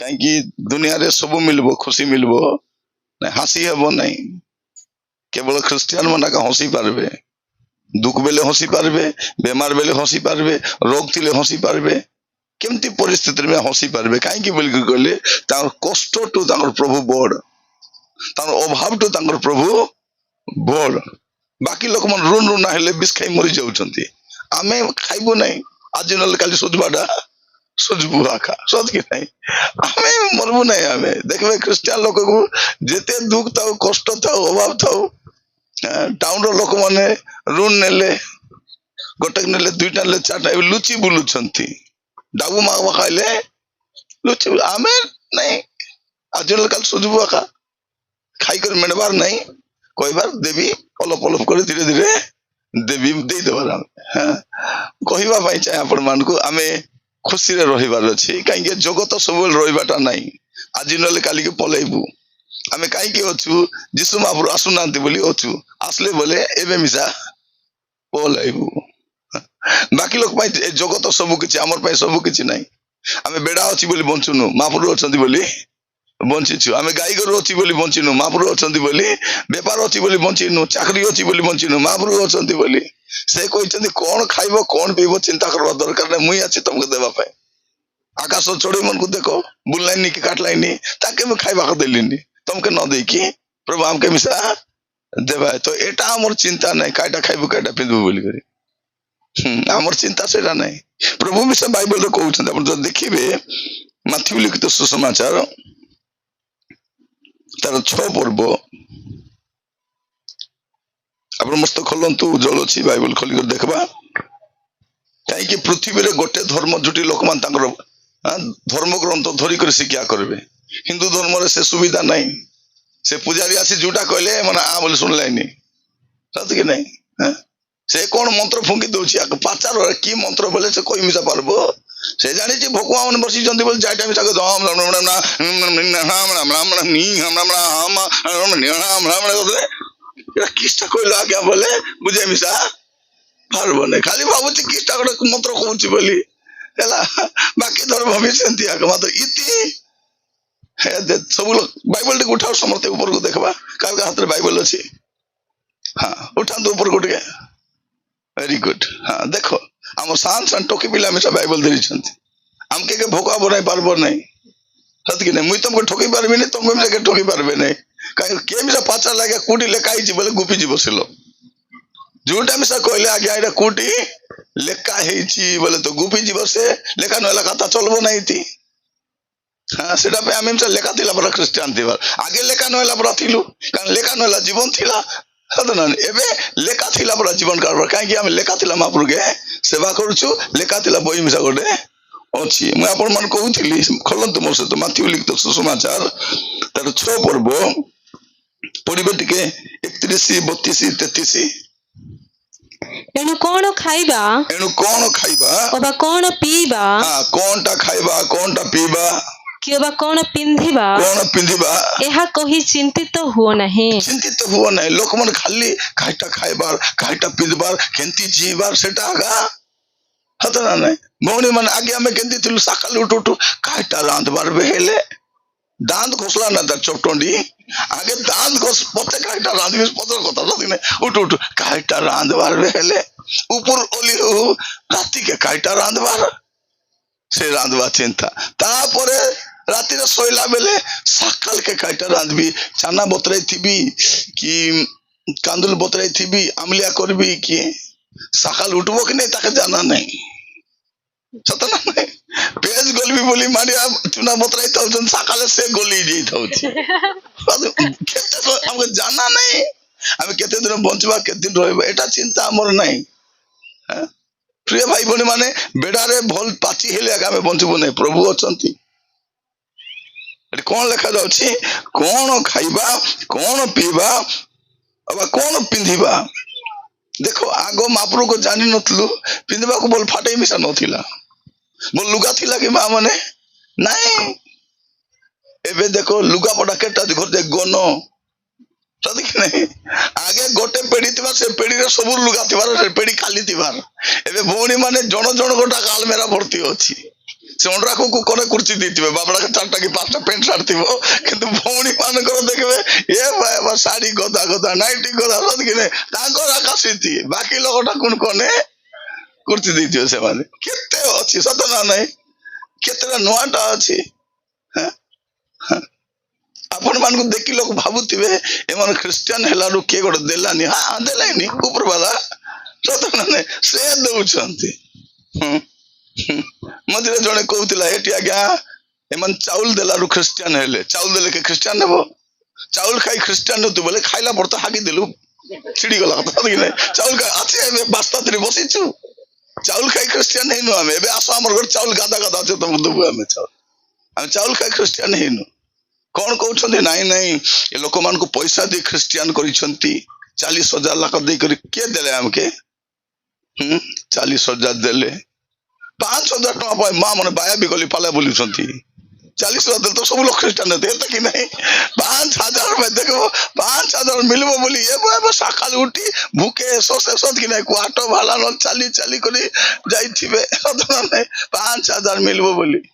कहीं दुनिया रे सब मिलबो खुशी मिलबो हसी हेबो नहीं केवल ख्रिस्टियान माना का हसी पारबे दुख बेले हसी पारबे बेमार बेले हसी पारबे रोग थिले हसी पारबे केमती परिस्थिति में हसी पारबे कहीं बोल कहले कष्ट टू प्रभु बड़ तार अभाव टू प्रभु बड़ बाकी लोक मन रुन रुना हेले बिस खाई मरी जाउछंती आमे खाइबो नहीं आज नले काली सुजबाडा सुजबु आखा सत कि नहीं आमे मरबो नहीं आमे देखबे क्रिश्चियन लोक को जेते दुख थाउ कष्ट थाउ अभाव थाउ टाउन रो लोक माने रुन नेले गोटक नेले दुईटा नेले चारटा लुची बुलुछंती डाबू मावा खाइले लुची आमे नहीं आज नले काली सुजबु आखा खाई कर मेडबार नहीं कोई बार देवी अलप अलप कर धीरे धीरे देवी दे देबार कहवा पाई चाहे आपण मान को आमे खुशी रे रहिबार अछि काहे जगत सब रहिबाटा नहीं आज नले काली के पलेबू आमे काहे के अछु जिसु महाप्रभु आसु नांती बोली अछु आसले बोले एबे मिसा पलेबू बाकी लोक पाई जगत सब किछि हमर पाई सब किछि नहीं आमे बेडा अछि बोली बंचुनु महाप्रभु अछंती बोली बंचिछु आमे गाई गोरु अछि बोली बंचिनु महाप्रभु अछंती बोली व्यापार अछि बोली बंचिनु चाकरी अछि बोली बंचिनु महाप्रभु अछंती बोली से कहते कौन खाइबो कौन पीबो चिंता करबा दरकार नहीं मुई अछि तुमके देबा पाए आकाश चढ़े मन को देखो बुलाइनी कि काटलाइनी ताके मैं खाइबा को देलिनी तुमके न दे कि प्रभु हमके मिसा देबा तो एटा हमर चिंता नहीं काटा खाइबो काटा पीबो बोली करी हमर चिंता सेटा नहीं प्रभु मिसा बाइबल रे कहउछन अपन जो देखिबे माथ्यू लिखित सुसमाचार तार 6 पर्व आप मस्त खोलतु उज्जवल अच्छी बाइबल खोल कर देखबा कहीं पृथ्वी रे गोटे धर्म जुटी लोक मान धर्म ग्रंथ धरिक शिक्षा करेंगे हिंदू धर्म रे से सुविधा नहीं से पुजारी आसी जोटा कहले माने आ बोले सुनलाइनी सत कि नहीं से कौन मंत्र फुंकी दउछि पाचार की मंत्र बोले से कोई मिसा पारबो से जानी छी भगवान मन बसी जंती बोले जाय टाइम सके हम किस्ता कहला क्या बोले बुझे मिसा पारबो नहीं खाली भाबुछि किस्ता गोटे मंत्र कहउछि बोली हैला बाकी धर्म भी सेंती आके मात्र इति है सब लोग बाइबल टे उठाओ समर्थ ऊपर को देखबा कार का हाथ रे बाइबल अछि हां उठान ऊपर को उठ वेरी गुड हां देखो हम सान सान टोकी पिला में सब बाइबल धरि छंती हमके के भोका बनाई पारबो नहीं सत कि नहीं मुई तुमको ठोकी पारबे नहीं तुमको में के ठोकी पारबे नहीं काहे के मिसा पाचा लागे कुटी लेखाई छी बोले गुपी जी बसिलो जोटा मिसा कहले आगे आइरा कुटी लेखा हेई छी बोले तो गुपी जी बसे लेखा नला खाता चलबो नहीं थी हां सेटा पे आमे मिसा लेखा थिला बड़ा क्रिश्चियन थिबा आगे लेखा नला बड़ा थिलु कारण लेखा नला जीवन थिला सदना एबे लेखा थिला बड़ा जीवन कारबार काहे कि हम लेखा थिला महाप्रभु के सेवा करूछु लेखा थिला बई मिसा गोटे अछि मैं आपण मन कहउथिली खोलंतु मोर से माथ्यू लिखित सुसमाचार तार 6 पर्व पढ़िबे टिके 31 32 33 एनु कोन खाइबा अबा कोन पीबा हां कोनटा खाइबा कोनटा पीबा किबा कोन पिंधिबा एहा कहि चिंतित हुओ नहीं लोक मन खाली काइटा खाइबार काइटा पिंधबार केंती जीवार सेटा आगा हतना नहीं भौणी मन आगे हमें केंती थिलु सकाल उठ काइटा रांधबार बेहेले दांत घोसला ना ता चपटोंडी आगे दांत घोस पते काइटा रांधबे पतर कथा सदिने उठ काइटा रांधबार बेहेले ऊपर ओली राती के काइटा रांधबार से रांधवा चिंता तापरे राती रे सोइला बेले सकाल के काइटा रांधबी चाना बतराई थिबी कि कांदुल बतराई थिबी आमलिया करबी कि सकाल उठबो कि नहीं ताके जाना नहीं सतना नहीं पेज गोलबी बोली मारिया चुना बतराई तो जन सकाल से गोली जे थौछि केते तो हमके जाना नहीं हम केते दिन बंचबा केते दिन रहबा एटा चिंता हमर नहीं प्रिय भाई बने माने बेडा रे भल पाची हेले आगा में बंचबो नहीं प्रभु अछंती एटी कोन लेखा जाउछि कोन खाइबा कोन पीबा अब कोन पिंधिबा देखो आगो महाप्रभु को जानि नथलु पिंधबा को बोल फाटे मिसा नथिला बोल लुगा थिला कि मा माने नहीं एबे देखो लुगा पटा केटा घर दे गोनो सदी कि नहीं आगे गोटे पेड़ी थिबा से पेड़ी रे सब लुगा थिबार से पेड़ी खाली थिबार एबे भौणी माने जण जण गोटा काल मेरा भर्ती अछि से अंडरा को कोने कुर्सी देथिबे बाबड़ा के 4टा कि 5टा पेंट शर्ट थिबो किंतु भौणी मानकर देखबे ए बाबा साड़ी गदा गदा नाइटी गदा सद कि नै तांकर आकाशी थी बाकी लोगटा कोन कोने कुर्सी देथिबे से माने केते अछि सत ना नै केतेरा नोआटा अछि आपण मान को देखि लोग भाबुथिबे एमन क्रिश्चियन हेलारु के गोटे देलानी हां देलानी ऊपर वाला सत ना नै से दउछंती मझे जड़े कहूला एटी आज्ञा एमन चाउल देलारू ख्रीस्टियान हेले चाउल देले के ख्रीस्टियान नेबो चाउल खाई ख्रीस्टियान तू बोले खाइला पर तो हागी देलु छिड़ी गला कथा कि नै चाउल का आछे एबे बास्ता तरी बसिछु चाउल खाई ख्रीस्टियान हेनु हमें एबे आसो हमर घर चाउल गादा गादा छ तुम दबु हमें चाउल खाई ख्रीस्टियान हेनु कोन कहउछन्ती नाही नाही ए लोक मान को पैसा दे ख्रीस्टियान करिसंती 40,000 लाख दे करी के देले हमके 40,000 देले 5,000 टका पाए माँ मैंने बाया भी गली पाला बोली 40,000 तो सब लोग ख्रीस्टान देते कि नहीं 5,000 में देखो 5,000 मिलबो बोली ये बाबा सकाल उठी भूखे सोसे सोच कि नहीं क्वाटो भाला न चली चली करी जाई थिबे अदना नहीं 5,000 मिलबो बोली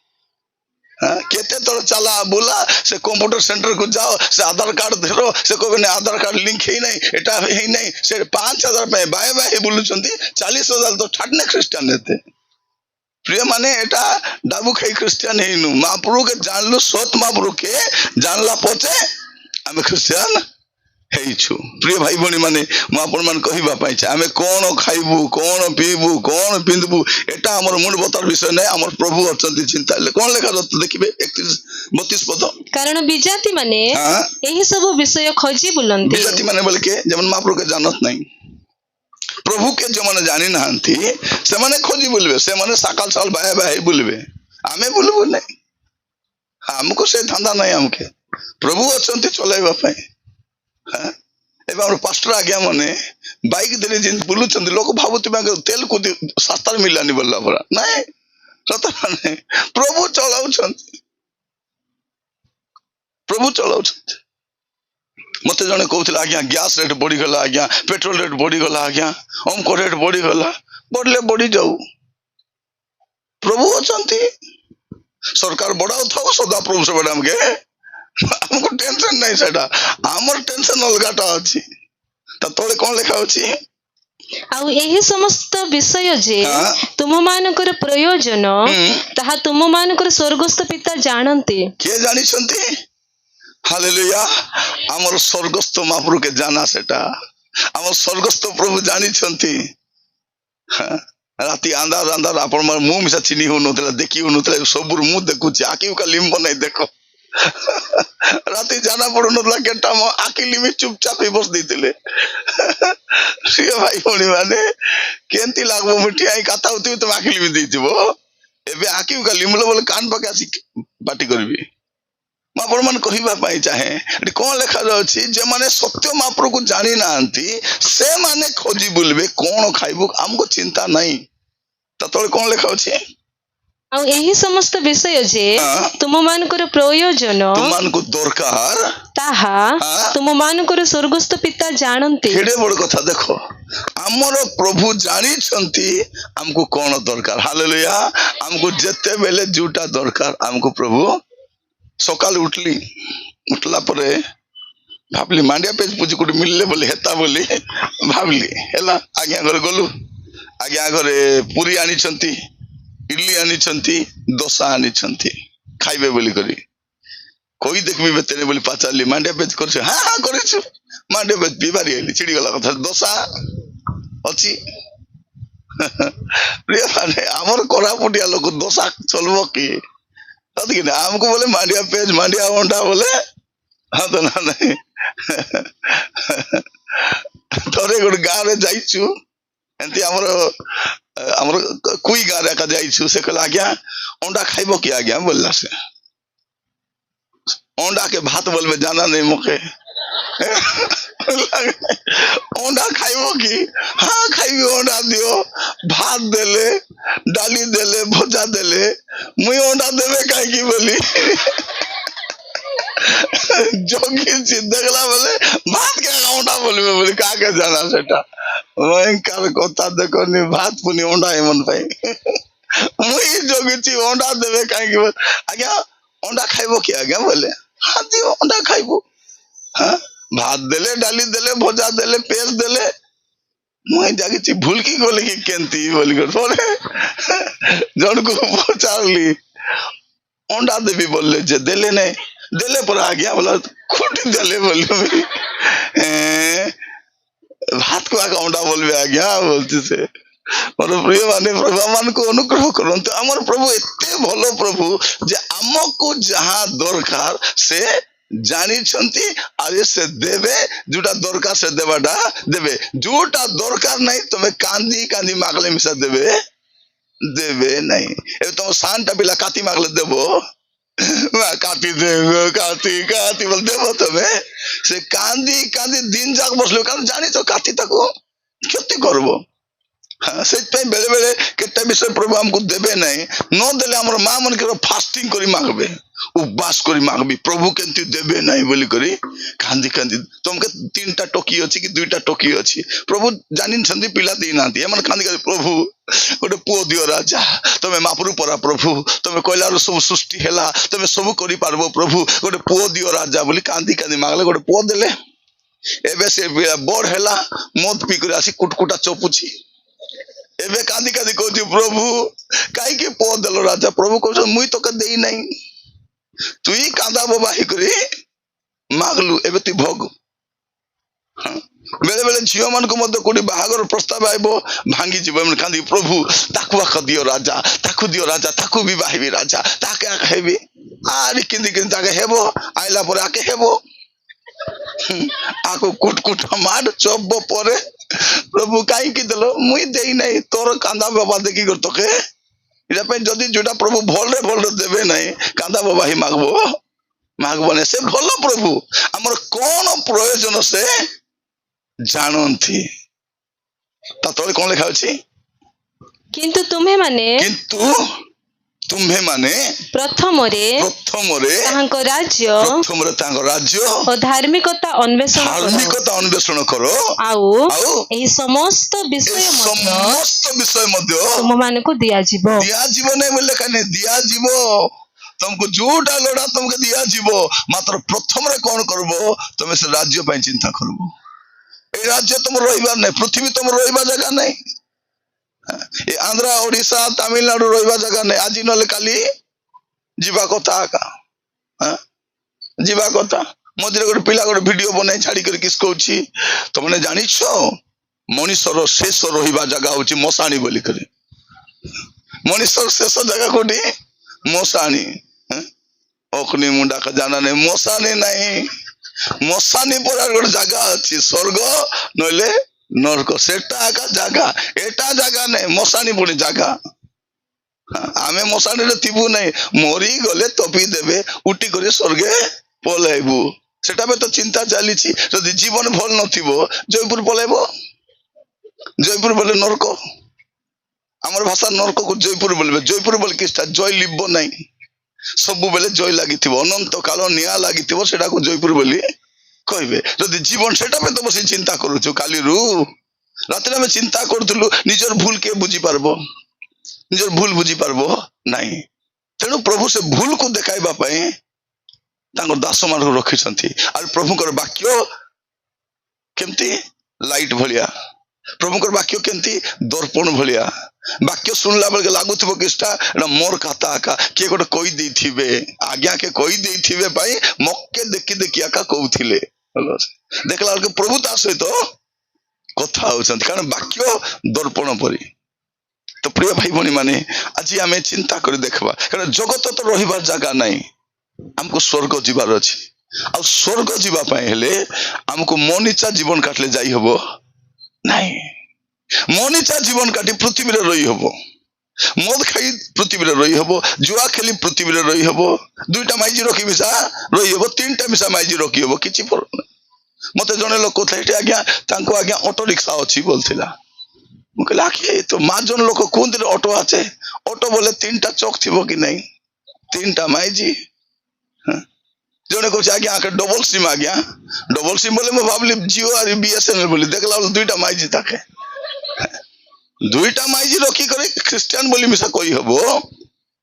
हां केते तोर चला बोला से कंप्यूटर सेंटर को जाओ से आधार कार्ड धरो से कोबे ने आधार कार्ड लिंक है नहीं एटा है नहीं से 5,000 पे बाय बाय बोलुचंती 40,000 तो ठाटने ख्रीस्टान देते प्रिय माने एटा डाबू खाई क्रिश्चियन हेनु महाप्रभु के जानलु सत महाप्रभु के जानला पछे आमे क्रिश्चियन हेइछु प्रिय भाई बणी माने महाप्रभु मान कहिबा पाइ छै आमे कोन खाइबु कोन पीबु कोन पिंदबु एटा हमर मूल बतर विषय नै हमर प्रभु अछंती चिंता ले कोन लेखा दत देखिबे 31-32 पद कारण विजाति माने एही सब विषय खोजी बुलंती विजाति माने बोले के जमन महाप्रभु के जानत नहीं प्रभु के जो मैंने जानी नहांती से मैंने खोजी बोलबे से मैंने सकाल साल बाय बाय बोलबे आमे बोलबो नहीं हमको से धंधा नहीं हमके प्रभु अछंती चलाइबा पई हां एबा हमर पास्टर आज्ञा माने बाइक देले जिन बुलुचंती लोक भाबुती में तेल को सस्ता मिललानी बोलला परा नहीं सत नहीं प्रभु चलाउछंती मत जने कहूला आज्ञा गैस रेट बढ़ी गला आज्ञा पेट्रोल रेट बढ़ी गला आज्ञा अमको रेट बढ़ी गला बढ़ले बढ़ी जाऊ प्रभु अछंती सरकार बढ़ाऊ था सदा प्रभु से बड़ा हमको टेंशन नहीं सेटा हमर टेंशन अलगाटा अछि त तोले कोन लेखा अछि आउ एही समस्त विषय जे तुम मानकर प्रयोजन ताहा तुम मानकर स्वर्गस्थ पिता जानंती के जानि छंती हालेलुया हमर स्वर्गस्थ महाप्रभु के जाना सेटा हमर स्वर्गस्थ प्रभु जानि छंती राती अंधार अंधार आपण मार मुंह मिसा चिनी हो नतला देखि हो नतला सबुर मुंह देखु छी आकी का लिंब नहीं देखो राती जाना पड़ो नतला केटा म आकी लिमि चुपचाप ही बस देतिले सिया भाई होनी माने केंती लागबो मिठियाई कथा होती तो आकी लिमि देतिबो एबे आकी का लिमलो बोले कान पके आसी पार्टी करबी महाप्रभु मान कहिबा पाई चाहे कौन लेखा अछि जे माने सत्य महाप्रभु को जानी नांती से माने खोजी बुलबे कौन खाइबो हमको चिंता नहीं ततोले कौन लेखा अछि आ एही समस्त विषय जे तुम मानकर प्रयोजन तुम मान को दरकार ताहा तुम मानकर स्वर्गस्थ पिता जानंती केडे बड़ कथा देखो हमर प्रभु जानी छंती हमको कौन दरकार हालेलुया हमको जत्ते बेले जूटा दरकार हमको प्रभु सकाल उठला परे भाबली मांडिया पेज पूजी कोट मिलले बोले हेता बोली भाबली हेला आज्ञा घर गलु आज्ञा घरे पूरी आनी छंती इडली आनी छंती डोसा आनी छंती खाइबे बोली करी कोई देखबी बेतने बोली पाचाली मांडिया पेज करछ हां हां करछ मांडिया पेज बिबारी आली चिड़ी गला कथा डोसा अछि रे माने हमर कोरापुटिया लोक डोसा चलबो की तदि ना हमको बोले मांडिया पेज मांडिया अंडा बोले हाँ तो ना नहीं थोड़े गुड गाँव रे जाइछु एंती हमर कोई गाँव रे का जाइछु से कहला आज्ञा अंडा खाइबो की आज्ञा बोलला से अंडा के भात बोलबे जाना नहीं मोके अंडा खाइबो की हाँ खाइबो अंडा दियो भात देले डाली देले भजा देले मुई अंडा देवे काहे की बोली जोगी देखला बोले भात के अंडा बोलबे बोली का के जाना सेटा भयंकर कथा देखो नि भात पुनी अंडा एमन पाई मुई जगुची अंडा देवे कहीं आज्ञा अंडा खाइबो कि आज्ञा बोले हाँ दियो अंडा खाइबो हाँ भात देले डाली देले भजा देले पेस्ट देले मुई जागिची भूल की गोली की केंती बोली कर थोड़े जन को पचारली अंडा देवी बोले जे देले नहीं देले पर आ गया बोला खुटी देले बोले मेरी भात को आगे अंडा बोलबे आ गया बोलते से मोर प्रिय माने प्रभु मान को अनुग्रह करंतु हमर प्रभु एते भलो प्रभु जे हमको जहां दरकार से जानी छंती आरे से देवे जोटा दरकार से देवाडा देवे जोटा दरकार नहीं तुम्हें कांदी कांदी मागले मिसा देवे देवे नहीं ए तुम शांत पिला काती मागले देबो काती देबो काती काती बोल देबो तुम्हें से कांदी कांदी दिन जाक बसलो कारण जानी तो काती तको क्षति करबो हाँ से बेले बेले केते विषय प्रभु हमको देवे नहीं न देले हमर मां मन के फास्टिंग करी मागबे उपवास करी मागबी प्रभु केंती देवे नहीं बोली करी कांदी कांदी तुमके तीनटा टोकी अछि कि दुईटा टोकी अछि प्रभु जानिन छंदी पिला दी नांती हमन कांदी कांदी प्रभु गोटे पुओ दियो राजा तमे मापुरु परा प्रभु तमे कोइलार सब सृष्टि हेला तमे सब करी पारबो प्रभु गोटे पुओ दियो राजा बोली कांदी कांदी मागले गोटे पुओ देले एबे से बड़ हेला मद पी कर आसी कुटकुटा चोपुची एबे कांदी कांदी कहू प्रभु काई के पुओ देलो राजा प्रभु कहू मुई तो देई नहीं तुई कांदा बबाही करी मागलु एबे तु भोग बेले बेले झियो मन को मध्य कोडी बाहागर प्रस्ताव आइबो भांगी जीव मन कांदी प्रभु ताकु आख दियो राजा ताकु विवाहिबी राजा ताके आख हेबी आरी किंदी किंदी ताके हेबो आइला परे आके हेबो आको कुटकुट मार चोबो परे प्रभु काई की देलो मुई देई नहीं तोर कांदा बाबा देखी कर तोके इरा पे जदी जोटा प्रभु भल रे देबे नहीं कांदा बाबा ही मागबो ने से भलो प्रभु हमर कोन प्रयोजन से जानंती ता तोले कोन लिखा अछि किंतु तुम्हें माने प्रथम रे तांको राज्य और धार्मिकता अन्वेषण करो आउ एही समस्त विषय मध्य तुम मान को दिया जीवो नहीं बोले कने दिया जीवो तुमको जोटा लोड़ा तुमको दिया जीवो मात्र प्रथम रे कोन करबो तुम से राज्य पे चिंता करबो ए राज्य तुम रहिबा नहीं पृथ्वी तुम रहिबा जगह नहीं ये आंध्रा ओडिशा तमिलनाडु रहिबा जगह नहीं आज नले काली जीवा कथा का जीवा कथा मझे गोटे पिला गोटे वीडियो बनाई छाड़ी कर किस कहूची तुमने जानी छो मनुष्यर शेष रहिबा जगह होची मसाणी बोली करे मनुष्यर शेष जगह कोठी मसाणी अग्नि मुंडा का जाना नहीं मसाणी नहीं मसाणी पर गोटे जगह अछि स्वर्ग नले नरक सेटा का जगह एटा जगह नहीं मसाणी पुणी जगह आमे मसाणी रे थिबु नहीं मरी गले तपी देबे उठी करे स्वर्गे पलाइबु सेटा पे तो चिंता चली जदि जीवन भल नथिबो जयपुर पलाइबो जयपुर बोले नरक आमर भाषा नरक को जयपुर बोलबे जयपुर बोल किस्ता जय लिबो नहीं सब बेले जय लागिथिबो अनंत काल निया लागिथिबो सेटा को जयपुर बोली कहबे जदि जीवन सेटा पे तो बसी चिंता करूछु काली रु रात में चिंता करथुलु निजर भूल के बुझी पारबो निजर भूल बुझी पारबो नहीं तेणु प्रभु से भूल को देखाइबा पई तांकर दास मान को रखी छंती और प्रभुकर वाक्य केमती लाइट भलिया प्रभुकर वाक्य केमती दर्पण भलिया वाक्य सुनला बेल लागुथिबो किस्ता एटा मोर कथा आका के गोटे कहि देथिबे आज्ञा के कहि देथिबे पई मक्के देखि देखि आका कहउथिले देखला के प्रभु ता सहित कथा होछन कारण वाक्य दर्पण परी तो प्रिय भाई भनी माने आज आमे चिंता कर देखबा कारण जगत तो रहिबा जगह नहीं हमको स्वर्ग जीवार अछि आ स्वर्ग जीवा पई हेले हमको मनीचा जीवन काटले जाई हबो नहीं मनीचा जीवन काटी पृथ्वी रे रही हबो मद खाई पृथ्वी रे रही हबो जुआ खेली पृथ्वी रे रही हबो दुईटा माइजी रखी मिसा रही हबो तीनटा मिसा माइजी रखी हबो किछि फरक मते जने लोक कोथाइटे आज्ञा तांको आज्ञा ऑटो रिक्शा अछि बोलथिला मुकला कि तो माजन लोक कोन दिन ऑटो आछे ऑटो बोले तीनटा चौक थिबो कि नहीं तीनटा माइजी जने को आज्ञा आके डबल सिम आज्ञा डबल सिम बोले मैं भाबली जियो और बीएसएनएल बोली देखला दुईटा माइजी ताके दुईटा माइजी रखी करे ख्रिस्टियान बोली मिसा कही हबो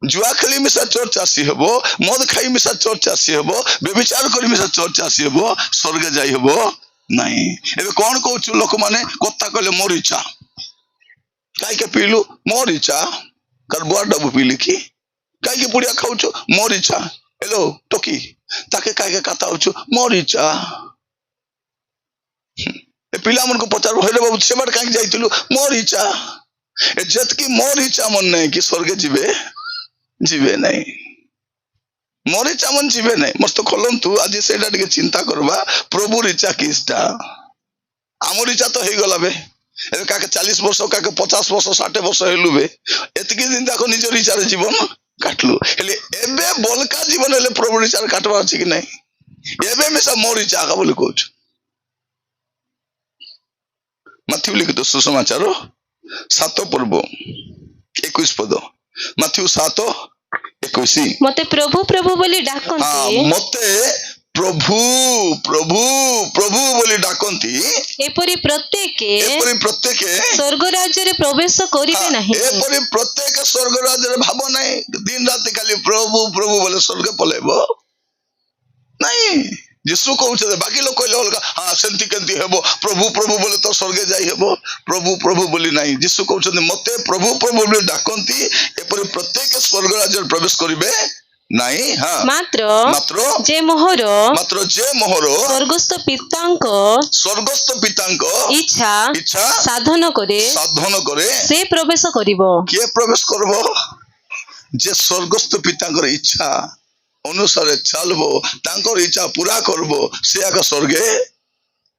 जुआ खेली मिसा चर्च आसी हबो मद खाई मिसा चर्च आसी हबो व्यभिचार करी मिसा चर्च आसी हबो स्वर्ग जाई हबो नहीं एबे कौन कहू लोक माने कथा कहले मोर इच्छा काई के पीलु मोर इच्छा कर बुआ डबु पीली की काई के पुड़िया खाऊ मोर इच्छा हेलो टोकी ताके काई के कथा होछु मोर इच्छा ए पिला मन को पचार होले बाबू सेबाट काई जाइतिलु मोर इच्छा ए जतकी मोर इच्छा मन नहीं कि स्वर्ग जीवे जीवे नहीं मोर इच्छा मन जीवे नहीं मस्त खोलम तू आज सेटा टिके चिंता करबा प्रभुर इच्छा किसटा आमर इच्छा तो हे गला बे ए काके 40 वर्ष काके 50 वर्ष 60 वर्ष हेलु बे एतकी दिन ताको निजर इच्छा रे जीवन काटलु हेले एबे बोलका जीवन हेले प्रभुर इच्छा काटबा अछि कि नहीं एबे मिसा मोर इच्छा का बोली कहू मथ्यू लिखित सुसमाचार 7 पर्व 21 पद मथ्यू 7:21 मते प्रभु प्रभु बोली डाकंती मते प्रभु प्रभु प्रभु बोली डाकंती एपरि प्रत्येक स्वर्ग राज्य रे प्रवेश करिवे नहीं एपरि प्रत्येक स्वर्ग राज्य रे भाव नहीं दिन रात खाली प्रभु प्रभु बोले स्वर्ग पलेबो नहीं यीशु कहउछे बाकी लोग कहले अलगा हां सेंती केंती हेबो प्रभु प्रभु बोले तो स्वर्ग जाई हेबो प्रभु प्रभु बोली नहीं यीशु कहउछे मते प्रभु प्रभु बोली डाकंती एपरि प्रत्येक स्वर्ग राज्य रे प्रवेश करिवे नहीं हां मात्र जे मोहर स्वर्गस्थ पितांक इच्छा साधन करे से प्रवेश करिवो के प्रवेश करबो जे स्वर्गस्थ पितांकर इच्छा अनुसार चलबो तांकर इच्छा पूरा करबो से आगे स्वर्गे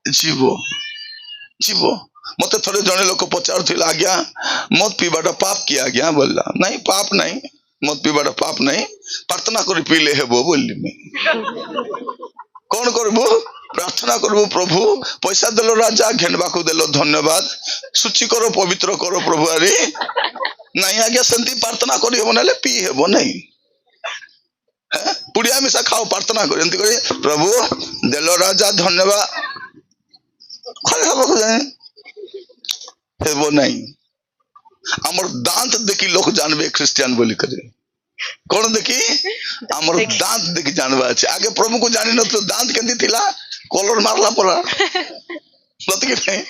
जीवो जीवो मते थोड़े जने लोक पचारुथिला आज्ञा मत पीबाटा पाप की आज्ञा बोलला नहीं पाप नहीं मत पीबाटा पाप नहीं प्रार्थना करी पीले हेबो बोलली मैं कौन करबो प्रार्थना करबो प्रभु पैसा देलो राजा घेनबा को देलो धन्यवाद सूची करो पवित्र करो प्रभु अरे नहीं आज्ञा संति प्रार्थना करी हेबो नाले पी हेबो नहीं पुड़िया मिसा खाओ प्रार्थना करी प्रभु देलो राजा धन्यवाद खरे हबो जाए हेबो नहीं हमर दांत देखी लोग जानबे क्रिश्चियन बोली करे कौन देखी हमर दांत देखी जानबा छै आगे प्रभु को जानि न तो दांत केंदी थिला कलर मारला परा लत के नहीं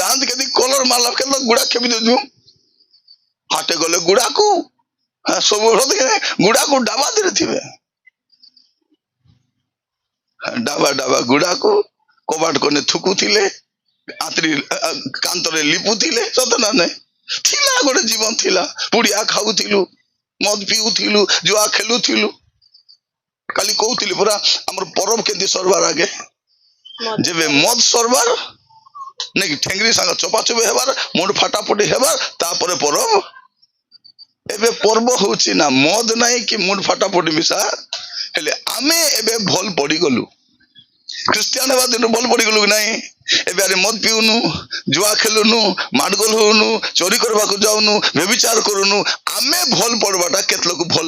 दांत केंदी कलर मारला के लोग गुड़ा खेबी दजु हाटे गले गुड़ा को सब गुड़ा को डाबा दे थिबे डाबा डाबा गुड़ा को कबाट कोने थुकु थिले आतरी कांतरे लिपु थिले सतना नै थिला गोटे जीवन थिला पुड़िया खाउ थिलु मद पीउ थिलु जुआ खेलु थिलु काली कहउथिली पूरा हमर परब केंदी सरबार आगे जेबे मद सरबार नै ठेंगरी संग चोपा चोबे हेबार मुंड फाटाफटी हेबार तापरे परब एबे पर्व होची ना मद नहीं कि मुंड फाटाफटी मिसा हेले आमे एबे भल पड़ी गलु क्रिश्चियन हेबा दिन भल पड़ी गलु नहीं एबे अरे मद पिउनु जुआ खेलुनु माडगोल होनु चोरी करबा को जाउनु व्यभिचार करूनु आमे भल पड़बाटा केत लोग भल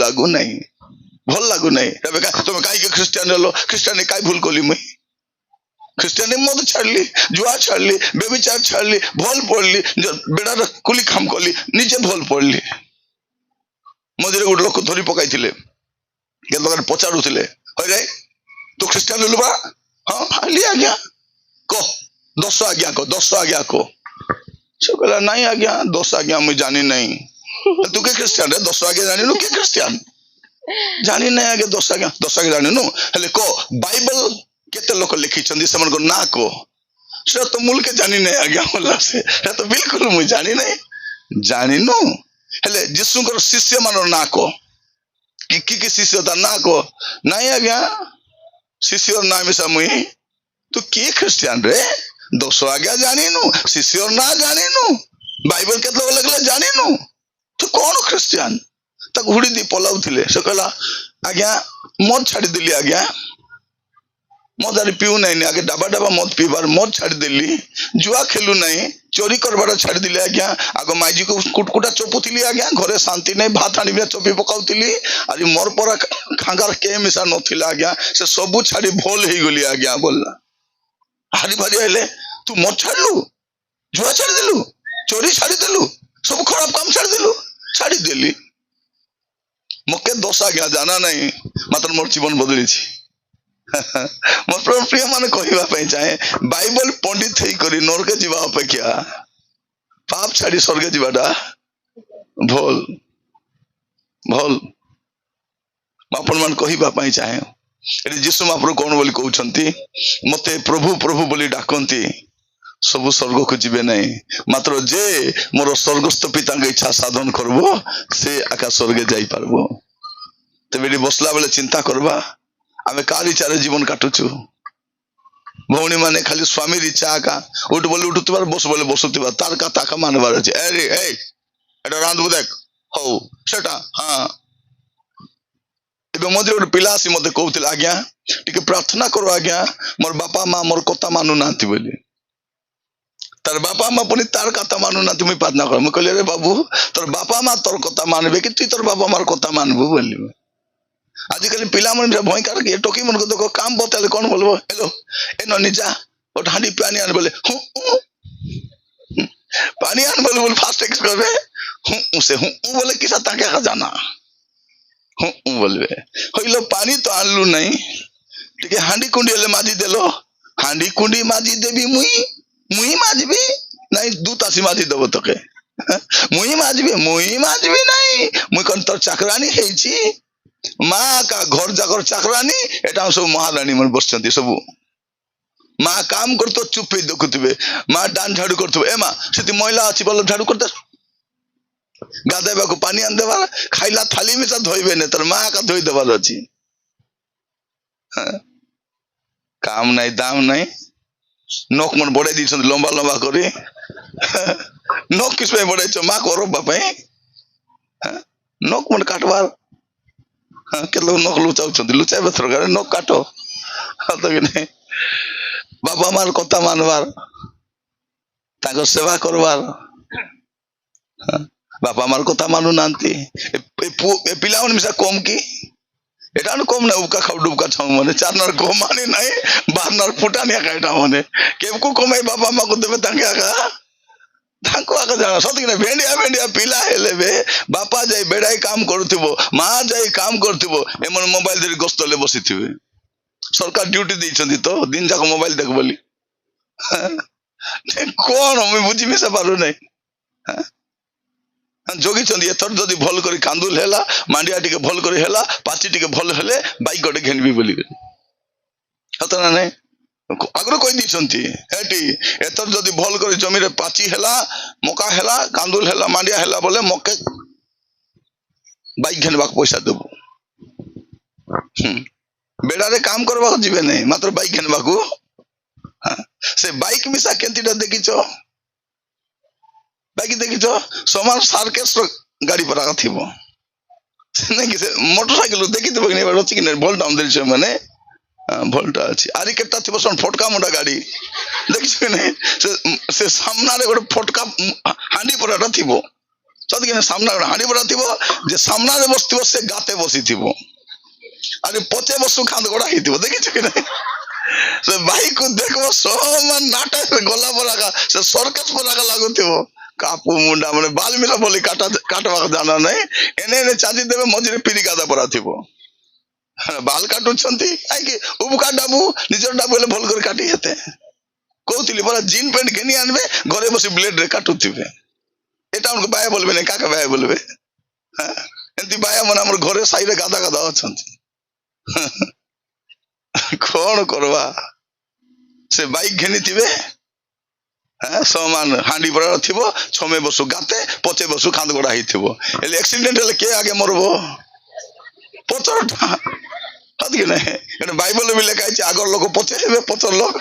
लागू नहीं एबे तुम काई के क्रिश्चियन हलो क्रिश्चियन काई भूल कली मई क्रिश्चियन मद छाड़ली जुआ छाड़ली व्यभिचार छाड़ली भल पड़ली बेड़ा कुली काम कली निजे भल पड़ली मझे गोटे लोक धरी पकाई पचारूले रे तू क्रिश्चियन हलु बा हाँ हाली आज्ञा कह 10 आज्ञा कह से कहला नहीं आज्ञा 10 आज्ञा मुझे जानी नहीं तू के क्रिश्चियन रे 10 आज्ञा जानी नु के क्रिश्चियन जानी नहीं आगे 10 आज्ञा जानी नु हेले को बाइबल केते लोक लिखी छंदी समन को ना को से तो मूल के जानी नहीं आज्ञा होला से तो बिल्कुल मुझे जानी नु हेले यीशु को शिष्य मानो ना को की शिष्य ता ना को नहीं आज्ञा शिष्य ना मिसा मुई तू के क्रिश्चियन रे 200 आज्ञा जानी नु शिष्य ना जानी नु बाइबल केते लोग लगले जानी नु तू कौन क्रिश्चियन तक हुड़ी दी पलाउ थिले से कहला आज्ञा मद छाड़ी दिली आज्ञा मद आरे पीऊ नहीं आगे डाबा डाबा मद पीबार मद छाड़ी दिली जुआ खेलु नहीं चोरी करबार छाड़ी दिली आज्ञा आगो माइजी को कुटकुटा चोपुथिली आज्ञा घरे शांति नहीं भात आनिबे चोपी पकाउथिली आज मोर पर खांगार के मिसा नथिला आज्ञा से सबु छाड़ी भोल हे गली आज्ञा बोलला हारी भारी हेले तू मद छाड़लु जुआ छाड़देलु, चोरी छाड़देलु, सब खराब काम छाड़देली। मके दोष आज्ञा जाना नहीं, मात्र मोर जीवन बदली मोर प्रिय मान कहवाई चाहे बाइबल पंडित होकर नरके जीवा अपेक्षा पाप छाड़ी स्वर्गे जीवाटा भल भल। आपण मान कहवाई चाहे ये जीशु महाप्रभु कौन बोली कहते मते प्रभु प्रभु बोली डाकती सबु स्वर्ग को जीवे नहीं, मात्र जे मोर स्वर्गस्थ पिता इच्छा साधन करबो से आका स्वर्गे जाई पारबो। तेबे बसला बेले चिंता करबा आमे कार इच्छा जीवन काटुचु। भौणी माने खाली स्वामी इच्छा आका उठ बोले उठुथिबार बस बोले बसुथिबार तार कथा का मानबार अछि। अरे ए एटा रांधबो देख हो सेटा हां एबे मधुर गोटे पिला आसी मते कहउथिल आज्ञा टिके प्रार्थना करो आज्ञा मोर बापा मां मोर कथा मानु नाथि बोली। तार बापा मां पुनी तार कथा मानु ना तुम प्रार्थना कर। मैं कहले रे बाबू तोर बापा मां तोर कथा मानबे कि तू तोर बापा मार कथा मानबो बोली। आजिकल पिला मन भय कर के टोकी मन को देखो काम बताले कौन बोलबो हेलो ए ननी जा ओट हांडी पानी आन बोले पानी आन बोले फास्ट टेक्स्ट करबे उसे बोले किसा ताके का जाना बोलबे होइलो पानी तो आनलु नहीं ठीक है हांडी कुंडी ले माजी देलो हांडी कुंडी माजी देबी मुई माजबी नहीं दूत आसी माजी देबो तके मुई माजबी नहीं मुई कोन तोर चाकरानी हेची माँ का घर जाकर चाकरानी एटा सब महारानी मन बसचंती सब माँ काम करतो चुप ही देखुथिबे माँ डान झाड़ू करथबे ए माँ सेति महिला अछि बोल झाड़ू करते गाधेबा को पानी आन देबा खाइला थाली में सा धोइबे ने तर माँ का धोई देबार अछि। काम नहीं दाम नहीं नोक मन बड़े दी लंबा लंबा करी नोक किस पे बड़े छो माँ को रोबा पे नोक मन काटबार के लोग नोक लुचाउछंती लुचाइबे थरगारे नोक काटो तो कि नहीं बाबा मार कथा मानबार ताको सेवा करबार बापा मार कथा मानु नांती ए पिलावन मिसा कम की एटा न कम ना उका खाउ डुबका छाउ माने चारनार को माने नहीं बारनार फुटानिया काटा माने केबको कमाई बापा मा को देबे ताके आका ताको आका जाना सती ने भेंडिया पिला हेलेबे बापा जाई बेड़ाई काम करथिबो मां जाई काम करथिबो एमन मोबाइल धरि गस्तले बसिथिबे सरकार ड्यूटी दैछंती तो दिन जाक मोबाइल देख बोली कोन हम बुझी मिसा पारो नहीं जोगी चंदी एथर जदी भल करी कांदुल हेला मांडिया टिके भल करी हेला पाची टिके भल हेले बाइक गटे घेनबी बोली हतना नहीं आग्रह कोई दीछंती हेटी एथर जदी भल करी जमी रे पाची हेला मका हेला कांदुल हेला मांडिया हेला बोले मके बाइक घेनबा पैसा देबो बेड़ा रे काम करबा जीवे नहीं मात्र बाइक घेनबा को से बाइक मिसा केंतीटा देखिछो बाइक देखिछो समान सार्केस गाड़ी पर आगा थिबो नहीं कि मोटरसाइकिल देखिथिबो कि नहीं रछि कि नहीं भोल्ट डाउन देछ माने भोल्टा अछि आरी केटा थिबो सन फटका मोटा गाड़ी देखिछो कि नहीं से सामना रे गोटे फटका हांडी पराटा थिबो सद कि सामना हांडी परा थिबो जे सामना रे बसथिबो से गाते बसी थिबो अरे पचे बसु खांद गोड़ा हिथिबो देखिछो कि नहीं से बाइक को देखबो समान नाटा से गला परागा से सर्कस परागा लागुथिबो कापू मुंडा माने बाल मिला बोली काटवा जाना नहीं एने चाची देवे मझे पीरी गादा परा थिबो बाल काटु छंती आई कि उबका डाबू निजर डाबू ले भल कर काटी हेते कहउतिली बरा जीन पैंट घेनी आनबे घरे बसी ब्लेड रे काटुथिबे एटा उनको बाया बोलबे नहीं काका बाया बोलबे एंती बाया मन हमर घरे साइड रे गादा गादा छंती कोन करवा से बाइक घेनी थिबे समान हांडी पड़ा थिबो छमे बसु गाते पचे बसु खांद गोड़ा ही थिबो एले एक्सीडेंट ले के आगे मरबो पचरटा हद के नहीं एने बाइबल में लिखा है आगर लोग पचे हेबे पचर लोग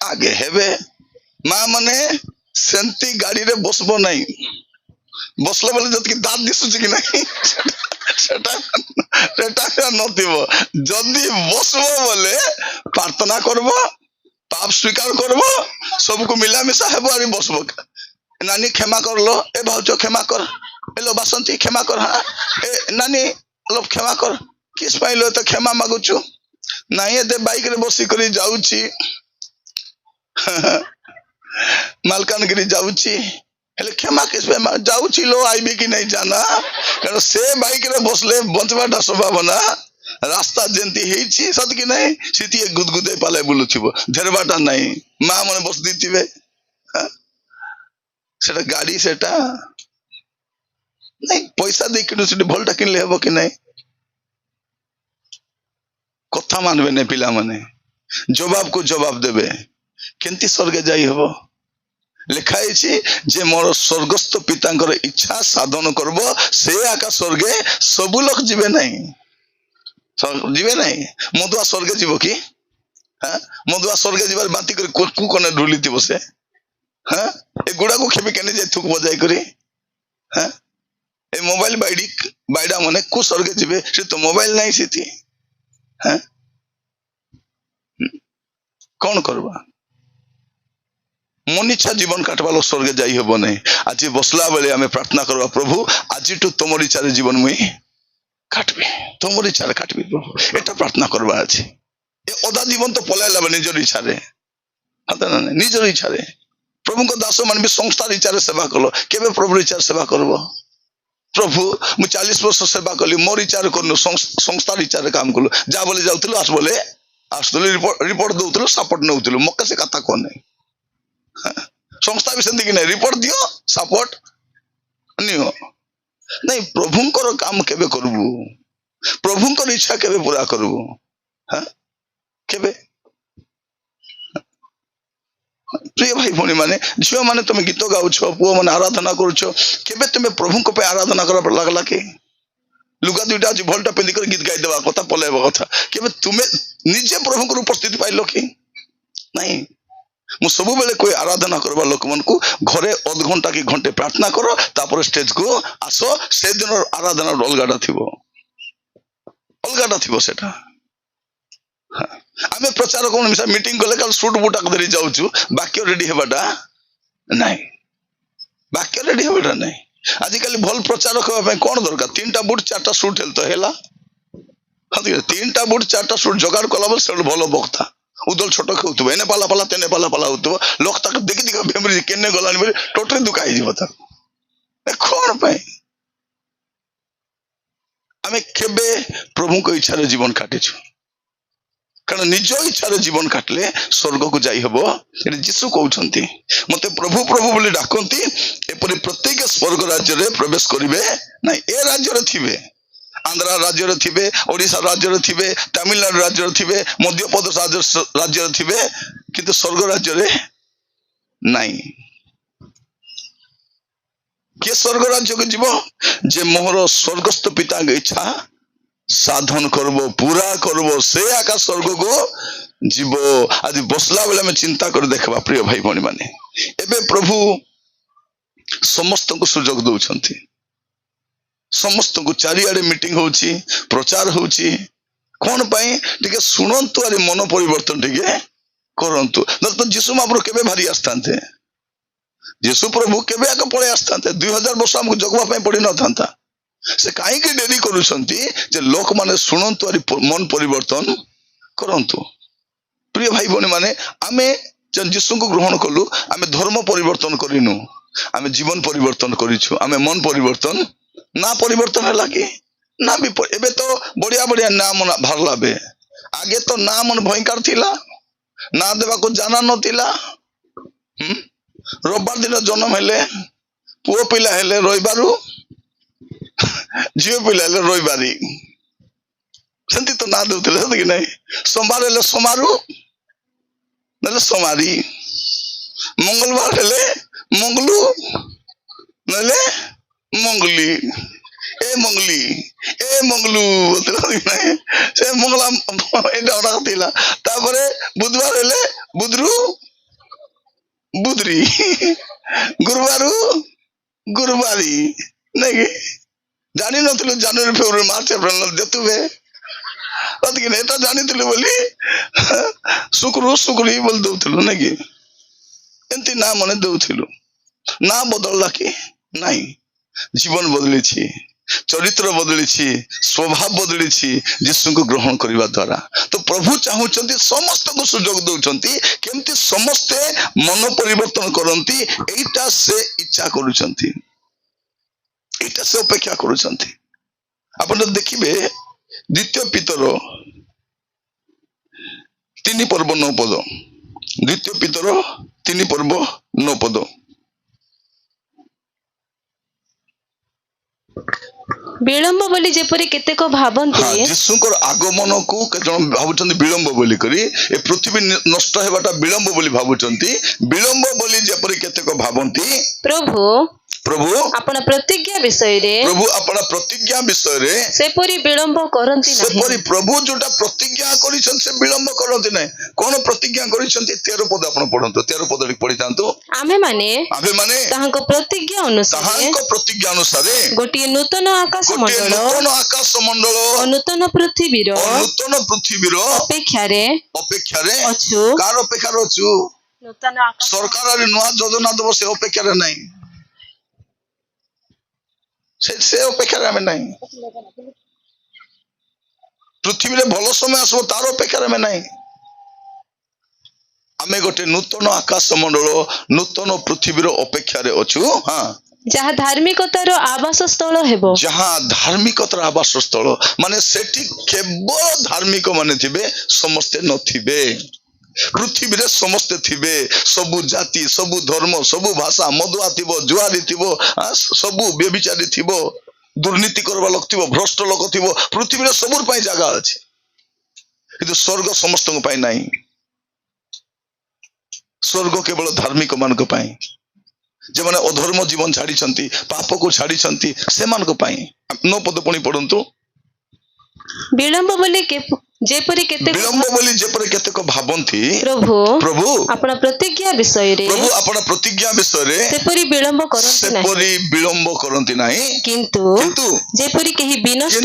आगे हेबे मां माने सेंती गाड़ी रे बसबो नहीं बसले बोले जत की दांत दिसुची कि नहीं सेटा नथिबो जदी बसबो बोले प्रार्थना करबो पाप स्वीकार करबो सबको मिला मिसा हेबो आरी बसबो नानी क्षमा कर लो ए भाउचो क्षमा कर हेलो बासंती क्षमा कर हां ए नानी लो क्षमा कर किस पाइलो तो क्षमा मागुछु नहीं ए बाइक रे बसी करी जाउची ମାଲକାନଗିରି ଯାଉଛି ହେଲେ କ୍ଷମା କିସ ଯାଉଛି ଲୋ ଆଇବି କି ନାଇଁ ଜାନା, କାରଣ ସେ ବାଇକରେ ବସଲେ ବଞ୍ଚବାଟା ସମ୍ଭାବନା ରାସ୍ତା ଯେମିତି ହେଇଛି ସତକି ନାଇଁ ସେଠି ଗୁଦଗୁଦେ ପାଲେ ବୁଲୁଥିବ, ଧେରବାଟା ନାଇଁ, ମା ମାନେ ବସି ଦେଇଥିବେ। ସେଟା ଗାଡି ସେଟା ନାଇଁ, ପଇସା ଦେଇ କିଣୁ ସେଠି ଭଲଟା କିଣିଲେ ହେବ କି ନାଇଁ? କଥା ମାନବେ ନାଇଁ ପିଲାମାନେ, ଜବାବକୁ ଜବାବ ଦେବେ, କେମିତି ସ୍ୱର୍ଗ ଯାଇ ହବ? ଲେଖା ହେଇଛି ଯେ ମୋର ସ୍ୱର୍ଗସ୍ଥ ପିତାଙ୍କର ଇଚ୍ଛା ସାଧନ କରିବ ସେ ଆକା ସ୍ୱର୍ଗେ, ସବୁ ଲୋକ ଯିବେ ନାହିଁ, ଯିବେ ନାହିଁ। ମଧୁଆ ସ୍ୱର୍ଗେ ଯିବ କି? ମଧୁଆ ସ୍ୱର୍ଗେ ଯିବାର ବାନ୍ତି କରି କୁ କନେ ଢୁଲିଥିବ ସେ, ଏଗୁଡାକୁ କେବେ କେନେ ଯାଇ ଥୁକ ବଜାଇ କରି ଏ ମୋବାଇଲ ବାଇଡା ମାନେ କୁ ସ୍ୱର୍ଗେ ଯିବେ? ସେ ତ ମୋବାଇଲ ନାହିଁ ସେଠି, କଣ କରବା? ମନ ଇଚ୍ଛା ଜୀବନ କାଟବା ଲୋକ ସ୍ୱର୍গে ଯାଇ ହବ ନାହିଁ। ଆଜି ବସଲା ବେଳେ ଆମେ ପ୍ରାର୍ଥନା କରିବା, ପ୍ରଭୁ ଆଜିଠୁ ତମର ଇଚ୍ଛାରେ ଜୀବନ ମୁଇଁ କାଟବି, ତମର ଇଚ୍ଛାରେ କାଟବି ପ୍ରଭୁ, এটা ପ୍ରାର୍ଥନା করবা আছে। এ অদা জীবন তো পলাইলা নিজের ইচ্ছারে, নিজের ইচ্ছারে। প্রভুଙ୍କ দাস মানে ବି ସଂସ୍ଥାର ଇଚ୍ଛାରେ ସେବା କଲ, କେବେ ପ୍ରଭୁର ଇଚ୍ଛାରେ ସେବା କରିବ? ପ୍ରଭୁ ମୁଁ 40 ବର୍ଷ ସେବା କଲି, ମୋର ଇଚ୍ଛାରେ କରୁନୁ, ସଂସ୍ଥାର ଇଚ୍ଛାରେ କାମ କଲୁ, ଯା ବୋଲେ ଯାଉଥିଲୁ, ଆସ ବୋଲେ ଆସୁଥିଲୁ, ରିପୋର୍ଟ ଦଉଥିଲୁ, ସାପୋର୍ଟ ନେଉଥିଲୁ, ମକା ସେ କଥା କହ ନାହିଁ। ସଂସ୍ଥା ବି ସେମିତି କି ନାହିଁ, ରିପୋର୍ଟ ଦିଅ ସାପୋର୍ଟ ନିଅ ନାଇଁ। ପ୍ରଭୁଙ୍କର କାମ କେବେ କରିବୁ? ପ୍ରଭୁଙ୍କର ଇଚ୍ଛା କେବେ ପୁରା କରିବୁ? କେବେ? ପ୍ରିୟ ଭାଇ ଭଉଣୀ ମାନେ, ଝିଅ ମାନେ ତମେ ଗୀତ ଗାଉଛ, ପୁଅ ମାନେ ଆରାଧନା କରୁଛ, କେବେ ତୁମେ ପ୍ରଭୁଙ୍କ ପାଇଁ ଆରାଧନା କରିବା ଲାଗଲା କି? ଲୁଗା ଦୁଇଟା ଆଜି ଭଲଟା ପିନ୍ଧିକରି ଗୀତ ଗାଇଦେବା କଥା, ପଲେଇବା କଥା, କେବେ ତୁମେ ନିଜେ ପ୍ରଭୁଙ୍କର ଉପସ୍ଥିତି ପାଇଲ କି? ନାଇଁ। ମୁଁ ସବୁବେଳେ କହେ ଆରାଧନା କରିବା ଲୋକମାନଙ୍କୁ, ଘରେ ଅଧଘଣ୍ଟା କି ଘଣ୍ଟେ ପ୍ରାର୍ଥନା କର, ତାପରେ ଷ୍ଟେଜକୁ ଆସ, ସେଦିନ ଆରାଧନା ଅଲଗାଟା ଥିବ, ଅଲଗାଟା ଥିବ ସେଟା। ଆମେ ପ୍ରଚାର କଣ ମିଟିଂ କଲେ କାଲି ସୁଟ ବୁଟାକୁ ଧରି ଯାଉଛୁ, ବାକ୍ୟ ରେଡି ହେବାଟା ନାଇଁ, ବାକ୍ୟ ରେଡି ହେବାଟା ନାଇଁ। ଆଜିକାଲି ଭଲ ପ୍ରଚାର କରିବା ପାଇଁ କଣ ଦରକାର? 3ଟା ବୁଟ 4ଟା ସୁଟ ହେଲେ ତ ହେଲା। 3ଟା ବୁଟ 4ଟା ସୁଟ ଯୋଗାଡ଼ କଲା ବୋଲେ ସେ ଭଲ ବକ୍ତା, ଉଦଲ ଛୋଟ ଖାଉଥିବ, ଏନେ ପାଲା ପାଲା ତେନେ ପାଲା ପାଲା ହଉଥିବ, ଲୋକ ତାକୁ ଦେଖି ଦେଖି ଫେମରି କେନେ ଗଲାନି ବୋଲି ଟୋଟାଲି ଦୁଃଖ ହେଇଯିବ ତାକୁ। କଣ ପାଇଁ? ଆମେ କେବେ ପ୍ରଭୁଙ୍କ ଇଚ୍ଛାରେ ଜୀବନ କାଟିଛୁ? କାରଣ ନିଜ ଇଚ୍ଛାରେ ଜୀବନ କାଟିଲେ ସ୍ୱର୍ଗକୁ ଯାଇ ହବ। ଏଠି ଯୀଶୁ କହୁଛନ୍ତି, ମତେ ପ୍ରଭୁ ପ୍ରଭୁ ବୋଲି ଡାକନ୍ତି, ଏପରି ପ୍ରତ୍ୟେକ ସ୍ୱର୍ଗ ରାଜ୍ୟରେ ପ୍ରବେଶ କରିବେ ନାଇଁ। ଏ ରାଜ୍ୟରେ ଥିବେ, ଆନ୍ଧ୍ର ରାଜ୍ୟରେ ଥିବେ, ଓଡିଶା ରାଜ୍ୟରେ ଥିବେ, ତାମିଲନାଡୁ ରାଜ୍ୟରେ ଥିବେ, ମଧ୍ୟପ୍ରଦେଶ ରାଜ୍ୟରେ ଥିବେ, କିନ୍ତୁ ସ୍ୱର୍ଗ ରାଜ୍ୟରେ ନାଇଁ। କିଏ ସ୍ୱର୍ଗ ରାଜ୍ୟକୁ ଯିବ? ଯେ ମୋହର ସ୍ୱର୍ଗସ୍ଥ ପିତାଙ୍କ ଇଚ୍ଛା ସାଧନ করব, পুরা করব, সে আকাশ স্বর্গକୁ ଯିବ। ଆଜି ବସିଲା ବେଳେ ଆମେ ଚିନ୍ତା କରି ଦେଖିବା ପ୍ରିୟ ଭାଇ ଭଉଣୀ ମାନେ, ଏବେ ପ୍ରଭୁ ସମସ୍ତଙ୍କୁ ସୁଯୋଗ ଦଉଛନ୍ତି, ସମସ୍ତଙ୍କୁ, ଚାରିଆଡେ ମିଟିଂ ହଉଛି, ପ୍ରଚାର ହଉଛି, କଣ ପାଇଁ? ଟିକେ ଶୁଣନ୍ତୁ, ଆରେ ମନ ପରିବର୍ତ୍ତନ ଟିକେ କରନ୍ତୁ। ତ ଯୀଶୁ ମହାପ୍ରଭୁ କେବେ ଭାରି ଆସିଥାନ୍ତେ, ଯୀଶୁ ପ୍ରଭୁ କେବେ ଆଗ ପଳେଇ ଆସିଥାନ୍ତେ, 2000 ବର୍ଷ ଆମକୁ ଜଗିବା ପାଇଁ ପଡିନଥାନ୍ତା। ସେ କାହିଁକି ଡେରି କରୁଛନ୍ତି? ଯେ ଲୋକମାନେ ଶୁଣନ୍ତୁ, ଆରି ମନ ପରିବର୍ତ୍ତନ କରନ୍ତୁ। ପ୍ରିୟ ଭାଇ ଭଉଣୀ ମାନେ, ଆମେ ଯୀଶୁଙ୍କୁ ଗ୍ରହଣ କଲୁ, ଆମେ ଧର୍ମ ପରିବର୍ତ୍ତନ କରିନୁ, ଆମେ ଜୀବନ ପରିବର୍ତ୍ତନ କରିଛୁ। ଆମେ ମନ ପରିବର୍ତ୍ତନ, ନା ପରିବର୍ତ୍ତନ ହେଲା କି? ନା ବି। ଏବେ ତ ବଢିଆ ବଢିଆ ନା ମନ ବାହାରିଲା ବେ, ଆଗେ ତ ନା ମନ ଭୟଙ୍କର ଥିଲା, ନା ଦେବାକୁ ଜାନା ନଥିଲା। ରବିବାର ଦିନ ଜନ୍ମ ହେଲେ, ପୁଅ ପିଲା ହେଲେ ରବିବାରୁ, ଝିଅ ପିଲା ହେଲେ ରବିବାରୀ, ସେମିତି ତ ନା ଦଉଥିଲେ, ସେମିତି କି ନାଇଁ? ସୋମବାର ହେଲେ ସୋମାରୁ ନହେଲେ ସୋମାରୀ, ମଙ୍ଗଳବାର ହେଲେ ମଙ୍ଗଲୁ ନହେଲେ ମଙ୍ଗଲି, ଏ ମଙ୍ଗଲି, ଏ ମଙ୍ଗଲୁ, ସେ ମଙ୍ଗଳା, ଏଇଟା ଅଡା ଥିଲା। ତାପରେ ବୁଧବାର ହେଲେ ବୁଧରୁ ବୁଧରି, ଗୁରୁବାରୁ ଗୁରୁବାରୀ, ନାଇଁ କି? ଜାଣିନଥିଲୁ ଜାନୁଆରୀ ଫେବୃଆରୀ ମାର୍ଚ୍ଚ ଏପ୍ରିଲ ଯେତୁବେ, ଏଟା ଜାଣିଥିଲୁ ବୋଲି ଶୁକ୍ରୁ ଶୁକ୍ରୀ ବୋଲି ଦଉଥିଲୁ, ନାଇଁ କି? ଏମିତି ନା ମନେ ଦଉଥିଲୁ। ନା ବଦଳିଲା କି? ନାଇଁ, ଜୀବନ ବଦଳିଛି। ଚରିତ୍ର ବଦଳିଛି, ସ୍ୱଭାବ ବଦଳିଛି ଯୀଶୁଙ୍କୁ ଗ୍ରହଣ କରିବା ଦ୍ୱାରା। ତ ପ୍ରଭୁ ଚାହୁଁଛନ୍ତି ସମସ୍ତଙ୍କୁ ସୁଯୋଗ ଦଉଛନ୍ତି କେମିତି ସମସ୍ତେ ମନ ପରିବର୍ତ୍ତନ କରନ୍ତି। ଏଇଟା ସେ ଇଚ୍ଛା କରୁଛନ୍ତି, ଏଇଟା ସେ ଅପେକ୍ଷା କରୁଛନ୍ତି। ଆପଣ ଦେଖିବେ ଦ୍ୱିତୀୟ ପିତର 3 ପର୍ବ 9 ପଦ, ଦ୍ୱିତୀୟ ପିତର 3 ପର୍ବ 9 ପଦ। ବିଳମ୍ବ ବୋଲି ଯେପରି କେତେକ ଭାବନ୍ତି, ଯୀଶୁଙ୍କର ଆଗମନକୁ କେତେ ଜଣ ଭାବୁଛନ୍ତି ବିଳମ୍ବ ବୋଲି କରି, ଏ ପୃଥିବୀ ନଷ୍ଟ ହେବାଟା ବିଳମ୍ବ ବୋଲି ଭାବୁଛନ୍ତି। ବିଳମ୍ବ ବୋଲି ଯେପରି କେତେକ ଭାବନ୍ତି, ପ୍ରଭୁ ପ୍ରଭୁ ଆପଣ ପ୍ରତିଜ୍ଞା ବିଷୟରେ ପ୍ରଭୁ ଆପଣ ପ୍ରତିଜ୍ଞା ବିଷୟରେ ସେପରି ବିଳମ୍ବ କରନ୍ତି ନାହିଁ। ସେପରି ପ୍ରଭୁ ଯୋଉଟା ପ୍ରତିଜ୍ଞା କରିଛନ୍ତି ସେ ବିଳମ୍ବ କରନ୍ତି ନାହିଁ। କଣ ପ୍ରତିଜ୍ଞା କରିଛନ୍ତି? 13 ପଦ ଆପଣ ପଢନ୍ତୁ, 13 ପଦ ପଢିଥାନ୍ତୁ। ଆମେମାନେ ତାହାଙ୍କ ପ୍ରତିଜ୍ଞା ଅନୁସାରେ ଗୋଟିଏ ନୂତନ ଆକାଶ ଗୋଟିଏ ମଣ୍ଡଳ ନୂତନ ଆକାଶ ମଣ୍ଡଳ ଓ ନୂତନ ପୃଥିବୀର ପୃଥିବୀର ଅପେକ୍ଷାରେ ଅଛୁ। କାହାର ଅପେକ୍ଷାରେ ଅଛୁ? ନୂତନ ଆକାଶ ସରକାର ନୂଆ ଯୋଜନା ଦବ, ସେ ଅପେକ୍ଷାରେ ନାହିଁ। ସେ ଅପେକ୍ଷାରେ ଆମେ ନାହିଁ। ପୃଥିବୀରେ ଭଲ ସମୟ ଆସିବ ତାର ଅପେକ୍ଷାରେ ଆମେ ନାହିଁ। ଆମେ ଗୋଟେ ନୂତନ ଆକାଶ ମଣ୍ଡଳ, ନୂତନ ପୃଥିବୀର ଅପେକ୍ଷାରେ ଅଛୁ। ଯାହା ଧାର୍ମିକତାର ଆବାସ ସ୍ଥଳ ହେବ। ଯାହା ଧାର୍ମିକତାର ଆବାସ ସ୍ଥଳ, ମାନେ ସେଠି କେବଳ ଧାର୍ମିକ ମାନେ ଥିବେ, ସମସ୍ତେ ନଥିବେ। ପୃଥିବୀରେ ସମସ୍ତେ ଥିବେ, ସବୁ ଜାତି, ସବୁ ଧର୍ମ, ସବୁ ଭାଷା, ମଦୁଆ ଥିବ, ଜୁଆରୀ ଥିବ, ସବୁ ବ୍ୟଭିଚାରୀ ଥିବ, ଦୁର୍ନୀତି କରିବା ଲୋକ ଥିବ, ଭ୍ରଷ୍ଟ ଲୋକ ଥିବ। ପୃଥିବୀରେ ସବୁ ପାଇଁ ଜାଗା ଅଛି, କିନ୍ତୁ ସ୍ୱର୍ଗ ସମସ୍ତଙ୍କ ପାଇଁ ନାହିଁ। ସ୍ୱର୍ଗ କେବଳ ଧାର୍ମିକ ମାନଙ୍କ ପାଇଁ, ଯେଉଁମାନେ ଅଧର୍ମ ଜୀବନ ଛାଡିଛନ୍ତି, ପାପକୁ ଛାଡିଛନ୍ତି, ସେମାନଙ୍କ ପାଇଁ। 9 ପଦ ପୁଣି ପଢନ୍ତୁ। ବିଳମ୍ବ ବୋଲି ଯେପରି କେତେକ ଭାବନ୍ତି, ପ୍ରଭୁ ଆପଣ ପ୍ରତିଜ୍ଞା ବିଷୟରେ ସେପରି ବିଳମ୍ବ କରନ୍ତି ନାହିଁ। କିନ୍ତୁ ଯେପରି କେହି ବିନଷ୍ଟ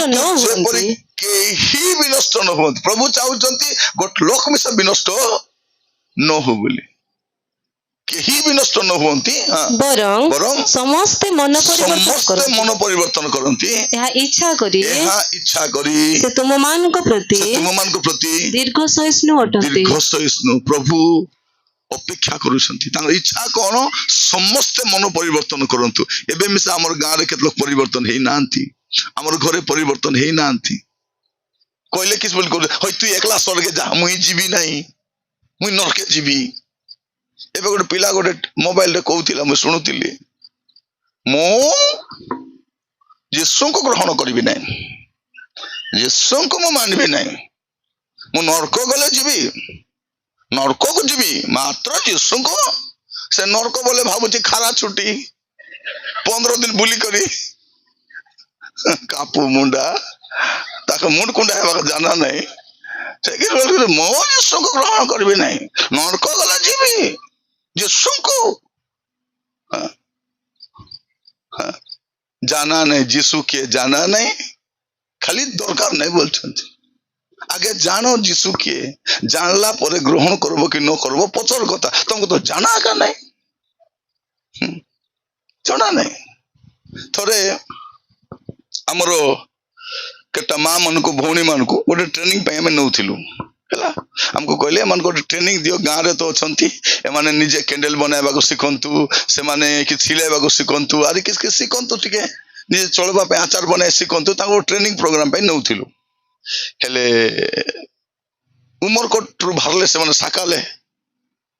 ନ ହୁଅନ୍ତି। ପ୍ରଭୁ ଚାହୁଁଛନ୍ତି ଗୋଟେ ଲୋକ ମିଶା ବିନଷ୍ଟ ନ ହଉ ବୋଲି, କେହି ବି ନଷ୍ଟ ନ ହୁଅନ୍ତି, ବରଂ ସମସ୍ତେ ମନ ପରିବର୍ତ୍ତନ କରନ୍ତି। ଏହା ଇଚ୍ଛା କରି ସେ ତୁମମାନଙ୍କ ପ୍ରତି ଦୀର୍ଘ ସହିଷ୍ଣୁ ଅଟନ୍ତି। ପ୍ରଭୁ ଅପେକ୍ଷା କରୁଛନ୍ତି, ତାଙ୍କର ଇଚ୍ଛା କଣ? ସମସ୍ତେ ମନ ପରିବର୍ତ୍ତନ କରନ୍ତୁ। ଏବେ ମିଶା ଆମର ଗାଁରେ କେତେ ଲୋକ ପରିବର୍ତ୍ତନ ହେଇନାହାନ୍ତି, ଆମର ଘରେ ପରିବର୍ତ୍ତନ ହେଇନାହାନ୍ତି। କହିଲେ କିଛି ବୋଲି କହୁଥିଲେ, ହଇ ତୁ ଏକଲା ସ୍ୱର୍ଗେ ଯା, ମୁଇଁ ଯିବି ନାହିଁ, ମୁଇଁ ନରକେ ଯିବି। ଏବେ ଗୋଟେ ପିଲା ଗୋଟେ ମୋବାଇଲରେ କହୁଥିଲା, ମୁଁ ଶୁଣୁଥିଲି, ମୁଁ ଯୀଶୁଙ୍କୁ ଗ୍ରହଣ କରିବି ନାହିଁ, ଯୀଶୁଙ୍କୁ ମୁଁ ମାନିବି ନାହିଁ, ମୁଁ ନରକ ଗଲେ ଯିବି, ନରକକୁ ଯିବି, ମାତ୍ର ଯୀଶୁଙ୍କୁ। ସେ ନରକ ବୋଲେ ଭାବୁଛି ଖାରା ଛୁଟି 15 ଦିନ ବୁଲି କରି କାପୁ ମୁଣ୍ଡା, ତାକୁ ମୁଣ୍ଡ କୁଣ୍ଡା ହେବାକୁ ଜାନା ନାହିଁ। ମୁଁ ଯୀଶୁଙ୍କୁ ଗ୍ରହଣ କରିବି ନାହିଁ, ନରକ ଗଲେ ଯିବି ଯୀଶୁଙ୍କୁ। জানা নাই যিশু কে, জানা নাই, খালি দরকার নাই বলছেন। আগে জানো যিশু কে, জানলা পরে গ্রহণ করবো কি ন করবো পচর কথা, তোমাকে তো জানা আকা নাই, জনা নাই। থরে ଆମର କେଟା ମା ମାନଙ୍କୁ, ଭଉଣୀ ମାନଙ୍କୁ ଗୋଟେ ଟ୍ରେନିଂ ପାଇଁ ଆମେ ନଉଥିଲୁ ହେଲା। ଆମକୁ କହିଲେ ଏମାନଙ୍କୁ ଗୋଟେ ଟ୍ରେନିଂ ଦିଅ, ଗାଁରେ ତ ଅଛନ୍ତି, ଏମାନେ ନିଜେ କ୍ୟାଣ୍ଡେଲ ବନାଇବାକୁ ଶିଖନ୍ତୁ, ସେମାନେ କିଛି ସିଲେଇବାକୁ ଶିଖନ୍ତୁ, ଆରେ କିଛି ଶିଖନ୍ତୁ, ଟିକେ ନିଜେ ଚଳିବା ପାଇଁ ଆଚାର ବନାଇ ଶିଖନ୍ତୁ। ତାଙ୍କୁ ଟ୍ରେନିଂ ପ୍ରୋଗ୍ରାମ ପାଇଁ ନଉଥିଲୁ। ହେଲେ ଉମରକୋଟରୁ ବାହାରିଲେ ସେମାନେ, ସକାଳେ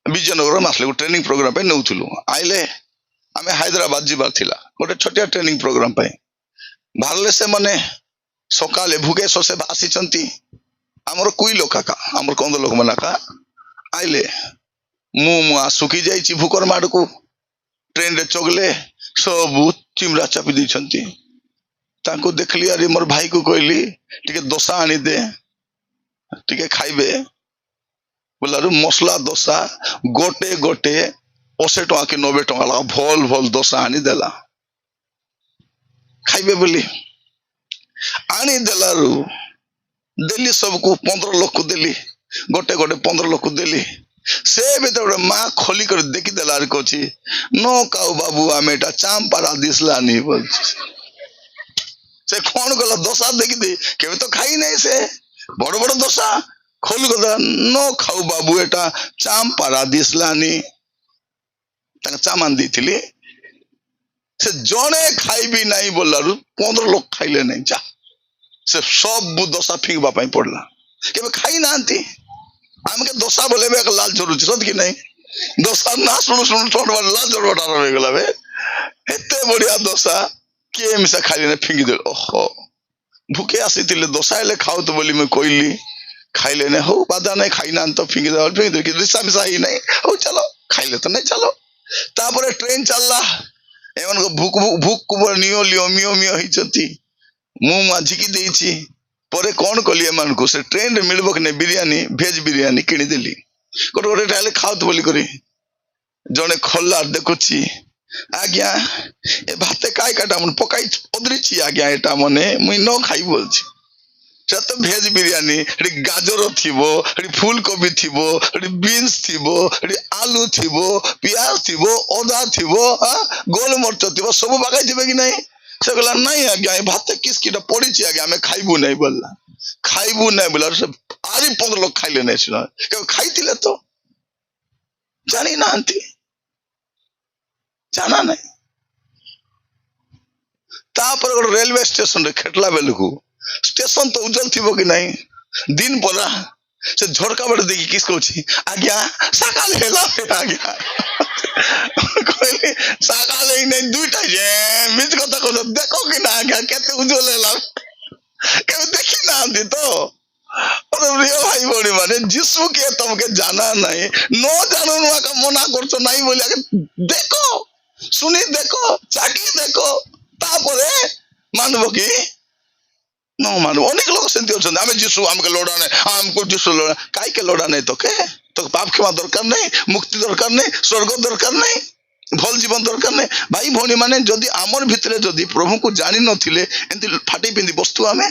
ବିଜୟନଗର ଆସିଲେ, ଗୋଟେ ଟ୍ରେନିଂ ପ୍ରୋଗ୍ରାମ ପାଇଁ ନଉଥିଲୁ। ଆଇଲେ ଆମେ ହାଇଦ୍ରାବାଦ ଯିବାର ଥିଲା, ଗୋଟେ ଛୋଟିଆ ଟ୍ରେନିଂ ପ୍ରୋଗ୍ରାମ ପାଇଁ ବାହାରିଲେ ସେମାନେ। ସକାଳେ ଭୁଗେଶ ସେ ଆସିଛନ୍ତି, ଆମର କୁଇ ଲୋକ କାକା, ଆମର କନ୍ଦ ଲୋକମାନେ କାକା ଆଇଲେ। ମୁଁ ଶୁଖି ଯାଇଛି ଭୁକର ମାଡକୁ, ଟ୍ରେନରେ ଚଗଲେ ସବୁ ଚିମଡ଼ା ଚାପି ଦେଇଛନ୍ତି। ତାଙ୍କୁ ଦେଖିଲି, ଆରେ ମୋର ଭାଇକୁ କହିଲି ଟିକେ ଦୋସା ଆଣିଦେ, ଟିକେ ଖାଇବେ। ବୋଲାରୁ ମସଲା ଦୋସା ଗୋଟେ 80 ଟଙ୍କା କି 90 ଟଙ୍କା ଲାଗା ଭଲ ଭଲ ଦୋସା ଆଣିଦେଲା, ଖାଇବେ ବୋଲି ଆଣିଦେଲାରୁ ଦେଲି ସବୁକୁ, 15 ଲୋକକୁ ଦେଲି, ଗୋଟେ 15 ଲୋକକୁ ଦେଲି। ସେ ଭିତରେ ଗୋଟେ ମା ଖୋଲି କରି ଦେଖିଦେଲା, ଆରେ କହୁଛି ନ କାଉ ବାବୁ, ଆମେ ଏଟା ଚାମ୍ପାରା ଦିଶଲାନି ବଲଛି। ସେ କଣ କଲା ଦୋସା ଦେଖିଦେ କେବେ ତ ଖାଇ ନାହିଁ ସେ ବଡ ବଡ ଦୋସା ଖୋଲ କଥା ନ ଖାଉ ବାବୁ ଏଟା ଚାମ୍ପାରା ଦିଶଲାନି ତାଙ୍କ ଚାମାନ ଦେଇଥିଲି ସେ ଜଣେ ଖାଇବି ନାହିଁ ବୋଲାରୁ 15 ଲୋକ ଖାଇଲେ ନାହିଁ ଯା ସେ ସବୁ ଦୋସା ଫିଙ୍ଗବା ପାଇଁ ପଡିଲା କେବେ ଖାଇ ନାହାନ୍ତି ଆମେ କେ ଦୋସା ବୋଲେ ଏକ ଲାଲ ଝରୁଛି ସତ କି ନାହିଁ ଦୋସା ନା ଶୁଣୁ ଶୁଣୁ ଲାଲ ଝରବାଟା ହେଇଗଲା ବେ ଏତେ ବଢିଆ ଦୋସା କିଏ ମିଶା ଖାଇଲେ ନାହିଁ ଫିଙ୍ଗିଦେଲେ ଓହୋ ଭୁକେ ଆସିଥିଲେ ଦୋସା ହେଲେ ଖାଉ ତ ବୋଲି ମୁଁ କହିଲି ଖାଇଲେ ନାହିଁ ହଉ ବାଧା ନାହିଁ ଖାଇନାହାନ୍ତି ତ ଫିଙ୍ଗିଦେଲେ ରିସା ମିଶା ହେଇ ନାହିଁ ହଉ ଚାଲ ଖାଇଲେ ତ ନାହିଁ ଚାଲ ତାପରେ ଟ୍ରେନ ଚାଲିଲା ଏମାନଙ୍କ ଭୁକ ନିଅ ଲିଅ ମିଅ ମିଅ ହେଇଛନ୍ତି ମୁଁ ମାଝିକି ଦେଇଛି ପରେ କଣ କଲି ଏମାନଙ୍କୁ ସେ ଟ୍ରେନରେ ମିଳିବ କି ନାହିଁ ବିରିୟାନୀ ଭେଜ ବିରିୟାନୀ କିଣିଦେଲି ଗୋଟେ ଗୋଟେ ହେଲେ ଖାଉତ ବୋଲି କରି ଜଣେ ଖୋଲା ଦେଖୁଛି ଆଜ୍ଞା ଏ ଭାତେ କାଇ କାଟା ମନେ ପକାଇ ଅଦରିଛି ଆଜ୍ଞା ଏଟା ମନେ ମୁଇଁ ନ ଖାଇ ବୋଲଛି ସେ ତ ଭେଜ ବିରିୟାନୀ ଏଠି ଗାଜର ଥିବ ଏଠି ଫୁଲକୋବି ଥିବ ଏଠି ବିନ୍ସ ଥିବ ଏଠି ଆଲୁ ଥିବ ପିଆଜ ଥିବ ଅଦା ଥିବ ଗୋଲମରିଚ ଥିବ ସବୁ ପକାଇଥିବେ କି ନାହିଁ ସେ କହିଲା ନାଇଁ ଆଜ୍ଞା ଏ ଭାତ କିସକିଟା ପଡିଛି ଆଜ୍ଞା ଆମେ ଖାଇବୁ ନାହିଁ ବୋଲିଲା ଖାଇବୁ ନାହିଁ ବୋଲା ସେ ଆରି 15 ଲୋକ ଖାଇଲେ ନାହିଁ ସିନା କେବେ ଖାଇଥିଲେ ତ ଜାଣି ନାହାନ୍ତି ଜାଣା ନାହିଁ ତାପରେ ଗୋଟେ ରେଲୱେ ଷ୍ଟେସନରେ ଖେଟଲା ବେଳକୁ ଷ୍ଟେସନ ତ ଉଜ୍ଜଳ ଥିବ କି ନାହିଁ ଦିନ ପରା ସେ ଝରକା ବାଟେ ଦେଖି କିସ କହୁଛି ଆଜ୍ଞା ସକାଳ ହେଲା ଆଜ୍ଞା କହିଲି ସକାଳ ହେଇ ନାହିଁ 2ଟା ମିଛ କଥା କହୁଛ ଦେଖ କି ନା ଆଜ୍ଞା କେତେ ଉଜ୍ଜଳ ହେଲା କେବେ ଦେଖି ନାହାନ୍ତି ତ প্রিয় ভাই ভଉଣୀ ମାନେ ଯୀଶୁ କିଏ ତମକେ ଜାନା ନାହିଁ ନ ଜାଣୁନୁ ଆକା ମନା କରୁଛ ନାହିଁ ବୋଲି ଆগে ଦେଖ ଶୁଣି ଦେଖ ଚାକି ଦେଖ ତାପରେ ମାନବ କି ନ ମାନବ ଅନେକ ଲୋକ ସେମିତି ଅଛନ୍ତି ଆମେ ଯୀଶୁ ଆମକେ ଲୋଡା ନାହିଁ ଆମକୁ ଯୀଶୁ ଲୋଡା କାହିଁକି ଲୋଡା ନାହିଁ ତୋକେ ପାପ କ୍ଷମା ଦରକାର ନାହିଁ ମୁକ୍ତି ଦରକାର ନାହିଁ ସ୍वर्ଗ ଦରକାର ନାହିଁ ଭଲ ଜୀବନ ଦରକାର ନାହିଁ ଭାଇ ଭଉଣୀ ମାନେ ଯଦି ଆମର ଭିତରେ ଯଦି ପ୍ରଭୁଙ୍କୁ ଜାଣି ନଥିଲେ ଏମିତି ଫାଟି ପିନ୍ଧି ବস্তୁ ଆମେ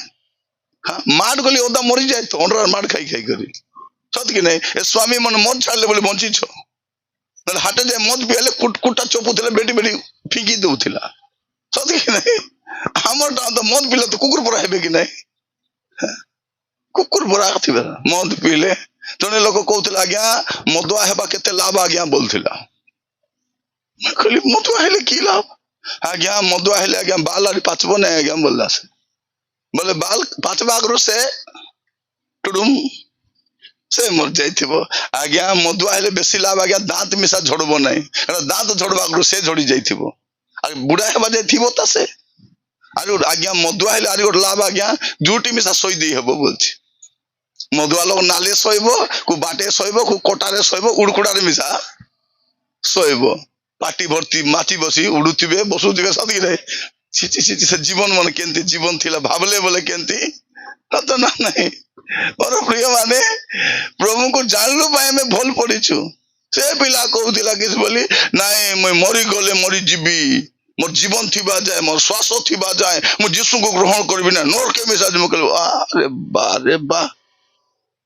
ମାଡ଼ ଗଲି ଓଦା ମରି ଯାଏ ତ ଅଣ୍ଡର ମାଡ଼ ଖାଇ ଖାଇ କରି ସତ କି ନାହିଁ ଏ ସ୍ୱାମୀ ମାନେ ମଦ ଛାଡିଲେ ବୋଲି ବଞ୍ଚିଛ ନହେଲେ ହାଟେ ଯାଏ ମଦ ପିଇଲେ କୁଟା ଚପୁଥିଲେ ବେଟି ବେଟି ଫିଙ୍ଗି ଦଉଥିଲା ସତ କି ନାହିଁ ଆମର ତ ମଦ ପିଇଲେ ତ କୁକୁର ପରା ହେବେ କି ନାହିଁ କୁକୁର ପରା ଥିବେ ମଦ ପିଇଲେ ଜଣେ ଲୋକ କହୁଥିଲା ଆଜ୍ଞା ମଦୁଆ ହେବା କେତେ ଲାଭ ଆଜ୍ଞା ବୋଲୁଥିଲା କହିଲି ମଦୁଆ ହେଲେ କି ଲାଭ ଆଜ୍ଞା ମଦୁଆ ହେଲେ ଆଜ୍ଞା ବାଲ ଆଡି ପାଚବ ନାହିଁ ଆଜ୍ଞା ବୋଲଲା ସେ बोले बाल पाचबा आगु से टुडुम से मर जाइथिबो आज्ञा मधुआ हेले बेसी लाभ आज्ञा दांत मिसा झड़बो नहीं दांत झड़बा आगु से झड़ी जाइथिबो आ बुढ़ा हेबा जाइथिबो ता से आरो आज्ञा मधुआ हेले आरो लाभ आज्ञा जुटी मिसा सोई दी हेबो बोलछि मधुआ लोग नाले सोइबो को बाटे सोइबो को कोटारे सोइबो उड़कुड़ारे मिसा सोइबो पाटी भर्ती माटी बसी उड़ुथिबे बसुथिबे सदी रे छिची छिची से जीवन मन केंती जीवन थिला भाबले बोले केंती तो ना नहीं और प्रिय माने प्रभु को जानलु पाए में भल पड़ीछु से पिला कहउतिला किस बोली नाइ मैं मरी गले मरी जीवी मोर जीवन थिबा जाए मोर श्वास थिबा जाए मु यीशु को ग्रहण करबी ना नरक मिसा जम कहलु रे बा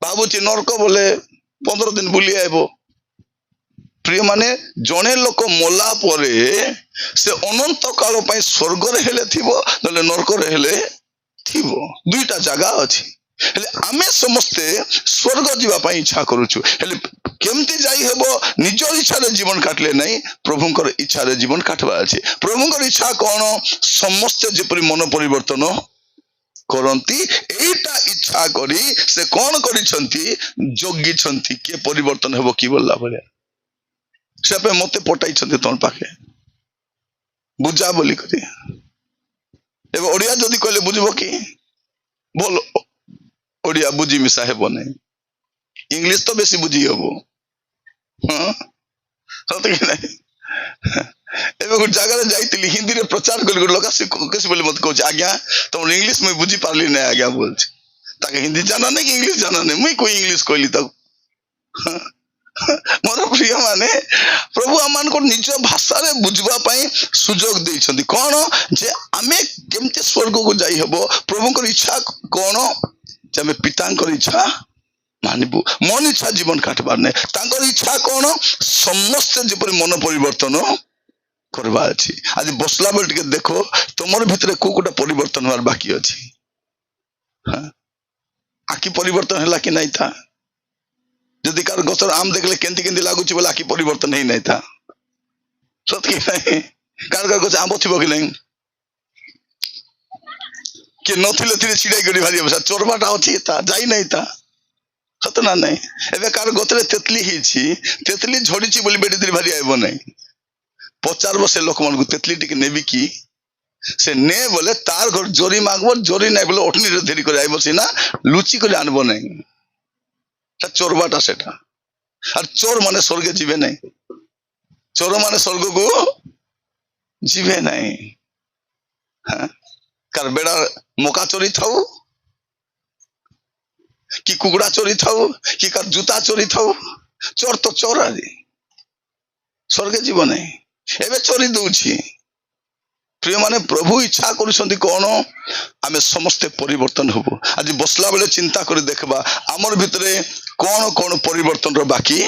बाबूची नरक बोले 15 दिन बुली आइबो प्रिय माने जने लोक मोला परे से अनंत काल पाई स्वर्ग रे हेले थिबो नले नरक रे हेले थिबो दुईटा जगह अछि हेले आमे समस्ते स्वर्ग जीवा पाई इच्छा करूछु हेले केमती जाई हेबो निज इच्छा रे जीवन काटले नहीं प्रभुंकर इच्छा रे जीवन काटबा अछि प्रभुंकर इच्छा कोन समस्त जेपरि मन परिवर्तन करंती एटा इच्छा करी से कोन करिसंती जोगी छंती के परिवर्तन हेबो की बोलला भले से मते पटाई तुम पाखे बुझा बोली करी एवं ओडिया जदि कहले बुझब कि बोल ओडिया बुझी मिसा हेब नहीं इंग्लिश तो बेसी बुझी हब हाँ सत कि नहीं एवं गोटे जगह जाइली हिंदी रे प्रचार कर लोक कैसे बोले मत कहूँ आज्ञा तुम इंग्लिश मुझे बुझी पार्ली ना आज्ञा बोल हिंदी जाना नहीं कि इंग्लिश जाना नहीं मुई कोई इंग्लिश कहली तक मोर प्रिय माने प्रभु आमान को निज भाषा रे बुझबा पई सुजोग दैछंती कोन जे आमे केमते स्वर्ग को जाई हबो प्रभु को इच्छा कोन जे आमे पितांकर इच्छा मानिबु मन इच्छा जीवन काटबार नै तांकर इच्छा कोन समस्त जेपरि मन परिवर्तन करवा अछि आज बसला बेल टिके देखो तुमर भितरे को गोटा परिवर्तन होवार बाकी अछि हाँ? आखि परिवर्तन हैला कि नहीं था जदि कार गछर आम देखले केंती केंती लागुची बोले आखि परिवर्तन ही नहीं था सत कि नहीं कार गछ आंब थिबो कि नहीं कि नथिले थिले छिड़ाई गडी भारी बसा चोरबाटा अछि था जाई नहीं था सत ना नहीं एबे कार गतरे तेतली हिची तेतली झड़ीची बोली बेटी दिरी भारी आइबो नहीं 50 वर्ष लोक मन को तेतली टिके नेबी की से ने बोले तार घर जोरी मांगबो जोरी नहीं बोले ओठनी रे धरी करे आइबो सिना लुची करे आनबो नहीं ता चोरबाटा सेटा और चोर माने स्वर्गे जीवे नहीं चोर माने स्वर्ग को जीवे नहीं हाँ? कार बेड़ा मोका चोरी थाऊ कि कुकुड़ा चोरी थाऊ कि कार जूता चोरी थाऊ चोर तो चोर आदि स्वर्गे जीव नहीं एबे चोरी दूची प्रिय माने प्रभु इच्छा करुछंती कोन आमे समस्ते परिवर्तन होबो आज बसला बेले चिंता कर देखबा हमर भितरे कोन कोन परिवर्तन रो बाकी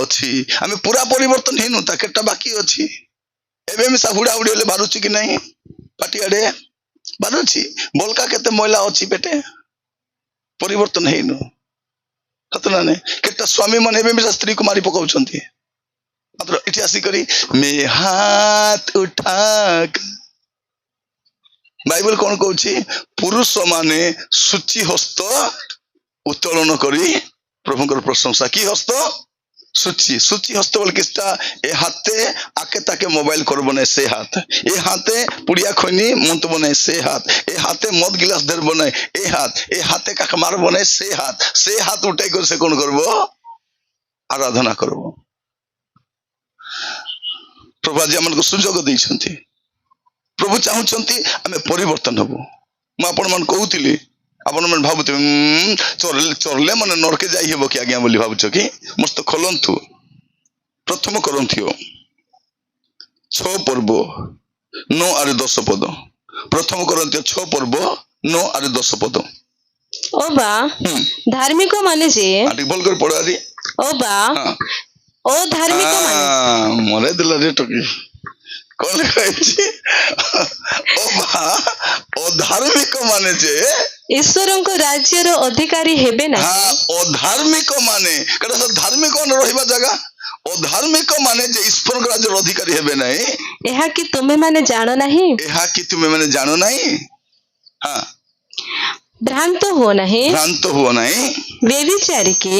अछि आमे पूरा परिवर्तन हेनु ता केटा बाकी अछि एबे में सा हुडा हुडी ले बारुची कि नहीं पाटियाडे बारुची बोलका केते मैला अछि पेटे परिवर्तन हेनु हतना ने केटा स्वामी मन एबे में स्त्री को मारी पकाउछंती मात्र इतिहास करी मैं हाथ उठा बाइबल कौन कहूची पुरुष माने सूची हस्त उत्तोलन करी प्रभुଙ୍କର प्रशंसा की हस्त सूची सूची हस्त बोल किसटा ए हाथे आके ताके मोबाइल करबो नै से हाथ ए हाथे पुड़िया खैनी मंत बने से हाथ ए हाथे मद गिलास धर बने ए हाथे काक मार बने से हाथ उठाई कर से कोन करबो आराधना करबो प्रभु आज हमन को सुजोग दैछंती प्रभु चाहुचंती आमे परिवर्तन हबो म आपण मन कहउतिली आपण मन भाबुते चोरले मन नरके जाई हेबो कि आज्ञा बोली भाबुछ कि मस्त खोलंतु प्रथम करंथियो 6 पर्व 9 और 10 पद प्रथम करंथियो 6 पर्व 9 और 10 पद ओबा धार्मिक माने जे आटी बोल कर पढो आदि ओबा ओ धार्मिक माने मरे दिला रे टकी कौन कहछि ओ धार्मिक माने जे ईश्वरଙ୍କ राज्यर अधिकारी हेबे ना हां ओ धार्मिक माने कटा सब धार्मिक न रहिबा जगह ओ धार्मिक माने जे ईश्वरଙ୍କ राज्यर अधिकारी हेबे नाही एहा कि तुमे माने जानो नाही एहा कि तुमे माने जानो नाही हां भ्रांत हो नहीं व्यभिचारी के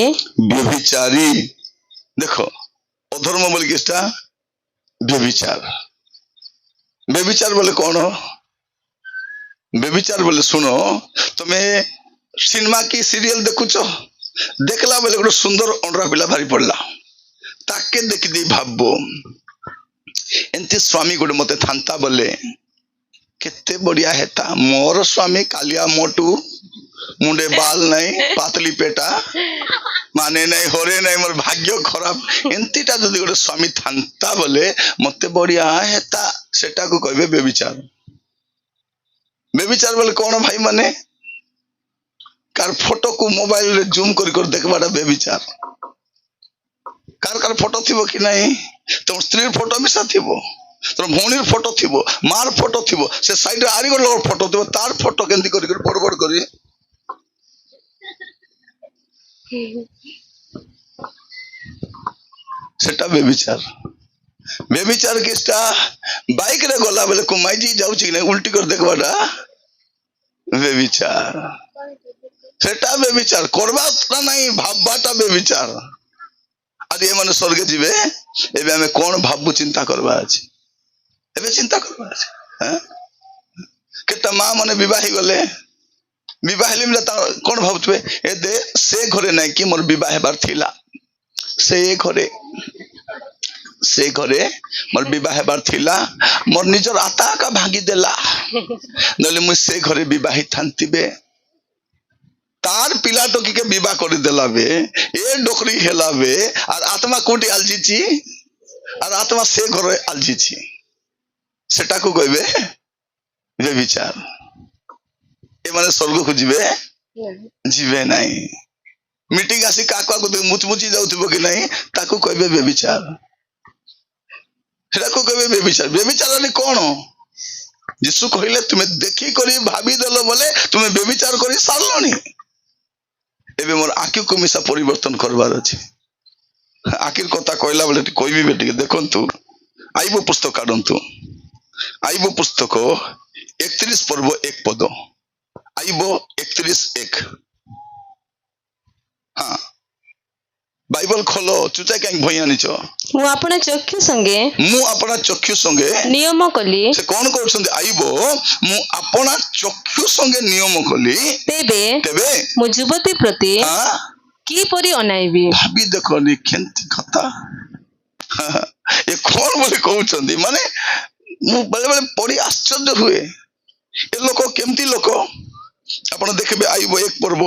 व्यभिचारी देखो अधर्म बोल किसटा व्यभिचार बोले कौन हो व्यभिचार बोले सुनो तुम्हें सिनेमा की सीरियल देखुच देखला बोले गोटे सुंदर अंडरा पिला भारी पड़ला ताके देखि दी भाबो एंती स्वामी गोटे मते थांता बोले केते बढ़िया हेता मोर स्वामी कालिया मोटू मुंडे बाल नहीं पातली पेटा माने नहीं होरे नहीं मोर भाग्य खराब एंतीटा जदि गोटे स्वामी थांता बोले मते बढ़िया हेता सेटा को कहबे व्यभिचार बोले कौन भाई माने कार फोटो को मोबाइल रे जूम कर देखबाटा व्यभिचार कार फोटो थिबो कि नहीं तुम स्त्री फोटो मिसा थिबो तुम भौणी फोटो थिबो मार फोटो थिबो से साइड रे आरी गो फोटो थिबो तार फोटो केंदी कर बड़ करी सेटा व्यभिचार किसटा बाइक रे गला बेले कुमाई जी जाउची नै उल्टी कर देखबाटा व्यभिचार सेटा व्यभिचार करबा नहीं भाबबाटा व्यभिचार आज ए माने स्वर्ग जीवे एबे हमें कोन भाबबु चिंता करबा अछि एबे चिंता करबा अछि हैं केटा मां माने विवाही गले विवाहली में कोन भाबुतबे ए दे से घरे नै कि मोर विवाह बार थिला से घरे मोर विवाह बार थिला मोर निजर आता का भागी देला नले मु से घरे विवाही थांतीबे तार पिला तो के विवाह कर देला बे ए डोकरी हेला बे और आत्मा कोटी आलजीची और आत्मा से घरे आलजीची सेटा को कहबे व्यभिचार ए माने स्वर्ग को जीवे नहीं मीटिंग आसी काका को मुचमुची जाउथबो कि नहीं ताको कहबे व्यभिचार সেটা কবে বেবিচার? বেবিচার কোন? যিশু কহিলে তুমি দেখি করি ভাবি দেল বলে তুমি বেবিচার করি সারলনি। এবে মোর আখিকে মিশা পরিবর্তন করবার আছে। আখির কথা কইলা বলে কইবি বেটিকে দেখন্তু আইব পুস্তক কাঢ়ন্তু। আইব পুস্তক 31 পর্ব 1 পদ। আইব 31:1। হ্যাঁ বাইবেল খোলো, চুচাই কাଇଁ ভই আনিছ? ମୁଁ ଆପଣ ଚକ୍ଷୁ ସଙ୍ଗେ ମୁଁ ଆପଣା ଚକ୍ଷୁ ସଙ୍ଗେ ନିୟମ କଲି, ସେ କଣ କରୁଛନ୍ତି? ଆଇବ ମୁଁ ଆପଣା ଚକ୍ଷୁ ସଙ୍ଗେ ନିୟମ କଲି, ତେବେ ତେବେ ମୁଁ ଯୁବତୀ ପ୍ରତି ହଁ କିପରି ଅନାଇବି? ଭାବି ଦେଖନି କେମିତି କଥା। ଏ କଣ ବୋଲି କହୁଛନ୍ତି? ମାନେ ମୁଁ ବେଳେ ବେଳେ ପଢି ଆଶ୍ଚର୍ଯ୍ୟ ହୁଏ, ଏ ଲୋକ କେମିତି ଲୋକ। ଆପଣ ଦେଖିବେ ଆଇବ 1 ପର୍ବ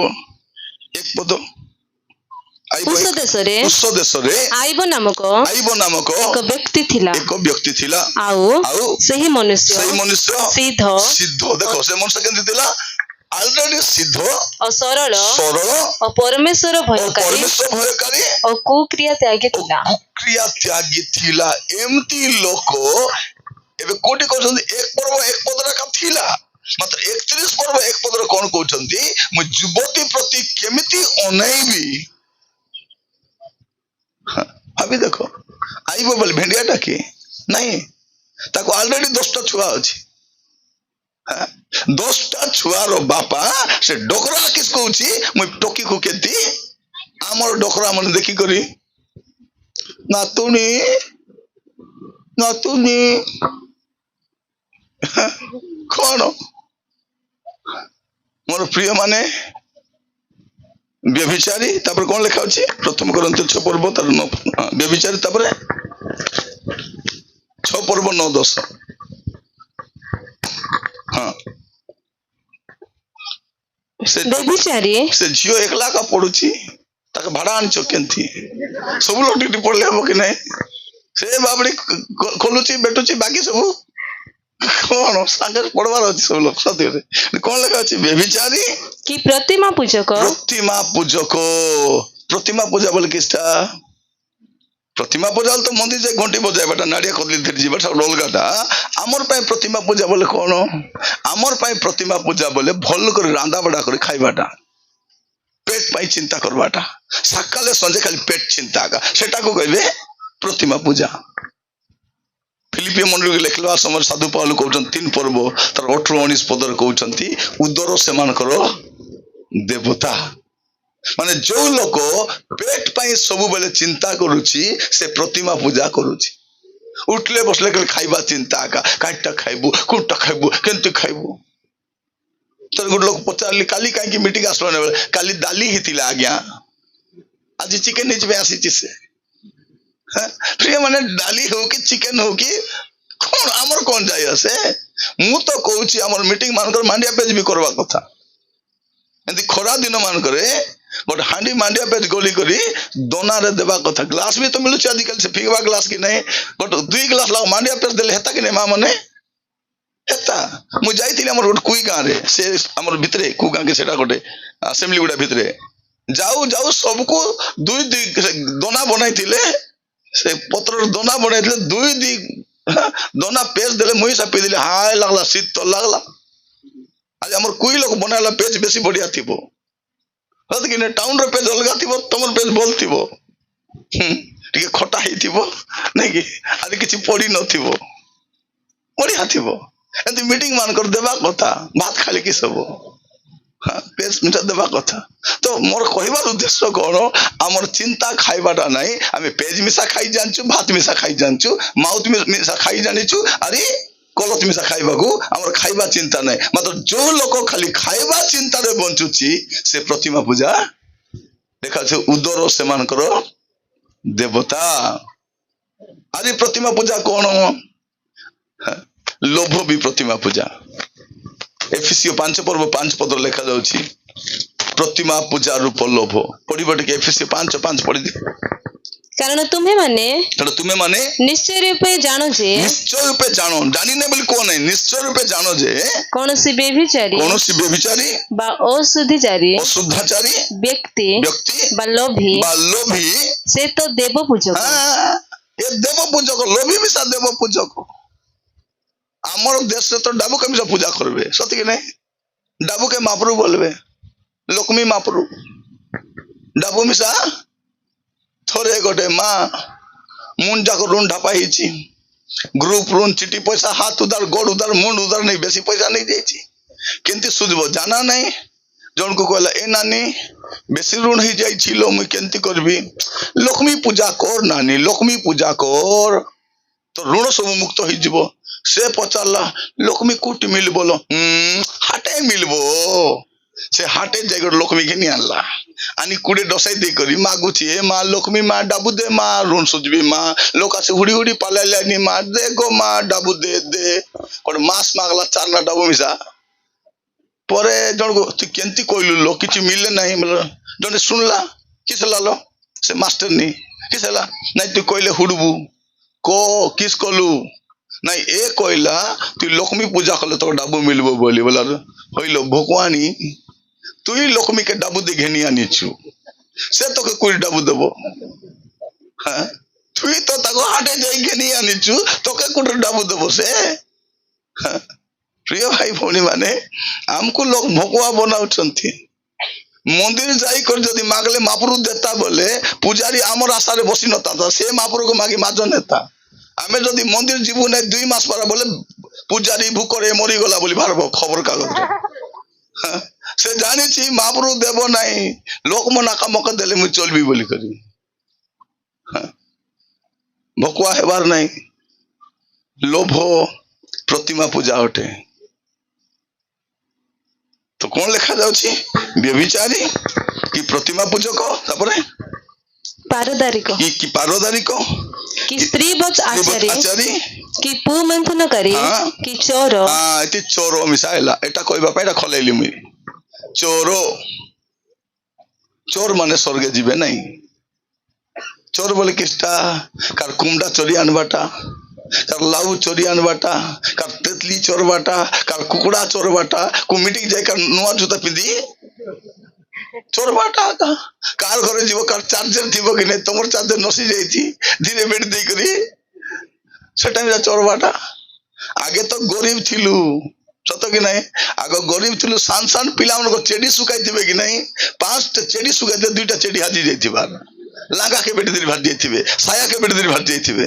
1 ପଦ। ଉଷ ଦେଶରେ ଉଷ ଦେଶରେ ଆଇବ ନାମକ ଆଇବ ନାମକ ଏକ ବ୍ୟକ୍ତି ଥିଲା। ଏକ ବ୍ୟକ୍ତି ଥିଲା। ଆଉ ଆଉ ସେହି ମନୁଷ୍ୟ ସେଇ ମନୁଷ୍ୟ ସିଦ୍ଧ ସିଦ୍ଧ। ଦେଖ ସେ ମନୁଷ୍ୟ କେମିତି ଥିଲା? ଅଲରେଡି ସିଦ୍ଧ, ଓ ସରଳ ସରଳ ଓ ପରମେଶ୍ୱର ଓ ଭୟକାରୀ ପରମେଶ୍ୱର ଭୟକାରୀ ଓ କୁକ୍ରିୟା ତ୍ୟାଗୀ ଓ ଥିଲା। କୁକ୍ରିୟା ତ୍ୟାଗୀ ଥିଲା। ଏମିତି ଲୋକ ଏବେ କୋଉଠି କହୁଛନ୍ତି? 1 ପର୍ବ 1 ପଦରେ ଏକା ଥିଲା। ମାତ୍ର 31 ପର୍ବ 1 ପଦରେ କଣ କହୁଛନ୍ତି? ମୁଁ ଯୁବତୀ ପ୍ରତି କେମିତି ଅନେଇବି। ଭାବି ଦେଖ, ଆଇବ ବୋଲି ଭେଣ୍ଡିଆଟା କି ନାଇଁ, ତାକୁ ଅଲରେଡି 10ଟା ଛୁଆ ଅଛି। 10ଟା ଛୁଆର ବାପା ସେ ଡୋକରା କିସ୍ କହୁଛି ମୁଁ ଟୋକିକୁ କେତି ଆମର ଡୋକରା ମାନେ ଦେଖିକରି ନାତୁଣୀ ନାତୁଣୀ କଣ ମୋର ପ୍ରିୟ ମାନେ ବ୍ୟଭିଚାରୀ। ତାପରେ କଣ ଲେଖା ଅଛି? 1 Corinthians 6 ପର୍ବ ତାର 9 ବ୍ୟଭିଚାରୀ, ତାପରେ 6 ପର୍ବ 9-10। ହଁ ବ୍ୟଭିଚାରୀ ସେ ଝିଅ ଏକଲା ଏକା ପଡୁଛି, ତାকে ଭାଡା ଆଣିଛ କେମିତି? ସବୁ ଲୋକ ଟିକେ ପଢିଲେ ହବ କି ନାଇଁ? ସେ ବାବଡି ଖୋଲୁଛି ବେଟୁଛି, ବାକି ସବୁ କଣ ସାଙ୍ଗରେ ପଢବାର ଅଛି ସବୁ ଲୋକ ସତରେ। କଣ ଲେଖା ଅଛି? ବ୍ୟଭିଚାରୀ କି ପ୍ରତିମା ପୂଜକ। ପ୍ରତିମା ପୂଜକ। ପ୍ରତିମା ପୂଜା ବୋଲି କିଛିଟା ପ୍ରତିମା ପୂଜା ତ ମନ୍ଦିର ଯାଇ ଘଣ୍ଟି ବଜାଇବାଟା, ନାଡିଆ କଦଳୀ ଧରି ଯିବା ସବୁ ଅଲଗାଟା। ଆମର ପାଇଁ ପ୍ରତିମା ପୂଜା ବୋଲେ କଣ? ଆମର ପାଇଁ ପ୍ରତିମା ପୂଜା ବୋଲେ ଭଲ କରି ରାନ୍ଧା ବଢା କରି ଖାଇବାଟା, পেট ପାଇଁ ଚିନ୍ତା করবাটা, সকালে সঞ্জে খালি পেট চিন্তা আকা, সেটাকে কইবে প্রতিমা পূজা। ফিলিপিয় মন্ডলীকে লেখলা সময় সাধু পাওল কହୁଛନ୍ତି 3 পর্ব তার 18-19 পদରେ କହୁଛନ୍ତି ଉଦର ସେମାନଙ୍କର ଦେବତା। ମାନେ ଯୋଉ ଲୋକ ପେଟ ପାଇଁ ସବୁବେଳେ ଚିନ୍ତା କରୁଛି ସେ ପ୍ରତିମା ପୂଜା କରୁଛି। ଉଠିଲେ ବସିଲେ ଖାଇବା ଚିନ୍ତା ଆକା, କାଇଟା ଖାଇବୁ, କୋଉଟା ଖାଇବୁ, କେମିତି ଖାଇବୁ। तर गोटे लोक पचारे काली कहीं मीटिंग आसला ना, काली दाली ही आज्ञा, आज चिकेन नहीं आसी से प्रिय माने डाली हो कि चिकेन हो कि कौन आमर कौन जाए आसे। मु तो कहूँ आमर मीटिंग मानकर मांडिया पेज भी करवा कथा। एमती खरा दिन मानकर गोटे हांडी मांडिया पेज गोली करी दोना रे देवा कथा। ग्लास भी तो मिलुଛି आजकल से फिगवा ग्लास की नहीं, गोटे 2 ग्लास लाग मांडिया पेज देले हेता कि नहीं मां माने हेता। मु जाइथिले हमर गोटे कुई गां रे, से हमर भितरे कु गां के सेटा गोटे असेंबली गुडा भितरे जाऊ जाऊ सबको 2 दोना बनाइथिले, से पत्र दोना बनाइथिले 2 दोना पेज देले, मुई सा पी दिले, हाय लागला शीत तो लागला। आज हमर कुई लोग बनाला पेज बेसी बढ़िया थिबो, हत कि ने टाउन रे पेज अलगा थिबो, तमर पेज बोल थिबो टिके खटा ही थिबो नै कि आज किछि पड़ी न थिबो, बढ़िया थिबो। एंती मीटिंग मान कर देवा कथा, भात खाली कि सब पेज मिठा देवा कथा। तो मोर कहबार उद्देश्य कौन? आमर चिंता खाइबाटा नहीं, आमे पेज मिसा खाई जानचु, भात मिसा खाई जानचु, माउथ मिसा खाई जानिचु, अरे कलत मिसा खाइबा को आमर खाइबा चिंता नहीं। मात्र जो लोक खाली खाइबा चिंता रे बंचुची से प्रतिमा पूजा देखा छे उदर सेमानकर देवता। अरे प्रतिमा पूजा कौन? लोभ भी प्रतिमा पूजा। एफिसियो 5 पर्व 5 पद लिखा जाउछि प्रतिमा पूजा रूप लोभ। पढ़िबो टिके एफिसियो 5:5 पढ़ि दे। कारण तुम्हें माने निश्चय रूपे जानो जे, निश्चय रूपे जानो, जानी ने बोली कोन है, निश्चय रूपे जानो जे कौनसी व्यभिचारी बा अशुद्धिचारी व्यक्ति बा लोभी लोभी से तो देव पूजक। ए ଏ ଦେବ ପୂଜକ ଲୋଭୀ ମିଶା ଦେବ ପୂଜକ ଆମର ଦେଶରେ ତ ଡାବୁକେ ମିଶା ପୂଜା করবে সত্যি কি নাই ডাবুকে মাপরু বলবে লক্ষ্মী মাপরু ডাবু মিশা থরে গোটে মা মুন যাক ঋণ ঢাপা হয়েছি গ্রুপ ঋণ চিঠি পয়সা হাত উদার গোড় উদার মুন্ড উদার নেই বেশি পয়সা নেই যাইছি কিন্তু সুদব জানা নাই জনকু কহিলা এ নানি বেশি ঋণ হয়ে যাইছিল মুই কেমতি করবি লক্ষ্মী পূজা কর নানি লক্ষ্মী পূজা কর তো ঋণ সব মুক্ত হয়ে যাব সে পচারলা লক্ষ্মী কোটি মিলব হাটে মিলব সে হাটে যাই লক্ষ্মী ঘিনি আনলা আনি কুড়ে ডসাই দিয়ে করি মাগুছি এ মা লক্ষ্মী মা ডাবু দে মা ঋণ সুঝবি মা লোক আসে হুড়ি হুড়ি পালাইলানি মা দে গো মা ডাবু দে দে কোন মাস মাগলা চারনা ডাবু মিশা পরে জন তুই কেমতি কইলু লোক কিছু মিললে নাই জনে শুনলা কিস লালো সে মাস্টার নি কিস হেলা নাই তুই কইলে হুড়বু ক কিস কলু নাই এ কইলা তুই লক্ষ্মী পূজা করলে তোর ডাবু মিলবো বলি বলা হইল ভগবানী তুই লক্ষ্মীকে ডাবু দিয়ে ঘেনি আনিছু সে তোকে কুড়ি ডাবু দেব হ্যাঁ তুই তো তাকে হাটে যাই ঘেনি আনিছু তোকে কুড়ি ডাবু দেব সে প্রিয় ভাই ভଉଣୀ ମାନେ ଆମକୁ ଲୋକ ଭକୁଆ ବନାଉଛନ୍ତି ମନ୍ଦିର ଯାଇକରି ଯଦି ମାଗଲେ ମାପୁରୁ ଦେତା ବୋଲେ ପୂଜାରୀ ଆମର ଆଶାରେ ବସି ନତା ସେ ମାପୁରୁକୁ ମାଗି ମାଜ ନେତା ଆମେ ଯଦି ମନ୍ଦିର ଯିବୁ ନାହିଁ 2 ମାସ ପରେ ବୋଲେ ପୂଜାରୀ ଭୁକରେ ମରିଗଲା ବୋଲି ବାହାରିବ ଖବର କାଗଜରେ ସେ ଜାଣିଛି ମାପୁରୁ ଦେବ ନାହିଁ ଲୋକ ମନା କାମକ ଦେଲେ ମୁଁ ଚଲବି ବୋଲି କରି ଭକୁଆ ହେବାର ନାହିଁ ଲୋଭ ପ୍ରତିମା ପୂଜା ଅଟେ तो कौन लिखा जाउची व्यभिचारी कि प्रतिमा पूजक तापरे पारदारिक कि पारदारिक कि स्त्री बच आचारी आचारी कि पु मंथन करी कि चोर हां एति चोर मिसाइला एटा कहबा पे एटा खलेली मुई चोर माने स्वर्गे जीवे नहीं चोर बोले किस्ता कार कुमडा चोरी अनबाटा कार लाउ चोरी अनबाटा कार तेतली चोर बाटा कार कुकुड़ा चोर बाटा को मीटिंग जाय कार नुआ जूता पिंदी चोर बाटा कार घरे जीव कार चार्जर थीबो कि नै तमर चार्जर नसी जाईची धीरे बेट देई करी सेटा मिला चोर बाटा आगे तो गरीब थिलु सत कि नहीं आगो गरीब थिलु सान सान पिला मन को चेडी सुकाई दिबे कि नहीं 5 चेडी सुकाई दे 2टा चेडी हाजी जाईथिबा लागा के बेट देरी भाज जाईथिबे साया के बेट देरी भाज जाईथिबे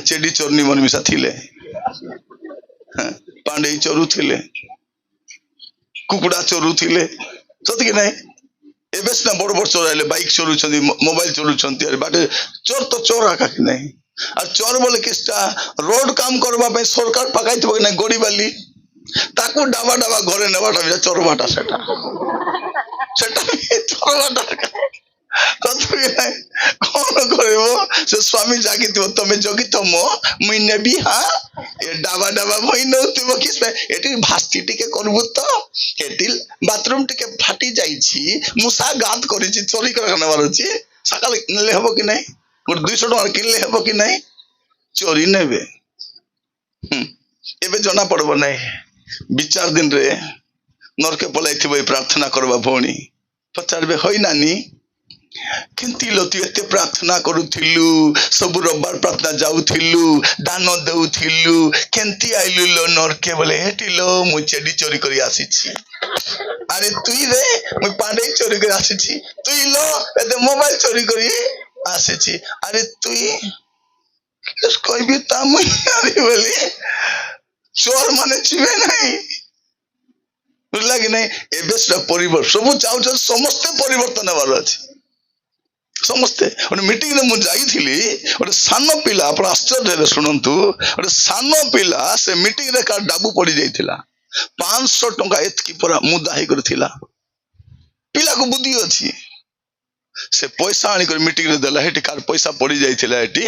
चेडी चोरनी मन मिसा थिले पांडे चोरू थिले कुकुड़ा चोरू थिले सत कि नहीं एबेस ना बड़ बड़ चोर आइले बाइक चोरू छथि मोबाइल चोरू छथि अरे बाटे चोर तो चोर आका कि नहीं और चोर बोले किस्ता रोड काम करबा पे सरकार पकाइथबो कि नहीं गोड़ी बाली ताकू डाबा डाबा घरे नेबाटा चोर बाटा सेटा चोर बाटा कौन करबो से स्वामी जागी तमे जगी तम मुई नेबी हां ए डाबा डाबा भई नउतिबो किस पे एटी भास्ती टिके करबो तो एटी बाथरूम टिके फाटी जाईची मुसा गात करिची चोरी करने वालोची सकाल नेले हबो कि नहीं और 200 टका किनले हबो कि नहीं चोरी नेबे एबे जना पड़बो नहीं विचार दिन रे नरके पलाइथिबो प्रार्थना करबा भौणी पचारबे होई नानी केंती लती एते प्रार्थना करूथिलु सब रविवार प्रार्थना जाउथिलु दान देउथिलु केंती आइलु लो नरके बोले हेटी लो मु चेडी चोरी करी आसीछि अरे तुई रे मु पांडे चोरी करी आसीछि तुई लो एते मोबाइल चोरी करी आसीछि अरे तुई किस कोई भी ताम अरे बोले चोर माने छिबे नहीं बुझला कि नहीं एबेसटा परिवर्तन सब चाउ समस्त परिवर्तन हेबार अछि समस्ते मीटिंग रे मु जाई थिली ओटे सानो पिला आपण आश्चर्य रे सुनंतु ओटे सानो पिला से मीटिंग रे का डाबू पड़ी जाइथिला 500 टका एतकी पूरा मुदा हे करथिला पिला को बुद्धि अछि से पैसा आनी कर मीटिंग रे देला हेटी कार पैसा पड़ी जाइथिला हेटी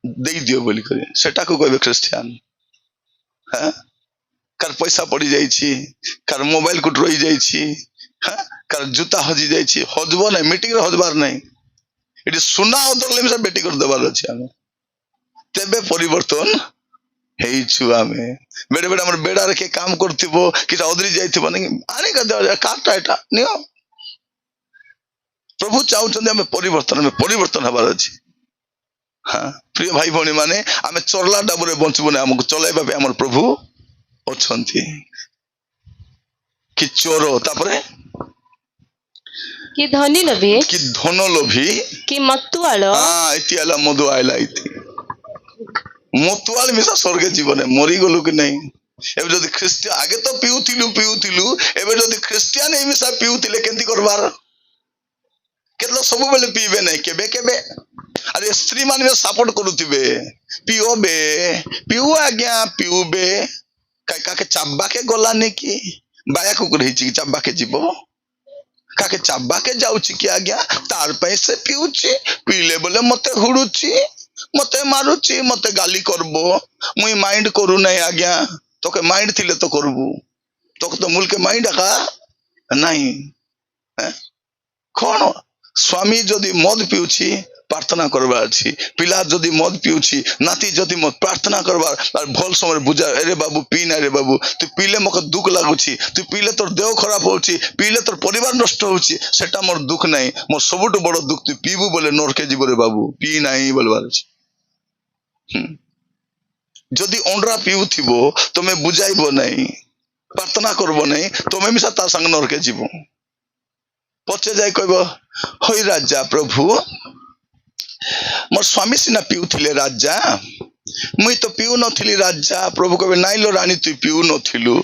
देई दियो बोली करे सेटा को कहबे क्रिश्चियन हां कार पैसा पड़ी जाइछि कार मोबाइल को रोई जाइछि हां कार जूता हजी जाइछि हजबो नै मीटिंग रे हजबार नै इटी सुना उतरले मिसा बेटी कर देबार अछि आमे तेबे परिवर्तन हेइछु आमे बेडे बेडे हमर बेडा रे के काम करथिबो किटा अदरी जाइथिबो नै आने का काटा एटा नियो प्रभु चाहउछन हमें परिवर्तन हबार अछि हाँ प्रिय भाई भौणी माने आमे चोरला डाबुरे बंचबो ना हमको चलाइबा पे हमर प्रभु अछंती कि चोर तापरे कि धनी लोभी कि धन लोभी कि मतुआल हाँ इति आला मधु आइला इति मतुआल मिसा स्वर्ग जीवन मरी गलु कि नहीं एबे जदि ख्रिस्टियन आगे तो पिउथिलु एबे जदि ख्रिस्टियन ए मिसा पिउथिले केंती करबार केतलो सब बेले पीबे नहीं केबे केबे अरे स्त्री मान में सपोर्ट करुथिबे पिउ आज्ञा पिउबे काके चाब्बा के गला ने की बाया को रही चाब्बा के जीवो काके चाब्बा के जाउची कि आज्ञा तार पैसे पिउची पीले बोले मते हुडुची मते मारुची मते गाली करबो मुई माइंड करू नहीं आज्ञा तोके माइंड थिले तो करबू तोके तो मूल के माइंड आका नहीं कौन स्वामी जदि मद पिउची प्रार्थना करबार छी पिला जदि मद पिउची नाती जदि मद प्रार्थना करबार भल समय बुझा अरे बाबू पी ना रे बाबू तू पीले मके दुख लागुची तू पीले तोर देह खराब होची पीले तोर परिवार नष्ट होची सेटा मोर दुख नहीं मोर सबुटु बड़ दुख तू पीबू बोले नरके जीव रे बाबू पी नहीं बोलबार छी जदि अंडरा पिउथिबो तमे बुझाइबो नहीं प्रार्थना करबो नहीं तमे मिसा तार संग नरके जीव पचे जाय कहबो होई राजा प्रभु मोर स्वामी सिना पिउथिले राजा मुई तो पिउ नथिली राजा प्रभु कहबे नाइलो रानी तू पिउ नथिलु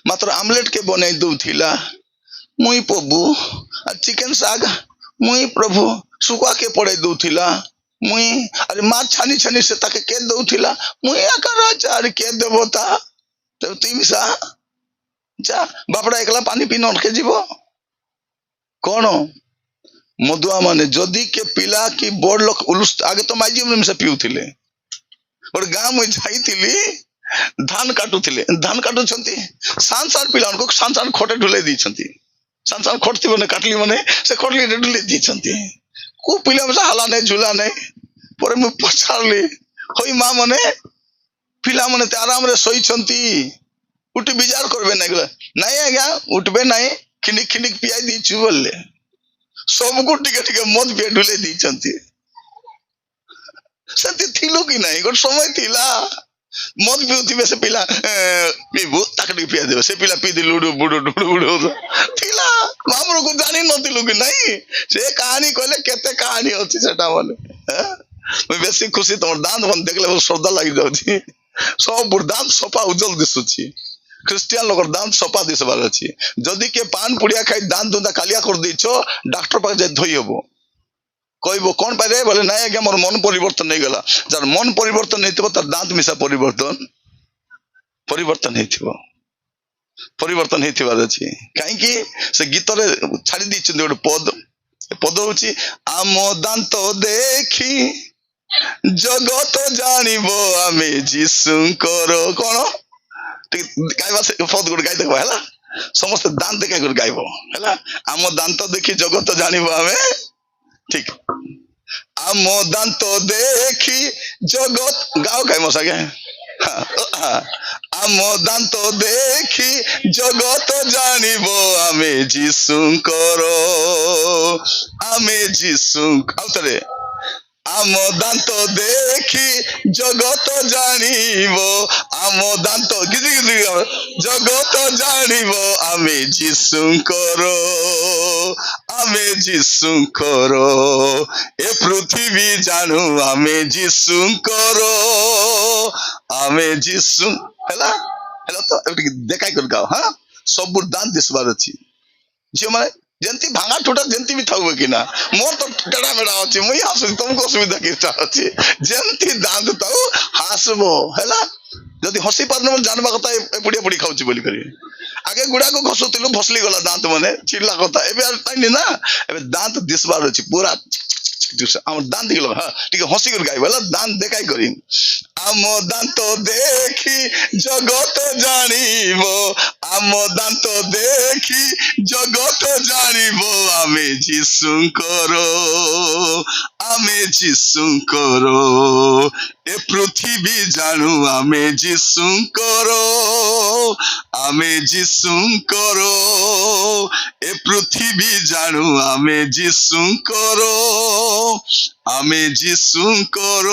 मात्र आमलेट के बनाई दउथिला मुई प्रभु चिकन साग मुई प्रभु सुका के पड़ाई दउथिला मुई अरे माछ छानी छानी से ताके के दउथिला मुई आका राजा अरे के देवता तो तू मिसा जा बापड़ा एकला पानी पी नरके जीवो कौन मधुआ माने जदि के पिला की बड़ लोक उलुस आगे तो माइजी में से पिउथिले और गांव में जाइथिली धान काटु छंती सांसार पिला उनको सांसार खोटे ढुले दी छंती सांसार खोटती बने काटली मने से खोटली ढुले दी छंती को पिला में हाला नहीं झूला नहीं पर मु पछारली होई मां मने पिला मने ते आराम रे सोई छंती उठी विचार करबे नहीं आज्ञा उठबे नहीं खिनिक खिनिक पियाई दी छु बोलले सबको टिके टिके मद पिया ढुले दी छंती सत्य थिलो कि नहीं गोट समय थिला मद पिउथिबे से पिला पीबू ताकडी पिया देबे से पिला पी दिलुडु बुडु डुडु बुडु थिला मामरो को जानि नथिलु कि नहीं से कहानी कहले केते कहानी होची सेटा माने मैं बेसी खुशी तोर दांत बन देखले श्रद्धा लागि जाउची सब बुरदान सफा उज्जवल दिसुची ख्रिस्टियन लोकर दांत सफा दिसबार अछि जदि के पान पुड़िया खाई दांत दुंदा कालिया कर दिछो डॉक्टर पाक जे धोई हबो कहबो कोन पारे बोले नाही आज्ञा मोर मन परिवर्तन नहीं गला जार मन परिवर्तन नहीं थबो तार दांत मिसा परिवर्तन नहीं थिबार अछि काहे कि से गीत रे छाड़ी दी छन गोटे पद होची आम दांत देखी जगत जानिबो आमे जीशुंकर कोन गाइबा से पद गुड गाइ देखबो हला समस्त दांत देखा गुड गाइबो हला आम दांत देखी जगत जानिबो आमे ठीक आम दांत देखी जगत गाओ गाइमो सके आम दांत देखी जगत जानिबो आमे जीशुंकर आमे आउतरे आम दांत देखी जगत जानिबो आम दांत जगत जानिबो आमे जीशुंकर ए पृथ्वी जानू आमे जीशुंकर आमे जीशु हला तो देखाई कर गाओ हां सब दांत दिसबार अछि जे माने जंती भांगा टूटा जंती भी थाउ कि ना मोर तो टेड़ा मेड़ा अछि मुई हासु तुमको सुविधा किता अछि जंती दांत ताउ हासबो हला जदी हसी पारन जानबा कथा ए पुड़िया पुड़ी खाउची बोली करी आगे गुडा को घसुतिलु भसली गला दांत माने चिल्ला कथा एबे ताइनी ना एबे दांत दिसबार अछि पूरा आम दांत दिलो हां ठीक हसी कर गाइबो हला दांत देखाई करी आम दांत देखी जगत जानिबो आम दांत देखी जगत जानिबो आमे जीशुंकर ए पृथ्वी जानू आमे जीशुंकर ए पृथ्वी जानू आमे जीशुंकर ଆମେ ଯୀଶୁଙ୍କର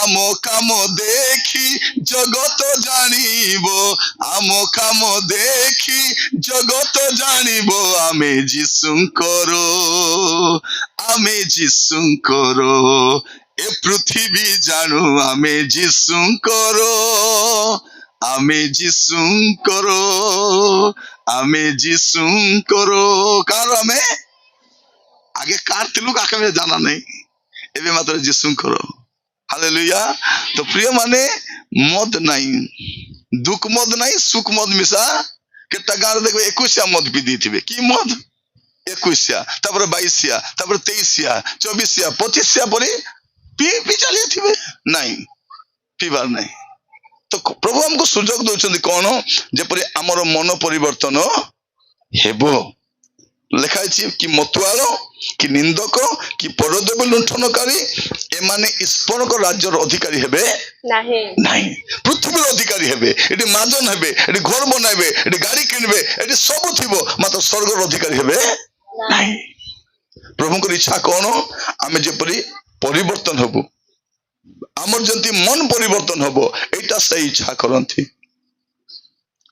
ଆମ କାମ ଦେଖି ଜଗତ ଜାଣିବ, ଆମ କାମ ଦେଖି ଜଗତ ଜାଣିବ। ଆମେ ଯୀଶୁଙ୍କର, ଆମେ ଯୀଶୁଙ୍କର, ଏ ପୃଥିବୀ ଜାଣୁ ଆମେ ଯୀଶୁଙ୍କର, ଆମେ ଯୀଶୁଙ୍କର, ଆମେ ଯୀଶୁଙ୍କର। କାର ଆମେ ଆগে କାର ଥିଲୁ କାକେ ଆମେ ଜାନା ନାହିଁ, ଏବେ ମାତ୍ର ଯୀଶୁଙ୍କର। ହାଲେଲୁୟା। ତ ପ୍ରିୟ ମାନେ, ମଦ ନାହିଁ, ଦୁଃଖ ମଦ ନାହିଁ, ସୁଖ ମଦ ମିଶା କେତେ ଗାଁରେ ଦେଖିବେ 21 ମଦ ପି ଦେଇଥିବେ। କି ମଦ? 21, ତାପରେ 22, ତାପରେ 23, 24, 25 ପରି ପି ଚାଲିଥିବେ। ନାଇଁ, ପିଇବାର ନାହିଁ। ତ ପ୍ରଭୁ ଆମକୁ ସୁଯୋଗ ଦଉଛନ୍ତି କଣ? ଯେପରି ଆମର ମନ ପରିବର୍ତ୍ତନ ହେବ। ଲେଖା ହେଇଛି କି ମତୁଆଳ, କି ନିନ୍ଦକ, କି ପରଦେବ ଲୁଣ୍ଠନକାରୀ ଏମାନେ ଈଶ୍ୱରଙ୍କ ରାଜ୍ୟର ଅଧିକାରୀ ହେବେ ନାହିଁ। ପୃଥିବୀର ଅଧିକାରୀ ହେବେ। ଏଠି ମାଜନ ହେବେ, ଏଠି ଘର ବନାଇବେ, ଏଠି ଗାଡି କିଣିବେ, ଏଠି ସବୁ ଥିବ, ମାତ୍ର ସ୍ୱର୍ଗର ଅଧିକାରୀ ହେବେ ନାହିଁ। ପ୍ରଭୁଙ୍କର ଇଚ୍ଛା କଣ? ଆମେ ଯେପରି ପରିବର୍ତ୍ତନ ହବୁ, ଆମର ଯେମିତି ମନ ପରିବର୍ତ୍ତନ ହବ, ଏଇଟା ସେ ଇଚ୍ଛା କରନ୍ତି।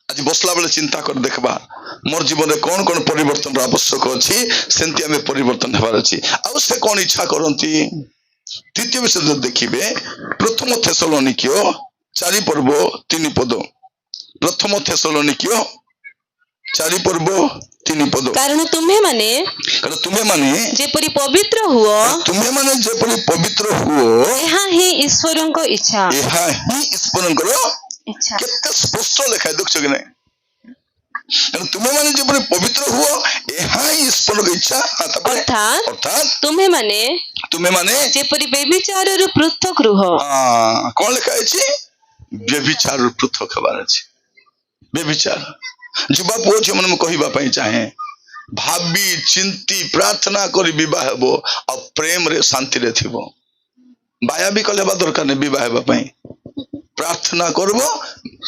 ଆଜି ବସିଲା ବେଳେ ଚିନ୍ତା କରି ଦେଖିବା ମୋର ଜୀବନରେ କଣ କଣ ପରିବର୍ତ୍ତନର ଆବଶ୍ୟକ ଅଛି, ସେମିତି ଆମେ ପରିବର୍ତ୍ତନ ହେବାର ଅଛି। ଆଉ ସେ କଣ ଇଚ୍ଛା କରନ୍ତି? ତୃତୀୟ ବିଷୟ ଦେଖିବେ, ପ୍ରଥମ ଥେସଲୋନିକୀୟ 4 ପର୍ବ 3 ପଦ। ପ୍ରଥମ ଥେସଲୋନିକୀୟ 4 ପର୍ବ 3 ପଦ। କାରଣ ତୁମେମାନେ ଯେପରି ପବିତ୍ର ହୁଅ, ତୁମେମାନେ ଯେପରି ପବିତ୍ର ହୁଅ, ଏହା ହିଁ ଈଶ୍ୱରଙ୍କ ଇଚ୍ଛା। ଏହା ହିଁ ଈଶ୍ୱରଙ୍କର ଇଚ୍ଛା। କେତେ ସ୍ପଷ୍ଟ ଲେଖା ଦେଖୁଛ କି ନାଇଁ? ତୁମେମାନେ ଯେପରି ପବିତ୍ର ହୁଅ, ଏହା ହିଁ ଈଶ୍ୱରଙ୍କ ଇଚ୍ଛା। ଅର୍ଥାତ୍ ତୁମେମାନେ ଯେପରି ବ୍ୟଭିଚାରରୁ ପୃଥକ ରୁହ। କଣ ଲେଖା ହେଇଛି? ବ୍ୟଭିଚାରରୁ ପୃଥକ ହେବାର ଅଛି। ବ୍ୟଭିଚାର। ଯୁବା ପୁଅ ଝିଅ ମାନେ ମୁଁ କହିବା ପାଇଁ ଚାହେଁ, ଭାବି ଚିନ୍ତି ପ୍ରାର୍ଥନା କରି ବିବାହ ହେବ, ଆଉ ପ୍ରେମରେ ଶାନ୍ତିରେ ଥିବ। ବାୟା ବି କଲେ ହେବା ଦରକାର ନାହିଁ। ବିବାହ ହେବା ପାଇଁ ପ୍ରାର୍ଥନା କରିବ,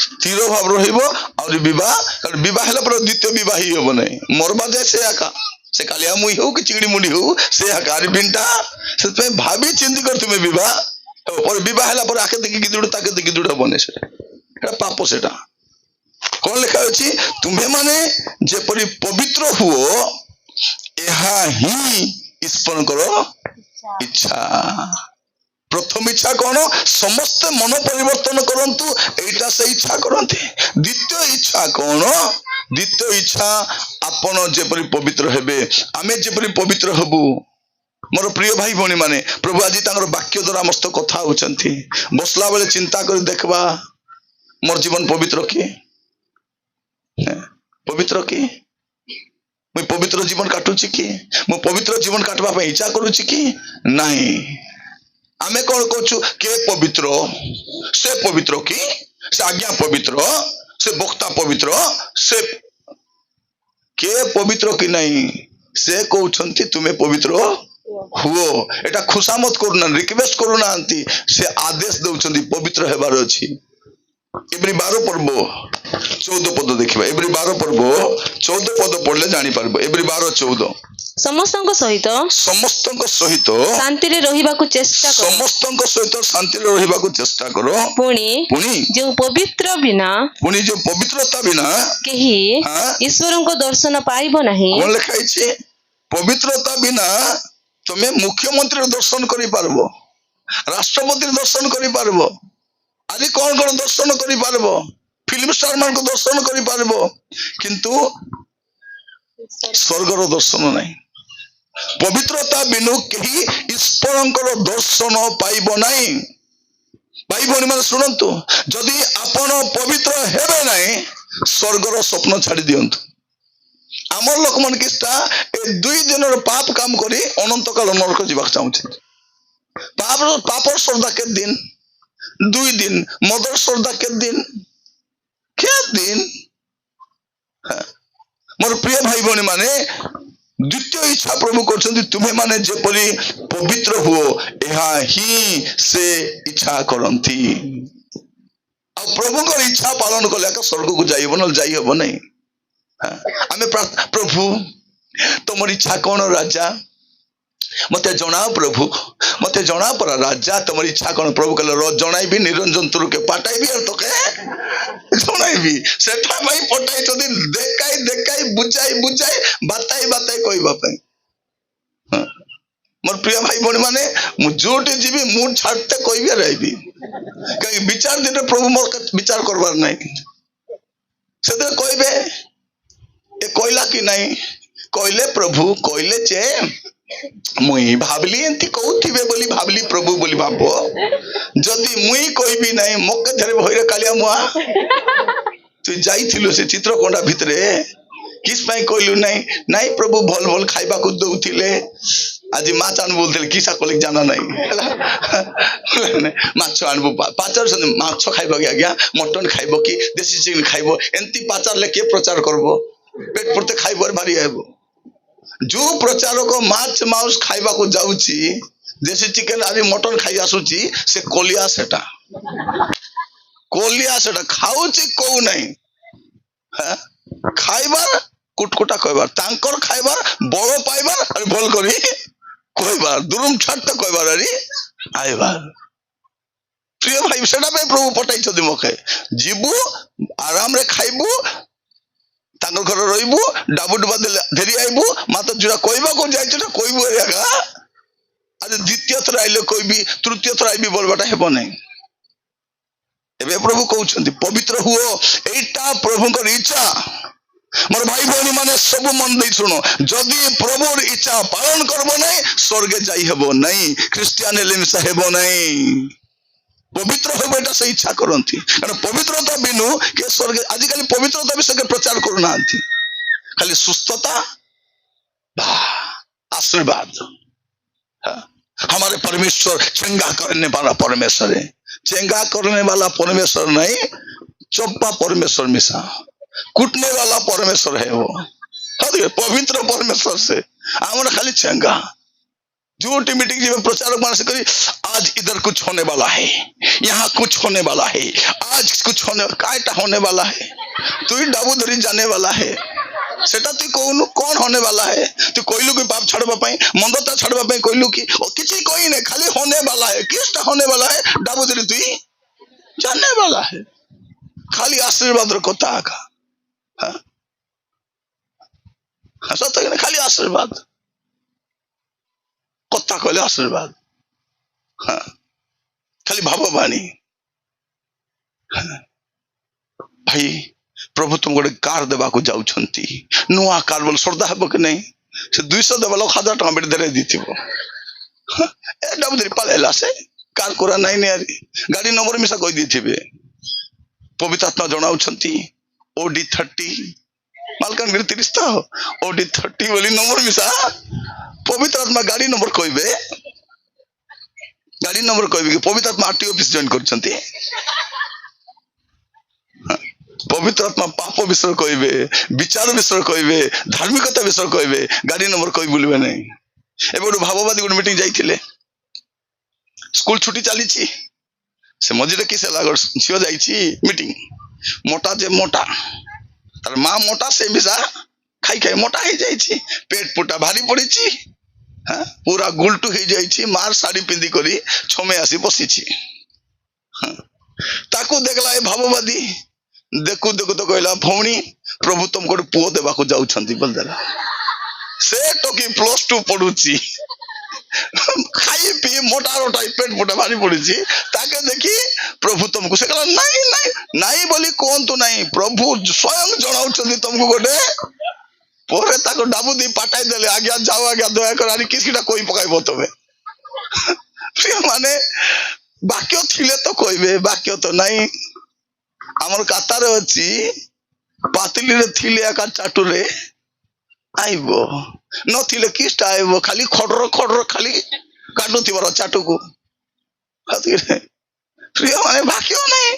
ସ୍ଥିର ଭାବ ରହିବ, ଆହୁରି ବିବାହ ହେଲା ପରେ ଦ୍ୱିତୀୟ ବିବାହ ହିଁ ହବ ନାହିଁ। ମରବା ଯାଏ ସେ ଏକା, ସେ କାଳିଆ ମୁଇ ହଉ କି ଚିଙ୍ଗିଡି ମୁଣ୍ଡି ହଉ, ସେ ଏକା ରିବିନଟା। ସେଥିପାଇଁ ଭାବି ଚିନ୍ତି କରି ତୁମେ ବିବାହ ବିବାହ ହେଲା ପରେ ଆକେ ଦେଖିକି ଦୂର ତାକେ ଦେଖି ଦୂର ହବନି। ସେଟା ପାପ। ସେଟା କଣ ଲେଖା ଅଛି? ତୁମେମାନେ ଯେପରି ପବିତ୍ର ହୁଅ, ଏହା ହିଁ ଈଶ୍ୱରଙ୍କର ଇଚ୍ଛା। ପ୍ରଥମ ଇଚ୍ଛା କଣ? ସମସ୍ତେ ମନ ପରିବର୍ତ୍ତନ କରନ୍ତୁ, ଏଇଟା ସେ ଇଚ୍ଛା କରନ୍ତି। ଦ୍ୱିତୀୟ ଇଚ୍ଛା କଣ? ଦ୍ୱିତୀୟ ଇଚ୍ଛା ଆପଣ ଯେପରି ପବିତ୍ର ହେବେ, ଆମେ ଯେପରି ପବିତ୍ର ହବୁ। ମୋର ପ୍ରିୟ ଭାଇ ଭଉଣୀ ମାନେ, ପ୍ରଭୁ ଆଜି ତାଙ୍କର ବାକ୍ୟ ଦ୍ୱାରା ଆମ ସହିତ କଥା ହଉଛନ୍ତି। ବସିଲା ବେଳେ ଚିନ୍ତା କରି ଦେଖିବା, ମୋର ଜୀବନ ପବିତ୍ର କି? ପବିତ୍ର କି? ମୁଁ ପବିତ୍ର ଜୀବନ କାଟୁଛି କି? ମୁଁ ପବିତ୍ର ଜୀବନ କାଟିବା ପାଇଁ ଇଚ୍ଛା କରୁଛି କି ନାହିଁ? ଆମେ କଣ କରୁଛୁ? କେ ପବିତ୍ର? ସେ ପବିତ୍ର କି? ସେ ଆଜ୍ଞା ପବିତ୍ର, ସେ ବକ୍ତା ପବିତ୍ର, ସେ କେ ପବିତ୍ର କି ନାହିଁ? ସେ କହୁଛନ୍ତି ତୁମେ ପବିତ୍ର ହୁଅ। ଏଟା ଖୁସାମତ କରୁନାହାନ୍ତି, ରିକ୍ୱେଷ୍ଟ କରୁନାହାନ୍ତି, ସେ ଆଦେଶ ଦଉଛନ୍ତି ପବିତ୍ର ହେବାର ଅଛି। ଏବ୍ରୀ 12 ପର୍ବ 14 ପଦ ଦେଖିବା। ଏବ୍ରୀ 12 ପର୍ବ 14 ପଦ ପଢିଲେ ଜାଣିପାରିବ। ଏବ୍ରୀ 12:14। ସମସ୍ତଙ୍କ ସହିତ ଶାନ୍ତିରେ ରହିବାକୁ ଚେଷ୍ଟା କର। ସମସ୍ତଙ୍କ ସହିତ ଶାନ୍ତିରେ ରହିବାକୁ ଚେଷ୍ଟା କର। ପୁଣି ଯେଉଁ ପବିତ୍ରତା ବିନା କେହି ଈଶ୍ୱରଙ୍କ ଦର୍ଶନ ପାଇବ ନାହିଁ। କଣ ଲେଖା ହେଇଛି? ପବିତ୍ରତା ବିନା ତମେ ମୁଖ୍ୟମନ୍ତ୍ରୀର ଦର୍ଶନ କରିପାରିବ, ରାଷ୍ଟ୍ରପତିର ଦର୍ଶନ କରିପାରିବ, ଆଜି କଣ କଣ ଦର୍ଶନ କରିପାରିବ, ଫିଲ୍ମ ଷ୍ଟାର ମାନଙ୍କୁ ଦର୍ଶନ କରିପାରିବ, କିନ୍ତୁ ସ୍ୱର୍ଗର ଦର୍ଶନ ନାହିଁ। ପବିତ୍ରତା ବିନୁ କେହି ଈଶ୍ୱରଙ୍କର ଦର୍ଶନ ପାଇବ ନାହିଁ। ଭାଇ ଭଉଣୀ ମାନେ ଶୁଣନ୍ତୁ, ଯଦି ଆପଣ ପବିତ୍ର ହେବେ ନାହିଁ, ସ୍ୱର୍ଗର ସ୍ୱପ୍ନ ଛାଡି ଦିଅନ୍ତୁ। ଆମର ଲୋକମାନେ କିଛିଟା ଏ 2 ଦିନର ପାପ କାମ କରି ଅନନ୍ତ କାଳ ନରକ ଯିବାକୁ ଚାହୁଁଛନ୍ତି। ପାପର ଶ୍ରଦ୍ଧା କେତେ ଦିନ? 2 ଦିନ। ମଦର ଶ୍ରଦ୍ଧା କେତେ ଦିନ? ମୋର ପ୍ରିୟ ଭାଇ ଭଉଣୀ ମାନେ, ଦ୍ୱିତୀୟ ଇଚ୍ଛା ପ୍ରଭୁ କରୁଛନ୍ତି, ତୁମେ ମାନେ ଯେପରି ପବିତ୍ର ହୁଅ, ଏହା ହିଁ ସେ ଇଚ୍ଛା କରନ୍ତି। ଆଉ ପ୍ରଭୁଙ୍କର ଇଚ୍ଛା ପାଳନ କଲେ ଏକା ସ୍ୱର୍ଗକୁ ଯାଇ ହବ, ନହେଲେ ଯାଇ ହବ ନାହିଁ। ଆମେ ପ୍ରଭୁ ତମର ଇଚ୍ଛା କଣ ରାଜା? मते जनाओ प्रभु, मते जनाओ परा राजा तुम इच्छा कौन। प्रभु कहले रोज जनाइबी निरंजन तुरु के पटाइबी और तो के जनाइबी सेठा भाई पटाई तो दिन देखाई देखाई बुझाई बुझाई बताई बताई कहबा पई। मोर प्रिय भाई बहन माने मु जोटी जीवी मु छाड़ते कहबे रहबी कई विचार दिन प्रभु मोर विचार करबार नहीं सेते कहबे ए कहला कि नहीं कहले प्रभु कहले जे मुई भाबली एंती कहउथिबे बोली भाबली प्रभु बोली भाबो जदि मुई कहबी नहीं मके धरे भइरे कालिया मुआ तू जाइथिलु से चित्रकोंडा भितरे किस पाई कहलु नहीं नहीं प्रभु भल भल खाइबा को दउथिले आज माछ आन बोलते किसा कलिक जाना नहीं माछ आनबो पाचार माछ खाइबो कि आज्ञा मटन खाइबो कि देसी चिकन खाइबो एंती पाचार ले के प्रचार करबो पेट पुरते खाइबो भारी आइबो जो प्रचार को माछ मांस खाइबा को जाउची देसी चिकन आदि मटन खाइ आसुची से कोलिया सेटा खाउची को नहीं हां खाइबार कुटकुटा कहबार तांकर खाइबार बड़ो पाइबार और भल करी कहबार दुरुम छाड़ते कहबार अरे आइबार। प्रिय भाई सेटा पे प्रभु पटाई छथि मखे जीबू आराम रे खाइबू तांकर घर रहिबू डाबू डुबा धरी आइबू मात्र जुड़ा कहबा को जाइछ ना कहबू एगा आज द्वितीय थर आइले कहबी तृतीय थर आइबी बोलबाटा हेबो नहीं। एबे प्रभु कहउछन्ति पवित्र हुओ एटा प्रभुकर इच्छा। मोर भाई बहनी माने सब मन दे सुनो जदि प्रभुर इच्छा पालन करबो नहीं स्वर्गे जाई हेबो नहीं क्रिश्चियन हेले मिसा हेबो नहीं पवित्र होबो एटा से इच्छा करंती कारण पवित्रता बिनु के स्वर्ग आजिकल पवित्रता विषय के प्रचार करू नांती खाली सुस्थता आशीर्वाद। हमारे परमेश्वर चंगा करने वाला परमेश्वर है चंगा करने वाला परमेश्वर नहीं चोप्पा परमेश्वर मिसा कूटने वाला परमेश्वर है वो पवित्र परमेश्वर से हमारा खाली चंगा जो मीटिंग जी में प्रचारक मान से करी आज इधर कुछ होने वाला है यहाँ कुछ होने वाला है आज कुछ होने कायटा होने वाला है तू ही डाबू धरी जाने वाला है सेटा तू कौन होने वाला है तू कहलु कि पाप छाड़बा पई मंदता छाड़बा पई कहलु कि किछि कोई नहीं खाली होने वाला है किसटा होने वाला है डाबू धरी तू जाने वाला है खाली आशीर्वाद रो कथा का हां सत खाली आशीर्वाद कथा कहले आशीर्वाद हाँ खाली भाववाणी भाई प्रभु तुम गोटे कार देवा को जाउछंती नुआ कार बोल श्रद्धा हेबो कि नहीं से 200 देवा 1000 टका बेट दे दिथिबो ए डबदरी पलेला से कार कोरा नहीं यारी गाड़ी नंबर मिसा कहि दिथिबे पवित्र आत्मा जणाउछंती ओडी 30 मालकानगिरी 30 था ओडी 30 बोली नंबर मिसा पवित्र आत्मा गाड़ी नंबर कहबे कि पवित्र आत्मा आरटी ऑफिस जॉइन करछंती पवित्र आत्मा पाप विषय कहबे विचार विषय कहबे धार्मिकता विषय कहबे गाड़ी नंबर कहि बोलबे नहीं एबे भाववादी गुड मीटिंग जाइथिले स्कूल छुट्टी चली से मझे किसे लागल झियो जाइछि मीटिंग मोटा जे मोटा तार माँ मोटा से मिसा खाई खाई मोटा ही जाइछि पेट पुटा भारी पड़िछि हाँ पूरा गुलटू ही जाइछि मार साड़ी पिंदी करी छमे आसी बसिछि ताकू देखला ए भाववादी देखु देखु तो कहला भौणी प्रभु तुम गोटे पुओ देवा को जाउछंती बोलदेला से टोकी +2 पढुछि खाई पी मोटा रोटा पेट पुटा भारी पड़िछि ताके देखी प्रभु तुमको से कहला नहीं नहीं नहीं बोली कौन तो नहीं प्रभु स्वयं जणाउछंती तुमको गोटे पोरे ताको डाबू दी पटाई देले आज्ञा जाओ आज्ञा दया कर आनी किसकिटा कोई पकाइबो तबे माने वाक्य थिले तो कहबे वाक्य तो नहीं हमर कातारे अछि पातली रे थिले एका चाटुरे आइबो न थिले किसटा आइबो खाली खडर खाली काटु थिबर चाटू को प्रिय माने वाक्य नहीं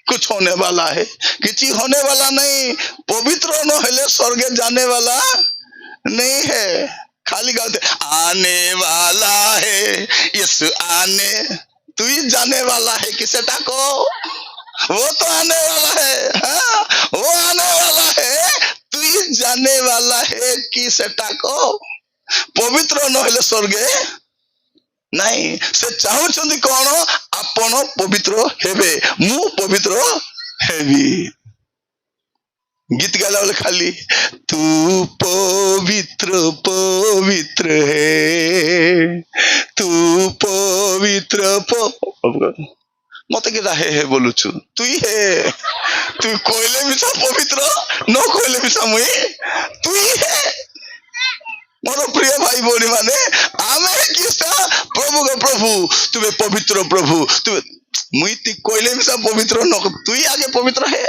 कुछ होने वाला है किसी होने वाला नहीं पवित्र न हेले स्वर्ग जाने वाला नहीं है खाली गाते आने वाला है यीशु आने तू ही जाने वाला है किसे टाको वो तो आने वाला है हाँ वो आने वाला है तू ही जाने वाला है किसे टाको पवित्र नहेले स्वर्गे नहीं से चाहूचंदी कौन आपण पवित्र हेबे मु पवित्र हेबी गीत गाला बेले खाली तू पवित्र पवित्र है तू पवित्र मत कि हे बोलू छु तू ही है तू कोइले मिसा पवित्र न कोइले मिसा मुई तू ही है मोर प्रिय भाई भौणी माने आमे किसा प्रभु का प्रभु तुमे पवित्र प्रभु तुमे मुई ती कोइले मिसा पवित्र न तू ही आगे पवित्र है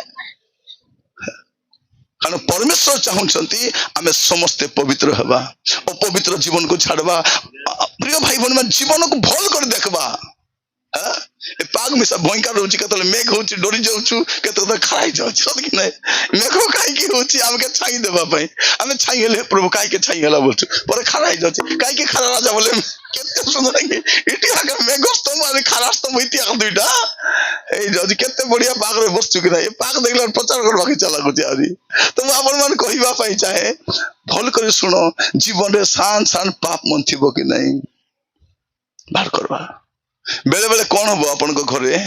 कारण परमेश्वर चाहूंती आमे समस्ते पवित्र हवा अपवित्र जीवन को छाड़वा प्रिय भाई भौणी मान जीवन को भल कर देखबा पाग मिसा भयंकर होची केतले मेघ होची डोरी जाउछु केतले खराई जाउछु सत कि नै मेघ काई की होची हमके छाई देबा पई हमें छाई हेले प्रभु काई के छाई हला बोलछु पर खराई जाउछु काई के खरा राजा बोले केते सुंदर है इटी आगे मेघ स्तंभ आरे खरा स्तंभ इति आ दुइटा ए जाउछु केते बढ़िया पाग रे बसछु कि नै ए पाग देखला प्रचार करबा के चला गुची आदि तो आपण मान कहिबा पई चाहे भल कर सुनो जीवन रे सान सान पाप मन थिबो कि नै बाहर करबा बेले बेले कौन हम अपन घरे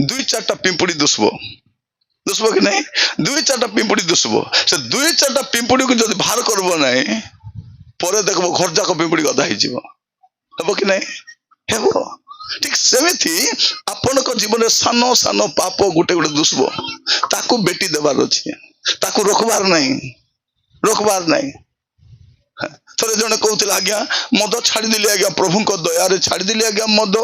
दुई चारटा पिंपुड़ी दुसबो दुसबो कि नहीं दुई चारटा पिंपुड़ी दुसबो से दुई चारटा पिंपुड़ी को जब बाहर करबो नहीं परे देखबो घर जाक पिंपुड़ी गदा ही जीवो हबो कि नहीं हेबो ठीक सेमिथि अपन को जीवन रे सानो सानो पाप गुटे गुटे दुसबो ताकू बेटी देबार अछि ताकू रोकबार नहीं थोड़े जने कहते आज्ञा मद छाड़ी दिली आज्ञा प्रभु को दया रे छाड़ी दिली आज्ञा मद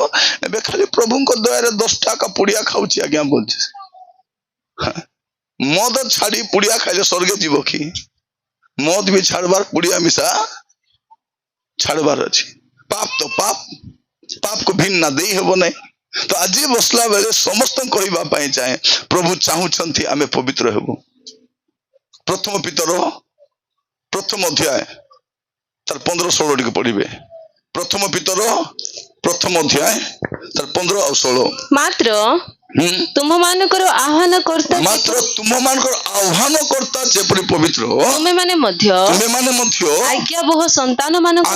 एबे खाली प्रभु को दया रे 10 टाका पुड़िया खाउची आज्ञा बोलछे मद छाड़ी पुड़िया खाइले स्वर्ग जीव की मद भी छाड़बार पुड़िया मिसा छाड़बार अछि पाप तो पाप को भिन्न ना देई हेबो नै तो आज बसला बेले समस्त कहबा पई चाहे प्रभु चाहूछंती आमे पवित्र हेबो प्रथम पितर प्रथम अध्याय तार 15-16 टिके पढ़िबे प्रथम पितर प्रथम अध्याय तार 15 और 16 मात्र तुम मानकर आह्वान करता जेपरि पवित्र तुमे माने मध्य आज्ञाबह संतान मानक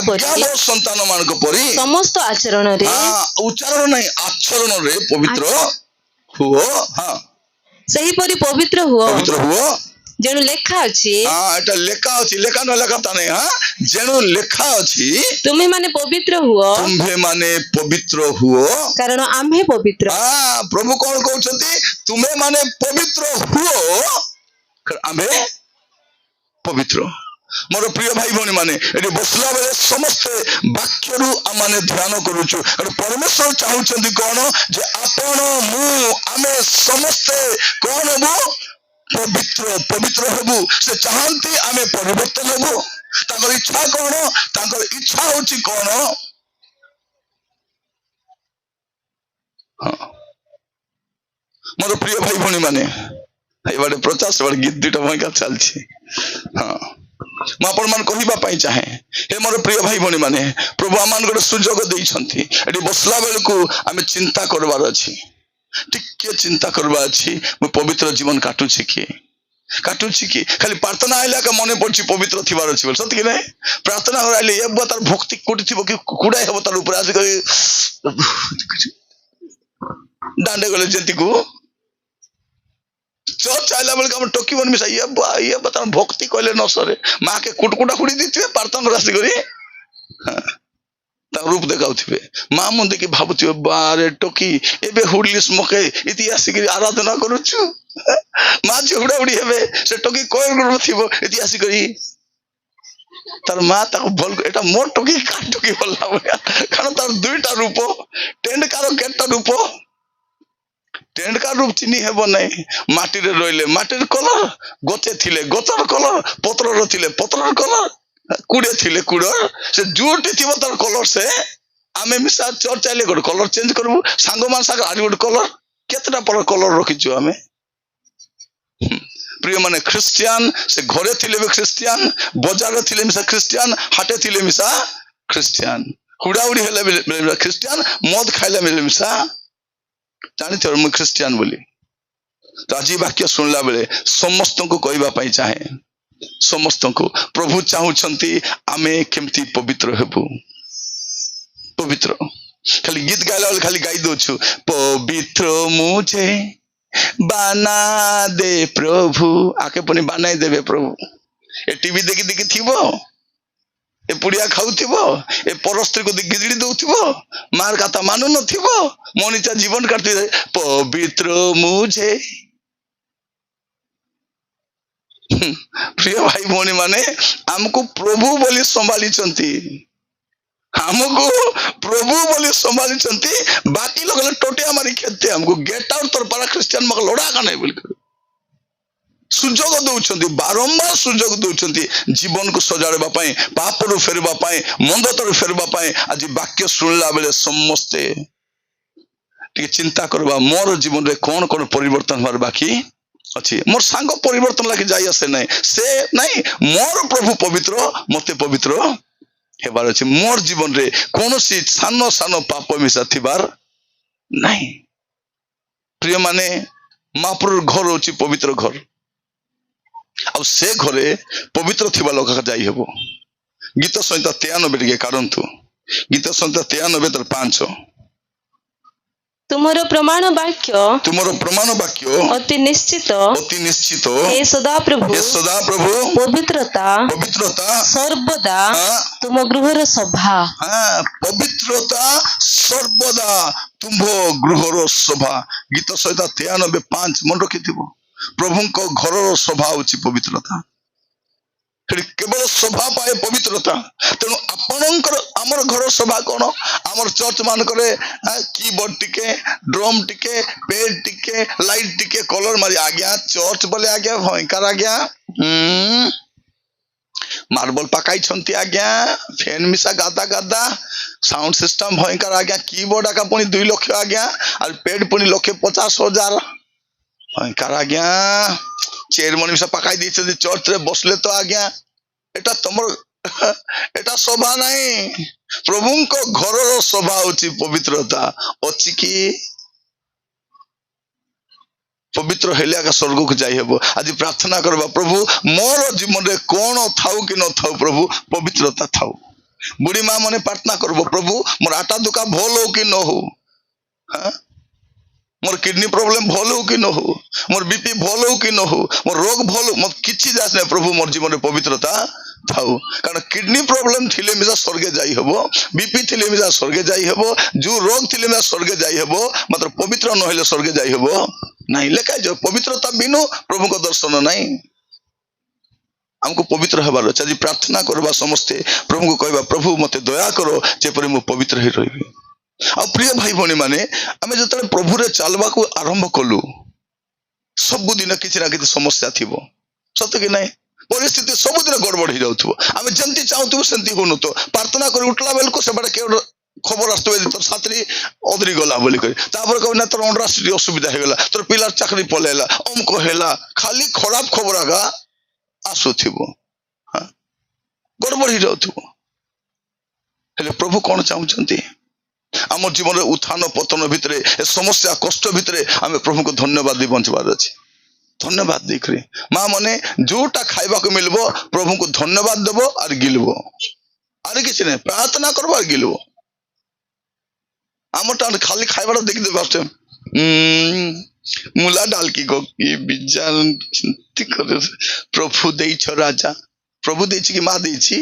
परि समस्त आचरण रे उच्चारण नहीं आचरण रे पवित्र हुओ हां सही परि पवित्र हुओ जेनु लेखा अछि एटा लेखा अछि लेखा न लेखा त नहीं हां जेनु लेखा अछि तुम्हे माने पवित्र हुओ कारण आम्हे पवित्र प्रभु कौन कहउछंती तुम्हे माने पवित्र हुओ कारण आम्हे पवित्र मोर प्रिय भाई भौणी माने एटी बसला बेले समस्त वाक्य रु आमाने ध्यान करूछु और परमेश्वर चाहउछंती कोन जे आपण मु आमे समस्त कोन हबो पवित्र हेबु से चाहती आमे परिवर्तन हेबु ताकर इच्छा कोन ताकर इच्छा होची कोन मोर प्रिय भाई भौणी माने ए बारे 50 बार गीत दुटा भयंकर चलछि हां म अपन मन कहिबा पई चाहे हे मोर प्रिय भाई भौणी माने प्रभु आमान गोटे सुजोग देइछंती एटी बसला बेल को आमे चिंता करबार अछि टिके चिंता करबा अछि म पवित्र जीवन काटुछि कि खाली प्रार्थना आइला का मने पड़छि पवित्र थिबार अछि बोल सत कि नै प्रार्थना हो आइले एब तार भक्ति कोटी थिबो कि कुडाय हेबो तार ऊपर आज डांडे गले जंती को चर्च आइला बेल का हम टोकी बन मिसा ये तार भक्ति कहले न सरे मां के कुटकुटा कुडी दिथिबे प्रार्थना राशि करी ता रूप देखाउथिबे मां मन देखि भाबुथिबे बारे टोकी एबे हुडलिस मके इतिहास करी आराधना करूछु मां झुडा उडी हेबे से टोकी कोइ गुण थिबो इतिहास करी तार मां ताको भल एटा मोर टोकी का टोकी बोलला कारण तार दुईटा रूप टेंड कार केटा रूप टेंड कार रूप चिनी हेबो नै माटी रे रोइले माटीर कलर गते थिले गतर कलर पत्र रो थिले पत्रर कलर कुड़े थिले कुड़र से जोटी थिबो तार कलर से आमे मिसा चर्च आइले गोट कलर चेंज करबो सांगो मान साग आरी गोट कलर केतटा पर कलर रखिछु आमे प्रिय माने क्रिश्चियन से घरे थिले बे क्रिश्चियन बाजार थिले मिसा क्रिश्चियन हाटे थिले मिसा क्रिश्चियन हुडाउडी हेले क्रिश्चियन मद खाइले मिसा जानि थोर म क्रिश्चियन बोली तो आज वाक्य सुनला बेले समस्त को कहबा पई चाहे समस्त को प्रभु चाहूछंती आमे केमती पवित्र हेबु पवित्र खाली गीत गाइला बेले खाली गाई दोछु पवित्र मुझे बना दे प्रभु आके पुनी बनाई देबे प्रभु ए टीवी देखि देखि थिबो ए पुड़िया खाऊथिबो ए परस्त्री को गिजड़ी दउथिबो मार कथा मानु नथिबो मनीचा जीवन काटि पवित्र मुझे प्रिय भाई भौणी माने हमको प्रभु बोली संभाली चंती हमको प्रभु बोली संभाली चंती बाकी लोग टोटिया मारी खेते हमको गेट आउट तोर पारा क्रिश्चियन मक लोड़ा का नहीं बोल सुजोग दउछंती बारंबार सुजोग दउछंती जीवन को सजाड़बा पई पाप रु फेरबा पई मंदतर फेरबा पई आज वाक्य सुनला बेले समस्ते टिके चिंता करबा मोर जीवन रे कोन कोन परिवर्तन होर बाकी अच्छी मोर सांग परिवर्तन लगे जाई आसे नहीं से नहीं मोर प्रभु पवित्र मते पवित्र हेबार अछि मोर जीवन रे कोनोसी सानो सानो पाप मिसा थिबार नहीं प्रिय माने महाप्रभु घर होची पवित्र घर अब से घरे पवित्र थिबा लोक जाई हेबो गीत संहिता 93 टिके काढंतु गीत संहिता 93:5 तुमरो प्रमाण वाक्य अति निश्चित हे सदा प्रभु पवित्रता सर्वदा तुम गृहर शोभा पवित्रता सर्वदा तुम गृहर शोभा गीत संहिता 93:5 मन रखिथिबो प्रभु को घर शोभा होची पवित्रता केवल शोभा पाए पवित्रता तेणु आपणकर आमर घर शोभा कौन आमर चर्च मानक कीबोर्ड टिके ड्रम टिके पेड टिके लाइट टिके कलर मारी आज्ञा चर्च बोले आज्ञा भयंकर आज्ञा मार्बल पकाई छंती आज्ञा फैन मिसा गादा गादा साउंड सिस्टम भयंकर आज्ञा कीबोर्ड आका पुनी 2 लाख आज्ञा और पेड पुनी 1,50,000 भयंकर आज्ञा चेयर मन मिसा पकाई दी चर्च रे बसले तो आज्ञा एटा तमर एटा शोभा नहीं प्रभु को घर शोभा होची पवित्रता अछि कि पवित्र हेले आका स्वर्ग को जाई हेबो आज प्रार्थना करबा प्रभु मोर जीवन रे कोन थाउ कि न थाउ प्रभु पवित्रता थाउ बुढ़ी मां मने प्रार्थना करबो प्रभु मोर आटा दुका भल हो कि न हो हां मोर किडनी प्रॉब्लम भल हो कि न हो मोर बीपी भल हो कि न हो मोर रोग भल मत किछि जास नै प्रभु मोर जीवन रे पवित्रता थाउ कारण किडनी प्रॉब्लम थिले मिसा स्वर्गे जाई हेबो बीपी थिले मिसा स्वर्गे जाई हेबो जो रोग थिले मिसा स्वर्गे जाई हेबो मात्र पवित्र न होले स्वर्गे जाई हेबो नहीं लेखा जो पवित्रता बिनु प्रभु को दर्शन नहीं हमको पवित्र हेबार अछि आज प्रार्थना करबा समस्ते प्रभु को कहबा प्रभु मते दया करो जे परे मु पवित्र हे रहिबी आ प्रिय भाई भौणी माने आमे जतले प्रभु रे चालबा को आरंभ कलु सब दिन किछि ना किछि समस्या थिबो सत्य कि नहीं परिस्थिति सब दिन गड़बड़ हो जाउथबो आमे जंती चाहूथबो सेंती होनो तो प्रार्थना करी उठला बेल को सेबडा के खबर आस्तबे तोर छात्री ओदरी गला बोली करी तापर कहना तोर अंडरस्टडी असुविधा हे गेला तोर पिलार चाकरी पलेला अमको हेला खाली खराब खबर आगा आसुथिबो हां गड़बड़ हो जाउथबो हेले प्रभु कोन चाहउछंती आम जीवन उत्थान पतन भितर समस्या कष्ट भितर आम प्रभु को धन्यवाद दी बंचबार अच्छे धन्यवाद देखिए माँ मने जोटा खाइबा को मिलबो प्रभु को धन्यवाद देबो और गिलबो आरे किछि नै प्रार्थना करबो और गिलबो आमटा खाली खाइबाटा देखि दे फास्ट मुला डाल की गो की बिजान चिंती करे प्रभु देई छ राजा प्रभु देई छी कि मां देई छी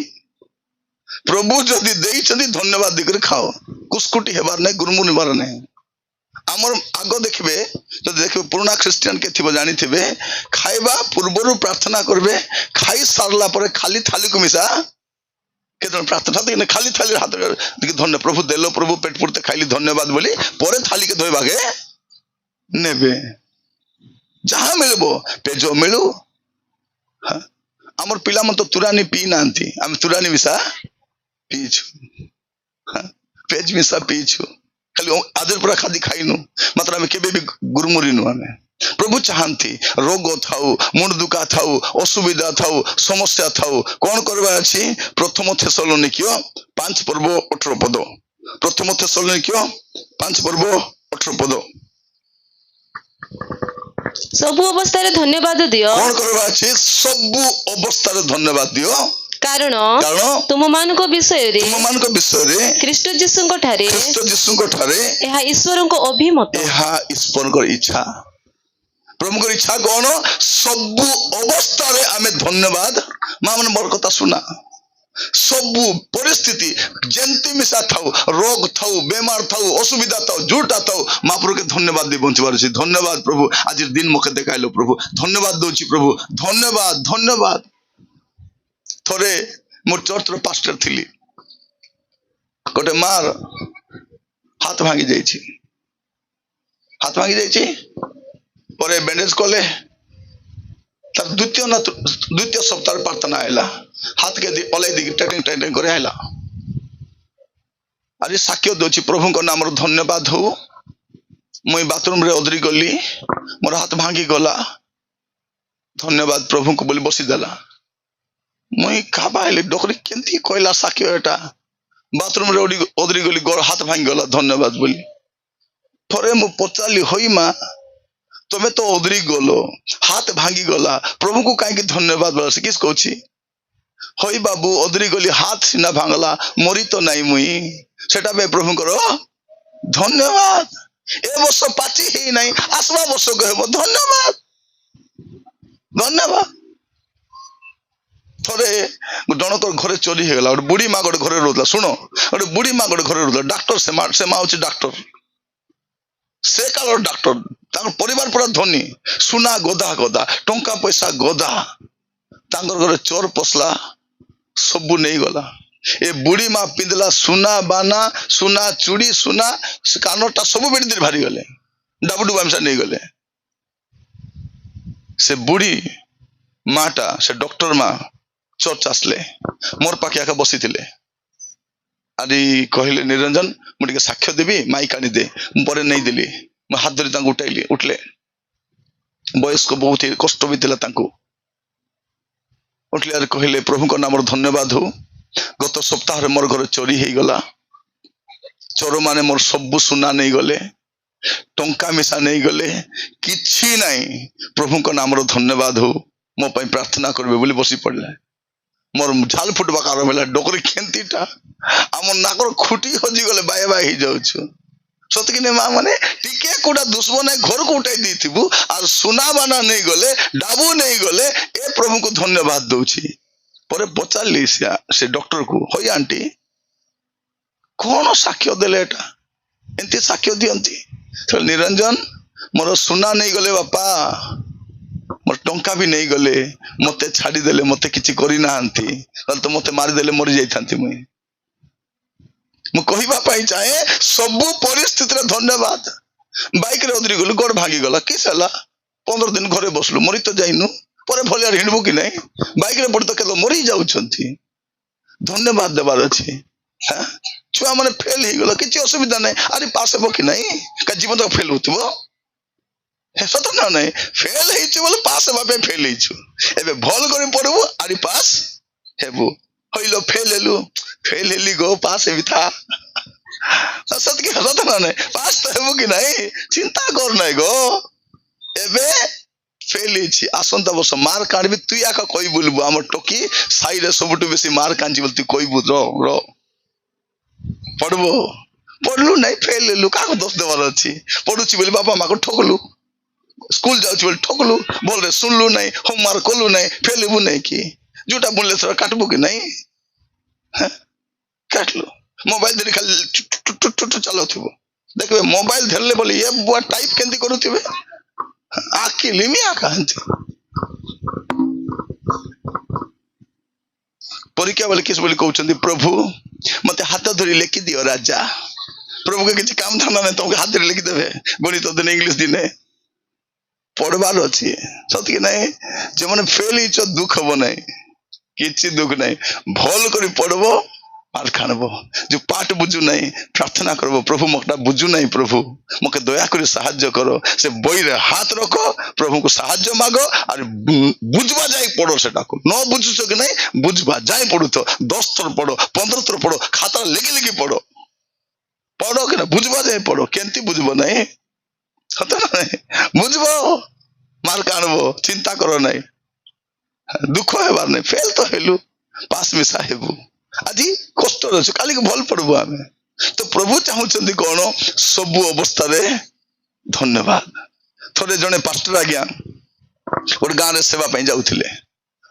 प्रभु जदि देई छथि धन्यवाद देकर खाओ कुस्कुटी हेबार नै गुरमुन हेबार नै आमर आगो देखबे तो देखबे पुराना क्रिश्चियन के थिबो जानि थिबे खाइबा पूर्वरु प्रार्थना करबे खाई सारला परे खाली थाली को मिसा केतन प्रार्थना त खाली थाली हाथ देखि धन्य प्रभु देलो प्रभु पेट पुरते खाइली धन्यवाद बोली परे थाली के धोइबागे नेबे जहां मिलबो पेजो मिलु हां आमर पिला मन तो तुरानी पी नांती हम तुरानी मिसा पीछु पेज मिसा पीछु खाली आदर पूरा खादी खाइनु मात्र हम केबे भी गुरमुरिनु हमें प्रभु चाहती रोग थाउ मुंड दुखा थाउ असुविधा थाउ समस्या थाउ कौन करबा अछि प्रथम थेसलोनिकियो 5 पर्व 18 पद प्रथम थेसलोनिकियो 5 पर्व 18 पद ସବୁ ଅବସ୍ଥାରେ ଧନ୍ୟବାଦ ଦିଅ, କଣ କରିବା ଅଛି? ସବୁ ଅବସ୍ଥାରେ ଧନ୍ୟବାଦ ଦିଅ, କାରଣ କାରଣ ତୁମମାନଙ୍କ ବିଷୟରେ ତୁମମାନଙ୍କ ବିଷୟରେ ଖ୍ରୀଷ୍ଟ ଯୀଶୁଙ୍କ ଠାରେ ଖ୍ରୀଷ୍ଟ ଯୀଶୁଙ୍କ ଠାରେ ଏହା ଈଶ୍ୱରଙ୍କ ଅଭିମତ। ଏହା ଈଶ୍ୱରଙ୍କର ଇଚ୍ଛା। ପ୍ରଭୁଙ୍କର ଇଚ୍ଛା କଣ? ସବୁ ଅବସ୍ଥାରେ ଆମେ ଧନ୍ୟବାଦ। ମା ମାନେ ମୋର କଥା ଶୁଣା, ସବୁ ପରିସ୍ଥିତି ଯେମିତି ମିଶା ଥାଉ, ରୋଗ ଥାଉ, ବେମାର ଥାଉ, ଅସୁବିଧା ଥାଉ, ଯୋଉଟା ଥାଉ, ମହାପ୍ରଭୁকে ଧନ୍ୟବାଦ ଦେଇ ବଞ୍ଚିବାର ଅଛି। ଧନ୍ୟବାଦ ପ୍ରଭୁ, ଆଜି ଦିନ ମତେ ଦେଖାଇଲ ପ୍ରଭୁ, ଧନ୍ୟବାଦ ଦଉଛି ପ୍ରଭୁ, ଧନ୍ୟବାଦ ଧନ୍ୟବାଦ। ଥରେ ମୋ ଚର୍ଚ୍ଚର ପାଷ୍ଟର ଥିଲି, ଗୋଟେ ମାର ହାତ ଭାଙ୍ଗି ଯାଇଛି, ହାତ ଭାଙ୍ଗି ଯାଇଛି, ପରେ ବ୍ୟାଣ୍ଡେଜ କଲେ। ତାର ଦ୍ୱିତୀୟ ସପ୍ତାହ ପ୍ରାର୍ଥନା ହେଲା, ହାତ କେ ପলাই ଦେଇକି ଟାଇଟିଂ କରି ଆଇଲା। ଆଜି ସାକ୍ଷ୍ୟ ଦଉଛି, ପ୍ରଭୁଙ୍କ ନାମର ଧନ୍ୟବାଦ ହଉ। ମୁଇଁ ବାଥରୁମରେ ଅଦରି ଗଲି, ମୋର ହାତ ଭାଙ୍ଗି ଗଲା, ଧନ୍ୟବାଦ ପ୍ରଭୁଙ୍କୁ ବୋଲି ବସିଦେଲା। ମୁଇଁ କାବା ହେଲି, ଡକରି କେମିତି କହିଲା ସାକ୍ଷ୍ୟ ଏଟା? ବାଥରୁମରେ ଅଦରି ଗଲି, ହାତ ଭାଙ୍ଗି ଗଲା, ଧନ୍ୟବାଦ ବୋଲି। ଥରେ ମୁଁ ପଚାରିଲି, ହଇ ମା, ତମେ ତ ଅଦରି ଗଲ, ହାତ ଭାଙ୍ଗି ଗଲା, ପ୍ରଭୁଙ୍କୁ କାହିଁକି ଧନ୍ୟବାଦ ବୋଲା? ସେ କିସ କହୁଛି, ହଇ ବାବୁ, ଅଦରି ଗଲି, ହାତ ସିନା ଭାଙ୍ଗଲା, ମରି ତ ନାଇଁ ମୁଇଁ, ସେଟା ପାଇଁ ପ୍ରଭୁଙ୍କର ଧନ୍ୟବାଦ। ଏ ବର୍ଷ ପାଚି ହେଇ ନାହିଁ, ଆସବା ବର୍ଷକୁ ହେବ, ଧନ୍ୟବାଦ ଧନ୍ୟବାଦ। ଥରେ ଜଣଙ୍କର ଘରେ ଚୋରି ହେଇଗଲା, ଗୋଟେ ବୁଢୀ ମା ଗୋଟେ ଘରେ ରହୁଥିଲା। ଶୁଣ, ଗୋଟେ ବୁଢୀ ମା ଗୋଟେ ଘରେ ରହୁଥିଲା, ଡାକ୍ତର, ସେ ମା ହଉଛି ଡାକ୍ତର, ସେ କାଳର ଡାକ୍ତର। ତାଙ୍କ ପରିବାର ପୁରା ଧନୀ, ସୁନା ଗଦା ଗଦା, ଟଙ୍କା ପଇସା ଗଦା। ତାଙ୍କର ଘରେ ଚୋର ପଶଲା, ସବୁ ନେଇଗଲା। ଏ ବୁଢୀ ମା ପିନ୍ଧିଲା ସୁନା ବାନା, ସୁନା ଚୁଡ଼ି, ସୁନା କାନଟା ସବୁ ବେଡି ବାହାରି ଗଲେ, ଡାବୁଡୁ ବାମସା ନେଇଗଲେ। ସେ ବୁଢୀ ମାଟା, ସେ ଡକ୍ଟର ମା ଚର୍ଚ୍ଚ ଆସିଲେ, ମୋର ପାଖେ ଆକା ବସିଥିଲେ। ଆଜି କହିଲେ, ନିରଞ୍ଜନ ମୁଁ ଟିକେ ସାକ୍ଷ୍ୟ ଦେବି, ମାଇକ ଆଣିଦେ। ମୁଁ ପରେ ନେଇଦେଲି, ମୁଁ ହାତ ଧରି ତାଙ୍କୁ ଉଠିଲେ। ବୟସ୍କ ବହୁତ କଷ୍ଟ ବି ଥିଲା ତାଙ୍କୁ। ଉଠିଲେ, କହିଲେ, ପ୍ରଭୁଙ୍କ ନାମର ଧନ୍ୟବାଦ ହଉ। ଗତ ସପ୍ତାହରେ ମୋର ଘରେ ଚୋରି ହେଇଗଲା, ଚୋର ମାନେ ମୋର ସବୁ ସୁନା ନେଇଗଲେ, ଟଙ୍କା ମିଶା ନେଇଗଲେ, କିଛି ନାହିଁ। ପ୍ରଭୁଙ୍କ ନାମର ଧନ୍ୟବାଦ ହଉ, ମୋ ପାଇଁ ପ୍ରାର୍ଥନା କରିବେ ବୋଲି ବସି ପଡିଲେ। ମୋର ଝାଲ ଫୁଟବା ଆରମ୍ଭ ହେଲା, ଡୋକରେ ଖେନ୍ତିଟା ଆମ ନାକର ଖୁଟି ହଜିଗଲେ, ବାଏ ବାଏ ହେଇଯାଉଛୁ। ସତକି ନେ ମା ମାନେ, ଟିକେ କୋଉଟା ଦୁଶ୍ମନ ନାହିଁ, ଘରକୁ ଉଠାଇ ଦେଇଥିବୁ, ଆଉ ସୁନା ବାନା ନେଇଗଲେ, ଡାବୁ ନେଇଗଲେ, ଏ ପ୍ରଭୁଙ୍କୁ ଧନ୍ୟବାଦ ଦଉଛି। ପରେ ପଚାରିଲି ସେ ଡକ୍ଟରକୁ, ହଇ ଆଣ୍ଟି, କଣ ସାକ୍ଷ୍ୟ ଦେଲେ? ଏଟା ଏମିତି ସାକ୍ଷ୍ୟ ଦିଅନ୍ତି? ନିରଞ୍ଜନ, ମୋର ସୁନା ନେଇଗଲେ ବାପା, ମୋର ଟଙ୍କା ବି ନେଇଗଲେ, ମତେ ଛାଡିଦେଲେ, ମତେ କିଛି କରିନାହାନ୍ତି, ତାହେଲେ ତ ମତେ ମାରିଦେଲେ ମରି ଯାଇଥାନ୍ତି। ମୁଁ କହିବା ପାଇଁ ଚାହେଁ, ସବୁ ପରିସ୍ଥିତିରେ ଧନ୍ୟବାଦ। ବାଇକରେ ଅଦରି ଗଲୁ, ଗୋଡ ଭାଙ୍ଗିଗଲା, କିସ ହେଲା? 15 ଦିନ ଘରେ ବସଲୁ, ମରି ତ ଯାଇନୁ, ପରେ ଭଲିଆରେ ହିଣ୍ଡବୁ କି ନାହିଁ? ବାଇକରେ ପଡି ତ କେତେ ମରି ଯାଉଛନ୍ତି, ଧନ୍ୟବାଦ ଦେବାର ଅଛି। ଛୁଆ ମାନେ ଫେଲ ହେଇଗଲା, କିଛି ଅସୁବିଧା ନାହିଁ, ଆରେ ପାସ୍ ହେବ କି ନାହିଁ? ଜୀବନ ତକ ଫେଲ ହଉଥିବ, ସତ ନା ନାହିଁ? ଫେଲ ହେଇଛୁ ବୋଲେ ପାସ୍ ହେବା ପାଇଁ ଫେଲ ହେଇଛୁ, ଏବେ ଭଲ କରି ପଢିବୁ, ଆରି ପାସ୍ ହେବୁ। ହଇଲ ଫେଲ ହେଲୁ, ଫେଲ ହେଲି ଗো, ପାସ୍ ହେବି ଥା, ସତକି ସତ ନା ନାହିଁ? ପାସ୍ ତ ହେବୁ କି ନାହିଁ, ଚିନ୍ତା କର ନାହିଁ ଗো। ଏବେ ଫେଲ ହେଇଛି, ଆସନ୍ତା ବର୍ଷ ମାର୍କ ଆଣିବି, ତୁଇ ଆକା କହି ବୁଲିବୁ, ଆମ ଟକି ସାଇରେ ସବୁଠୁ ବେଶୀ ମାର୍କ ଆଣିଛି ବୋଲି ତୁଇ କହିବୁ। ର ପଢବୁ, ପଢଲୁ ନାହିଁ, ଫେଲ ହେଲୁ, କାହାକୁ ଦୋଷ ଦେବାର ଅଛି? ପଢୁଛି ବୋଲି ବାପା ମାକୁ ଠକଲୁ, ସ୍କୁଲ ଯାଉଛି ବୋଲି ଠକଲୁ, ଭଲରେ ଶୁଣିଲୁ ନାହିଁ, ହୋମୱାର୍କ କଲୁ ନାହିଁ, ଫେଲ ହେବୁ ନାହିଁ କି? ଯୋଉଟା ବୁଲିଲେ ସେଟା କାଟବୁ କି ନାହିଁ? କାଟଲୁ। ମୋବାଇଲ ଧରି ଖାଲି ଚାଲୁଥିବ, ଦେଖିବେ ମୋବାଇଲ ଧରିଲେ ବୋଲି ଏ ବୁଆ ଟାଇପ କେମିତି କରୁଥିବେ, ଆଖି লিমিয়া କାହାନ୍ତି। ପରୀକ୍ଷା ବେଳେ କିସ ବୋଲି କହୁଛନ୍ତି, ପ୍ରଭୁ ମତେ ହାତ ଧରି ଲେଖି ଦିଅ ରାଜା। ପ୍ରଭୁকে କିଛି କାମ ଧନ୍ଦା ନାହିଁ, ତମକୁ ହାତ ଧରି ଲେଖିଦେବେ, ଗଣିତ ଦିନେ, ଇଂଲିଶ ଦିନେ। ପଢବାର ଅଛି, ସତକି ନାହିଁ? ଯେଉଁମାନେ ଫେଲ ହେଇଛ, ଦୁଃଖ ହବ ନାହିଁ, କିଛି ଦୁଃଖ ନାହିଁ, ଭଲ କରି ପଢବ, ମାର୍କ ଆଣବ। ଯୋଉ ପାଠ ବୁଝୁ ନାହିଁ, ପ୍ରାର୍ଥନା করব, প্রভু মকটা বুঝু নাই, প্রভু মকে দয়া করে সাহায্য করো। সে বইরে হাত রখ, প্রভুকে সাহায্য মাগো, আর বুঝবা যাই পড়ো। সেটাকে ন বুঝুছ কি নাই, বুঝবা যাই পড়ুথ, 10 থর পড়ো, 15 থর পড়ো, খাতা লেগে লেগে পড়ো, পড়ো কিনা বুঝবা যাই পড়ো। কেমতি বুঝব নাই, সত না বুঝব, मार्क आणबो चिंता करो नहीं दुख हेबार नहीं फेल तो हेलु पास मिसा हेबु आज कष्ट अच्छे काली भल पड़बू आम तो प्रभु चाहूँ कौन सबु अवस्था रे धन्यवाद थोड़े जड़े पास्टर आज्ञा गोटे गाँव सेवा जाऊे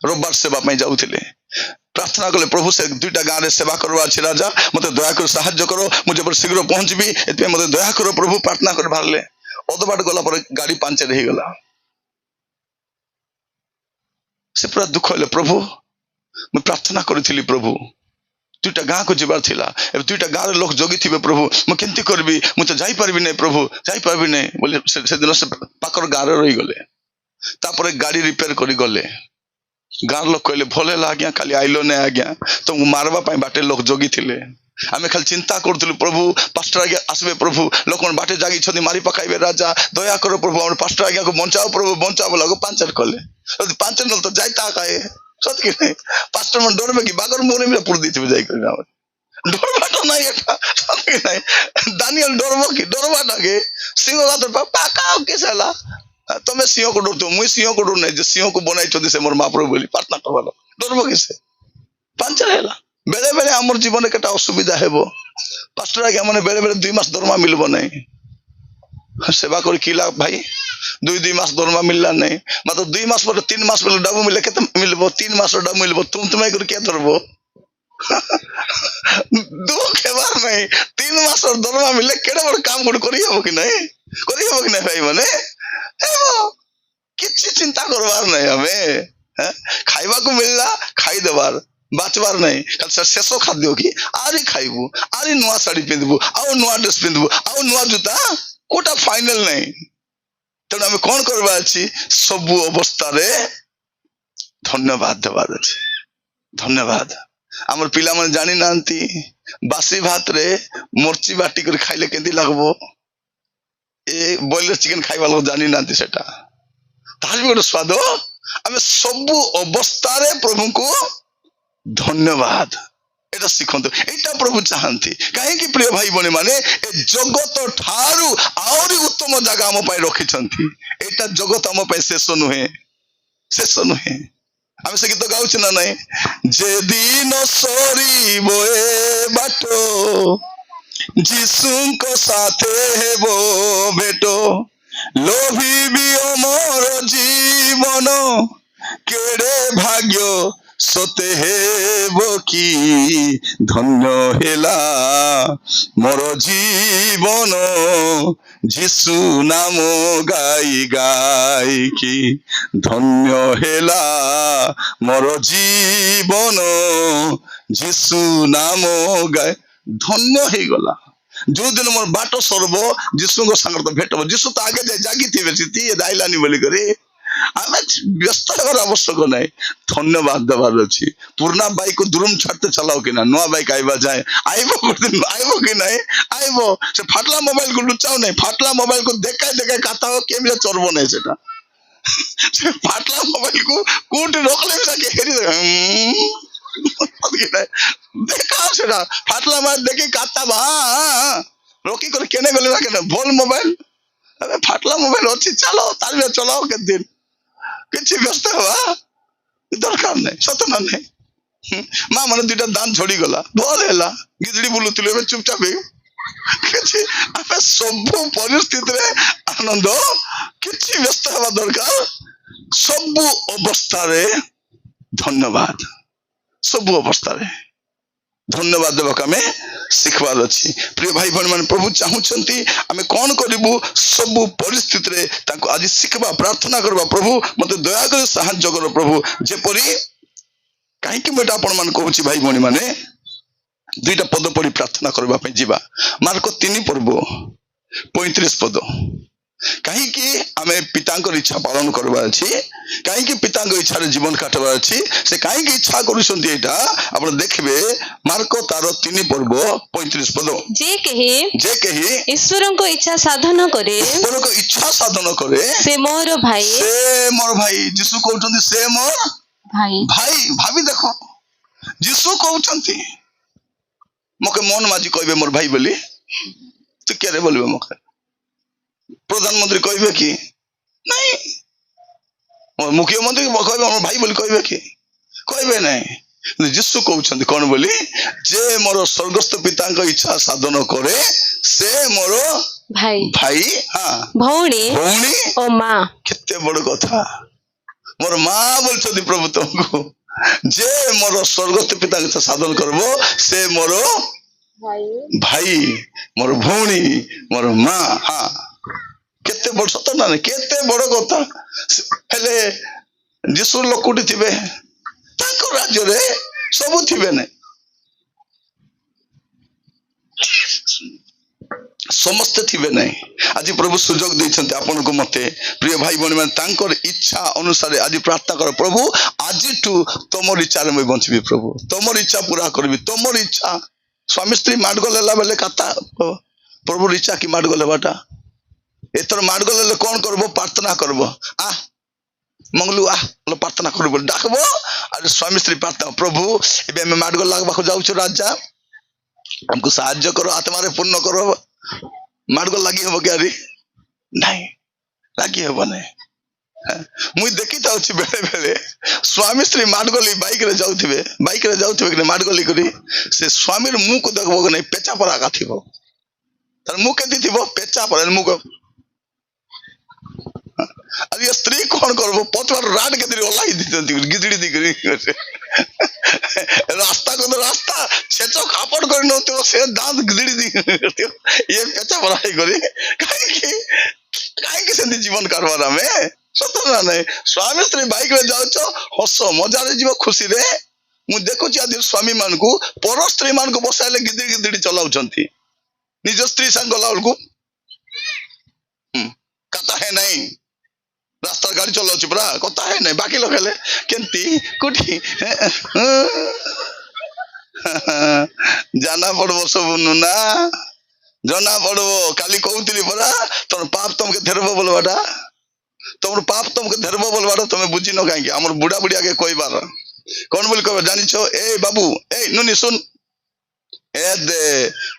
रविवार सेवा जाऊे प्रार्थना कले प्रभु से दुईटा गाँव सेवा करवा अच्छे राजा मत दयाकर साहाଯ୍य करो मुझे पर शीघ्र पहुंचबी ए मत दया करो प्रभु प्रार्थना कर बाहर अधबाट गला गाड़ी पांचर हो गला से पूरा दुख है प्रभु मैं प्रार्थना करी प्रभु दुईटा गाँ को जीवार थिला दुईटा गाँव लोग जगी थे प्रभु मुझे केमती करबी मुझे जाई पारबी नहीं प्रभु जाई पारबी नहीं बोले से दिन से पाकर गाँव रही गले तापर गाड़ी रिपेयर करी गले गाँव लोग कहले भले आज्ञा खाली आइल नहीं आज्ञा तो मारवा बाटे लोग जगी थे आम खाली चिंता करूँ प्रभु पास्टर आज्ञा आसबे प्रभु लोक बाटे जागी मारी पकाइबे राजा दया करो प्रभु हम पास्टर आज्ञा को बचाओ प्रभु बचाओ बोला पांचर कले पांचर नल तो जाता कहे सत कि नहीं पास्टर मन डरबे कि बागर मोरे में पुर दी जाई डरवा तो नहीं सत कि नहीं दानियल डरबो कि डरवा लगे सिंह गातर पाका किस है तुम्हें सिंह को डर मुई सिंह को डर नहीं सिंह को बनाई से मोर महाप्रभु बोली प्रार्थना करवा डरबो किसे पांचर है बेले बेले आमर जीवन के असुविधा है पास्टर आज्ञा मैंने बेले बेले 2 मास दरमा मिलबो नहीं सेवा कर कि लाभ भाई 2 मास दरमा मिलला नहीं मतलब 2 मास पर 3 मास पर डबो मिले के मिलबो 3 मास डबो मिलबो तुम्हें कर क्या धरबो दुख हेबार नहीं 3 मास दरमा मिले केड़े बड़ काम करी हबो कि नहीं भाई माने किछि चिंता करवार नहीं हमें खाइबा को मिलला खाई देवार बाचबार नहीं शेष खाद्य कि आरी खाइबू आरी नुआ साड़ी पिंधबू आउ नुआ ड्रेस पिंधबू आउ नुआ जूता कोटा फाइनल नहीं तेणु आम कौन करवा अच्छी सबु अवस्था रे धन्यवाद देवार अच्छे धन्यवाद आमर पिला मन जानी नांती बासी भात रे मर्ची बाटी कर खाइले केंदी लागबो ए बॉयलर चिकन खाइबा लोग जानी नांती सेटा तार भी गोटे स्वाद आम सबु अवस्था रे प्रभु को धन्यवाद एटा शिखंतु एटा प्रभु चाहती कहीं प्रिय भाई बने माने ए जगत ठारू आउरी उत्तम जगह आम पाई रखी एटा जगत आम पाई शेष नुहे आम से गीत गाउछ ना नहीं जे दिन सरीबो ए बाटो जीसुको साथे हेबो भेटो लोभिबी अमर जीवन केड़े भाग्य सते हेबो कि धन्य हेला मोर जीवन जीसु नाम गाई गाई कि धन्य हेला मोर जीवन जीसु नाम गाई धन्य हे गला जो दिन मोर बाटो सरब जीसु को संग तो भेटब जीसु तो आगे जाए जागी थी दाइलानी बोली करे आम व्यस्त होगार आवश्यक नहीं धन्यवाद देवार अच्छी पुराना बाइक को दुरुम छाड़ते चलाओ कि ना नुआ बाइक आइबा जाए आइबो कि नहीं आइबो से फाटला मोबाइल को लुचाओ नहीं फाटला मोबाइल को देखाए खाता हो केमिया चरबो नहीं सेटा से फाटला मोबाइल को कोट रोकले भी हेरी देखा सेटा फाटला मोबाइल देखी खाता बा रोकी कर केने गले ना भोल मोबाइल अरे फाटला मोबाइल अच्छी चलो तार भी चलाओ के दिन किसी व्यस्त हुआ दरकार नहीं सत ना नहीं माँ मन 2टा दान छोड़ी गला भल है गिजड़ी बुलुले चुपचाप सब परिस्थिति रे आनंद किसी व्यस्त हवा दरकार सबु अवस्था रे धन्यवाद सबु अवस्था रे धन्यवाद देवक आम शिखबार अच्छी प्रिय भाई बहन मैंने प्रभु चाहूँगी आम कौन करूँ सबु परिस्थिति रे तांको आज शिखबा प्रार्थना करबा प्रभु मत दया कर साहाय्य कर प्रभु जेपरी कहीं मुझे आपण मान कहूँ भाई भणी मैंने 2टा पद पढ़ी प्रार्थना करबा जीवा मार्क 3 पर्व 35 पद कहीं आम पिता इच्छा पालन करवा अच्छी कहीं पिता इच्छा जीवन काटवा अच्छी से कहीं इच्छा कर देखिए मार्क तार 3 पर्व 35 पद जे कही ईश्वर को इच्छा साधन करे से मोर भाई जीसु कहते से मोर भाई भाभी देखो जीसु कहते मके मोहन माझी कहे मोर भाई बोली तू क्या बोलबे मके प्रधानमंत्री कहे कि नहीं मुख्यमंत्री कहबे मोर भाई बोली कहबे कि कहबे नहीं यीशु कहउछंती कौन बोली जे मोर स्वर्गस्थ पिता इच्छा साधन करे से मोर भाई भाई हाँ भौणी भौणी ओ माँ केते बड़ कथा मोर माँ बोलछंती प्रभु तुमको जे मोर स्वर्गस्थ पिता इच्छा साधन करबो से मोर भाई मोर भौणी मोर माँ हाँ केते बड़ सत ना केते बड़ कथा हेले यीशु लोकुटी थिबे ताको राज्य रे सब थिबे ने समस्त थिबे नहीं आज प्रभु सुजोग देइछन्ते आपन को मते प्रिय भाई बहन मान तांकर इच्छा अनुसार आज प्रार्थना कर प्रभु आज तमर इच्छा रे मैं बंचबी प्रभु तमर इच्छा पूरा करबी तमर इच्छा स्वामी स्त्री माडगो लेला बेले काता प्रभु इच्छा की माडगो लेबाटा एतर माडगो लेले कोन करबो प्रार्थना करबो आ मंगलू आ प्रार्थना करबो डाकबो और स्वामी स्त्री प्रार्थना प्रभु एबे हम माडगो लागबा को जाउछु राजा हमको साहाय्य करो आत्मा रे पूर्ण करो माडगो लागि हबो क्या रे नहीं लागि हबो नहीं मुई देखि ताउछि बेले बेले स्वामी स्त्री माडगोली बाइक रे जाउथिबे कि माडगोली करी से स्वामी रे मुंह को देखबो नहीं पेचा परा का थिबो तर मुंह केति थिबो पेचा परा मुंह को अरे स्त्री कौन करबो पतवार राड के दिरी ओलाई दितंती गिजड़ी दिकरी रास्ता को तो रास्ता छेचो खापड़ कर नो तो से दांत गिजड़ी दी ये पेचा बनाई करी काहे के सेंती जीवन करवारा में सतना नहीं स्वामी स्त्री बाइक रे जाउ छ हसो मजा रे जीव खुशी रे मु देखो छी आदि स्वामी मान को पर स्त्री मान को बसाइले गिजड़ी गिजड़ी चलाउ छंती निज स्त्री संग लाउल को कथा है नहीं रास्ता गाड़ी चलाउ छी परा कथा है नहीं बाकी लोग हेले केंती कुठी जाना पड़बो सब नुना जाना पड़बो काली कहउतली परा तोर पाप तुमके धरबो बोलबाटा तोर पाप तुमके धरबो बोलबाटा तमे बुझी न काहे हमर बुढ़ा बुढ़िया के कोई बार कौन बोल कहबो जानि छो ए बाबू ए नुनी सुन ए दे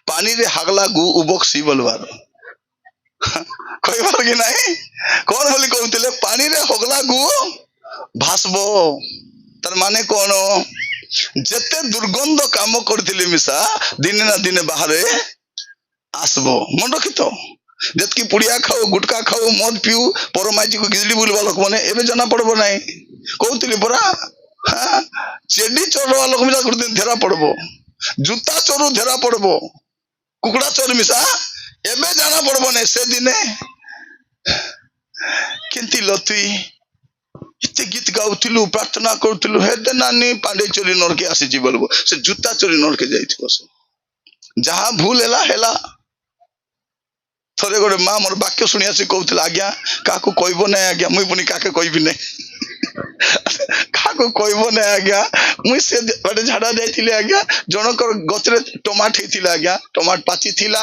पानी रे हागला गु उबक्सी बोलबार कोई बार की नहीं कौन बोली कहउतले पानी रे हगला गु भासबो तर माने कौन जेते दुर्गंध काम करथिले मिसा दिने ना दिने बाहरे आसबो मन रखी तो जतकी पुड़िया खाओ गुटका खाओ मद पिउ परमाजी को गिजली बुलवा लोक माने एबे जाना पड़बो नहीं कहउतली परा हां चेडी चोरवा लोक मिसा गुड दिन धेरा पड़बो जूता चोरू धेरा पड़बो कुकुड़ा चोर मिसा एबे जाना पड़बो नहीं से दिने केंती लतुई इते गीत गाउथिलु प्रार्थना करथिलु हेदे नानी पांडे चोरी नरके आसी जी बोलबो से जूता चोरी नरके जाइथिबो से जहां भूल हेला हेला थोड़े गोटे माँ मोर वाक्य शुणी आसी कहूला आज्ञा क्या कहब ना आज्ञा मुई पुणी क्या कहबी ना क्या कहब ना आज्ञा मुई से बाटे झाड़ा जाइए आज्ञा जनकर गचरे टमाट होता आज्ञा टमाट पाची थिला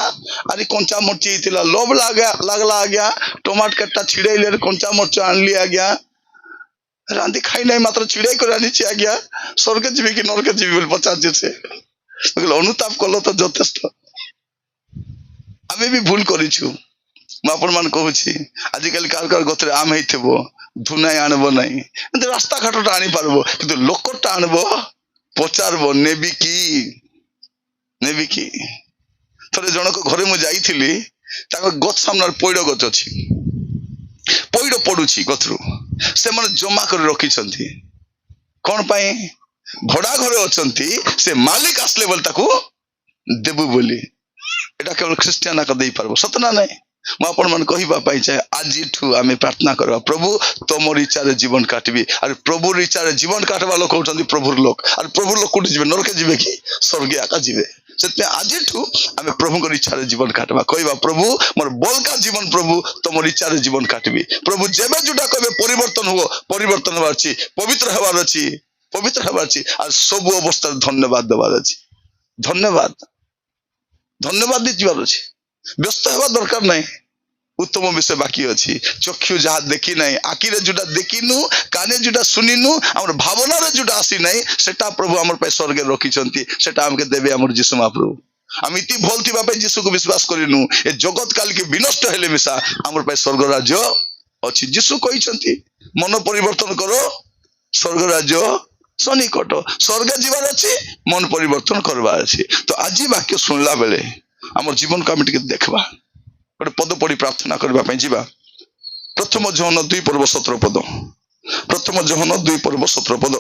आरी कंचा मर्ची होता लोभ लगला आज्ञा टमाट कट्टा छिड़े कंचा मर्च आनली आज्ञा रांधि खाई ना मात्र छिड़ाई कर आनी आज्ञा स्वर्गे जीवी कि नरके जीवी बोली पचार से अनुताप कल तो यथेष्ट आमे भी भूल करिछु आपण मान कहूछि आजिकल कार कार गतरे आम हेइथबो धुनाई आनबो नाही 근데 रास्ता घाटटा आनी पारबो किंतु लोकटा आनबो पचारबो नेबी की थरे जनक घरे मु जाईथिली ताको गछ सामनार पइडो गछ अछि पइडो पडुछि गथरु से मन जमा कर रखी छंती कोन पाए भड़ा घरे अछंती से मालिक आसले बोल ताको देबु बोली एटा केवल ख्रिस्टियाना का देई पारबो सतना नहीं मु आपण मन कहिबा पाई चाहे आज ठू आमे प्रार्थना करबा प्रभु तमर इच्छा रे जीवन काटबी और प्रभु रे इच्छा रे जीवन काटबा लोक होचंदी प्रभु लोक और प्रभु लोक कोठी जीवे नरके जीवे कि स्वर्गे आका जीवे सेते आज ठू आमे प्रभु को इच्छा रे जीवन काटबा कहिबा प्रभु मोर बोलका जीवन प्रभु तमर इच्छा रे जीवन काटबी प्रभु जेबे जुडा कहबे परिवर्तन होबार अछि पवित्र हेबार अछि और सब अवस्था धन्यवाद देबार अछि धन्यवाद दी जीवार अछि व्यस्त हेबा दरकार नहीं उत्तम विषय बाकी अच्छी चक्षु जहाँ देखी नहीं आखि रे जुटा देखिनु काने जुटा सुनिनु हमर भावना रे जुटा आसी नहीं सेटा प्रभु हमर पे स्वर्गे रखी छंती सेटा हमके देबे हमर यीशु महाप्रभु हम इति भल थिबा पे यीशु को विश्वास करिनु ए जगत काल के विनष्ट हेले मिसा हमर पे स्वर्ग राज्य अछि यीशु कहि छंती मन परिवर्तन करो स्वर्ग राज्य सनिकट स्वर्ग जीवार अच्छे मन परिवर्तन करवार अच्छे। तो आज वाक्य शुणला बेले आम जीवन को आम टे देखा गोटे पद पढ़ी प्रार्थना करने जावा। प्रथम जोहन 2 पर्व 17 पद। प्रथम जोहन 2 पर्व 17 पद।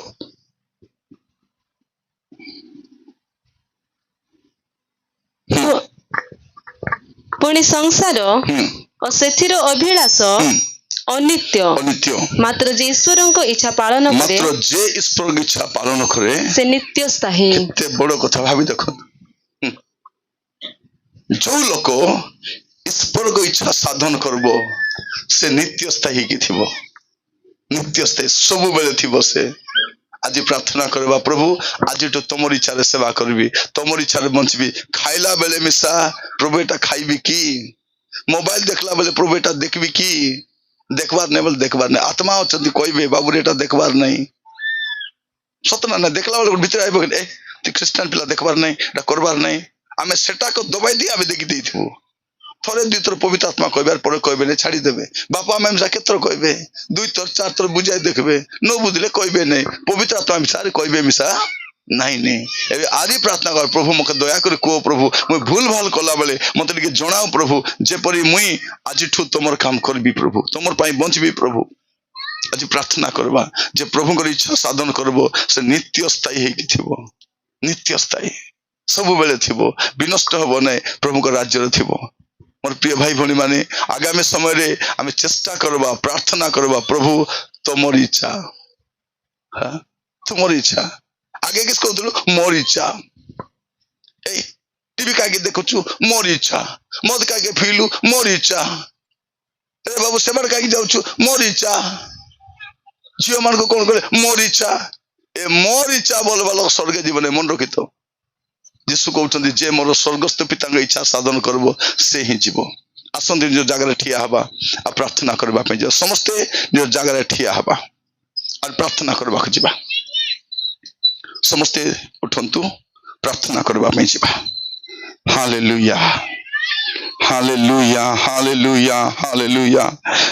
पुणी संसार और सेथिर अभिलाष अनित्य अनित्य मात्र जे ईश्वर को इच्छा पालन करे मात्र जे ईश्वर की इच्छा पालन करे से नित्य स्थायी। केते बड़ कथा भाभी देखो जो लोक ईश्वर को इच्छा साधन करबो से नित्य स्थायी की थिबो नित्य स्थायी सब बेले थिबो। से आज प्रार्थना करवा प्रभु आज तो तुम इच्छा सेवा करबी तुम इच्छा बंचबी खाइला बेले मिसा प्रभु एटा खाइबी की मोबाइल देखला बेले प्रभु एटा देखबी की देखबार नहीं बोले देखबार नहीं आत्मा अच्छी कहबे बाबू एटा देखबार नहीं सतना ना देखला बेले भीतर आइबो ए तू क्रिश्चियन पिला देखबार नहीं एटा करबार नहीं आमे सेटा को दबाई दी आमे देखि देइथबो थोड़े 2 थर पवित्र आत्मा कहबार पर कहबे नहीं छाड़ी देबे बापा मैम जा केतर कहबे 2 थर 4 थर बुझाई देखबे न बुझले कहबे नहीं पवित्र आत्मा मिसार कहबे मिसा नहीं नहीं एबे आदि प्रार्थना कर प्रभु मके दया कर को प्रभु मुई भूल भाल कला बेले मते टिके जणाओ प्रभु जेपरि मुई आज ठू तुमर काम करबी प्रभु तुमर पाई बंचबी प्रभु। आज प्रार्थना करबा जे प्रभु को इच्छा साधन करबो से नित्य स्थायी हेकि थिबो नित्य स्थायी सब बेले थिबो विनष्ट हबो नै प्रभु को राज्य रे थिबो। मोर प्रिय भाई भणी माने आगामी समय रे आमे चेष्टा करबा प्रार्थना करबा प्रभु तुमर इच्छा हां तुमर इच्छा आगे किस कहतलु मोर इच्छा ए टीवी कागे देखछु मोर इच्छा मद कागे फीलु मोर इच्छा ए बाबू सेमर कागे जाउछु मोर इच्छा जियो मान को कोन करे मोर इच्छा ए मोर इच्छा बोलबा लोग स्वर्ग जीवन मन रखितो यीशु कहउछन्ती जे मोर स्वर्गस्थ पिता के इच्छा साधन करबो से ही जीवो। आसंती जो जगह ठिया हबा आ प्रार्थना करबा पे जो समस्ते जो जगह ठिया हबा और प्रार्थना करबा जीवा समस्ते उठंतु प्रार्थना करबा पे जीवा। हालेलुया हालेलुया हालेलुया हालेलुया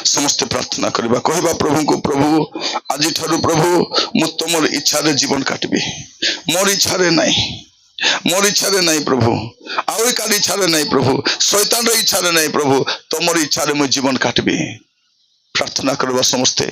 समस्त प्रार्थना करबा कहबा प्रभु को प्रभु आज ठारू प्रभु मु तुमर इच्छा रे जीवन काटबी मोर इच्छा रे नहीं मोर इच्छा रे नहीं प्रभु आउ काली इच्छा रे नहीं प्रभु शैतान रे इच्छा रे नहीं प्रभु तुमर इच्छा रे मु जीवन काटबी। प्रार्थना करबा समस्ते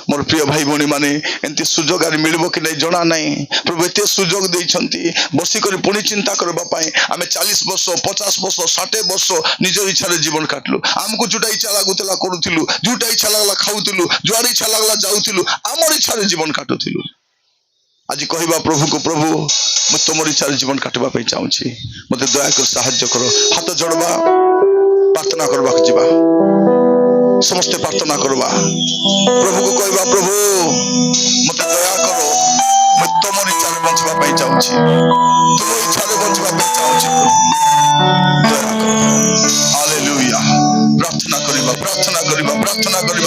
मोर प्रिय भाई भणी माने एंती सुजोग आर मिलबो कि नहीं जना नहीं प्रभु एते सुजोग देइछंती बसी करी पुणी चिंता करबा पाए आमे 40 वर्ष 50 वर्ष 60 वर्ष निज इच्छा रे जीवन काटलु हमको जुटा इच्छा लागुतला करूथिलु जुटा इच्छा लागला खाउथिलु जुआर इच्छा लागला जाउथिलु हमर इच्छा रे जीवन काटुथिलु। आज कहबा प्रभु को प्रभु मु तुमर इच्छा रे जीवन काटबा पे चाहूची मते दया कर सहायता करो हाथ जोड़बा प्रार्थना करबा जीवा समस्त प्रार्थना करबा प्रभु को कहबा प्रभु मते दया करो मु तुमर इच्छा रे बंचबा पे चाहूची तुम इच्छा रे बंचबा पे चाहूची दया करो। हालेलुया प्रार्थना करबा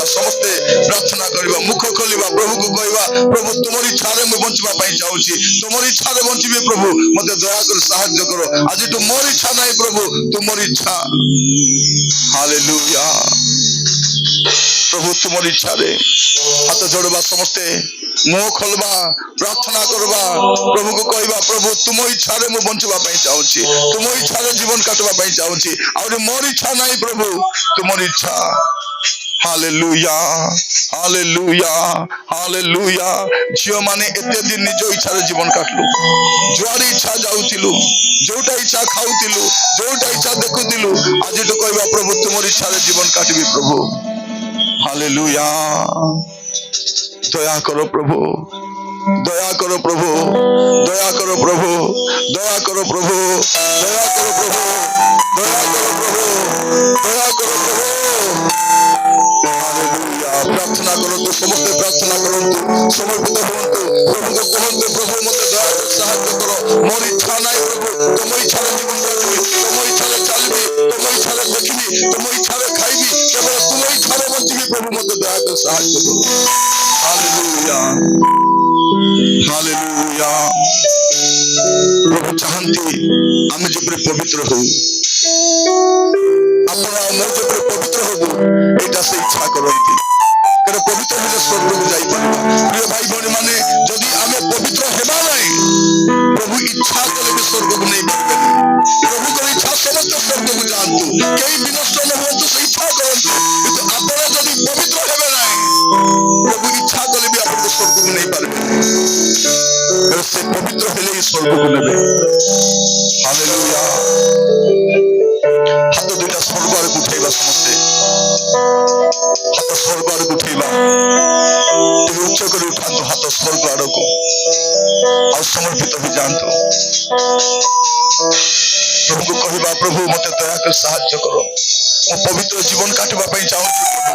समस्त प्रार्थना करबा मुख खोलिबा प्रभु को कहबा प्रभु तुमर इच्छा रे मु बंचबा पे चाहूची तुमर इच्छा रे बंचबे प्रभु मते दया कर सहायता करो आज तो मोर इच्छा नहीं प्रभु तुमर इच्छा। हालेलुया प्रभु तुमर इच्छा रे हाथ जोड़बा समस्ते मुह खोलबा प्रार्थना करबा प्रभु को कहबा प्रभु तुम इच्छा रे मु बंचबा पे चाहूची तुम इच्छा रे जीवन काटबा पे चाहूची और मोर इच्छा नहीं प्रभु तुमर इच्छा। हालेलुया हालेलुया हालेलुया झियो माने एते दिन निज इच्छा रे जीवन काटलु जुआर इच्छा जाउतिलु जोटा इच्छा खाउतिलु जोटा इच्छा देखुतिलु आज तो कहबा प्रभु तुमर इच्छा रे जीवन काटबी प्रभु। हालेलुया दया करो प्रभु दया करो प्रभु दया करो प्रभु दया करो प्रभु दया करो प्रभु दया करो प्रभु दया करो प्रभु। हालेलुया प्रार्थना करो तो समस्त प्रार्थना करो समर्पित होंतु प्रभु को कहंतु प्रभु मते दया कर सहायता करो मोर इच्छा नहीं प्रभु तुम इच्छा रे जीवन काटबी तुम इच्छा रे चलबी तुम इच्छा रे देखबी तुम इच्छा रे खाइबी केवल तुम इच्छा रे बंचबी प्रभु मते दया कर सहायता करो। हालेलुया हालेलुया प्रभु चाहती आमे जेपरि पवित्र हो आपण मो जेपरि पवित्र हो एटा से इच्छा करंती कारण पवित्र हेले स्वर्ग से पवित्र हेले ही स्वर्ग को नेबे हालेलुया हाथ दुटा स्वर्ग आड़ उठेबा समस्ते हाथ स्वर्ग आड़ उठेबा तुम उच्च कर उठांतो हाथ स्वर्ग आड़ को और समर्पित हो जानतो प्रभु को कहबा प्रभु मते दया कर सहायता करो मो पवित्र जीवन काटबा पई चाहू प्रभु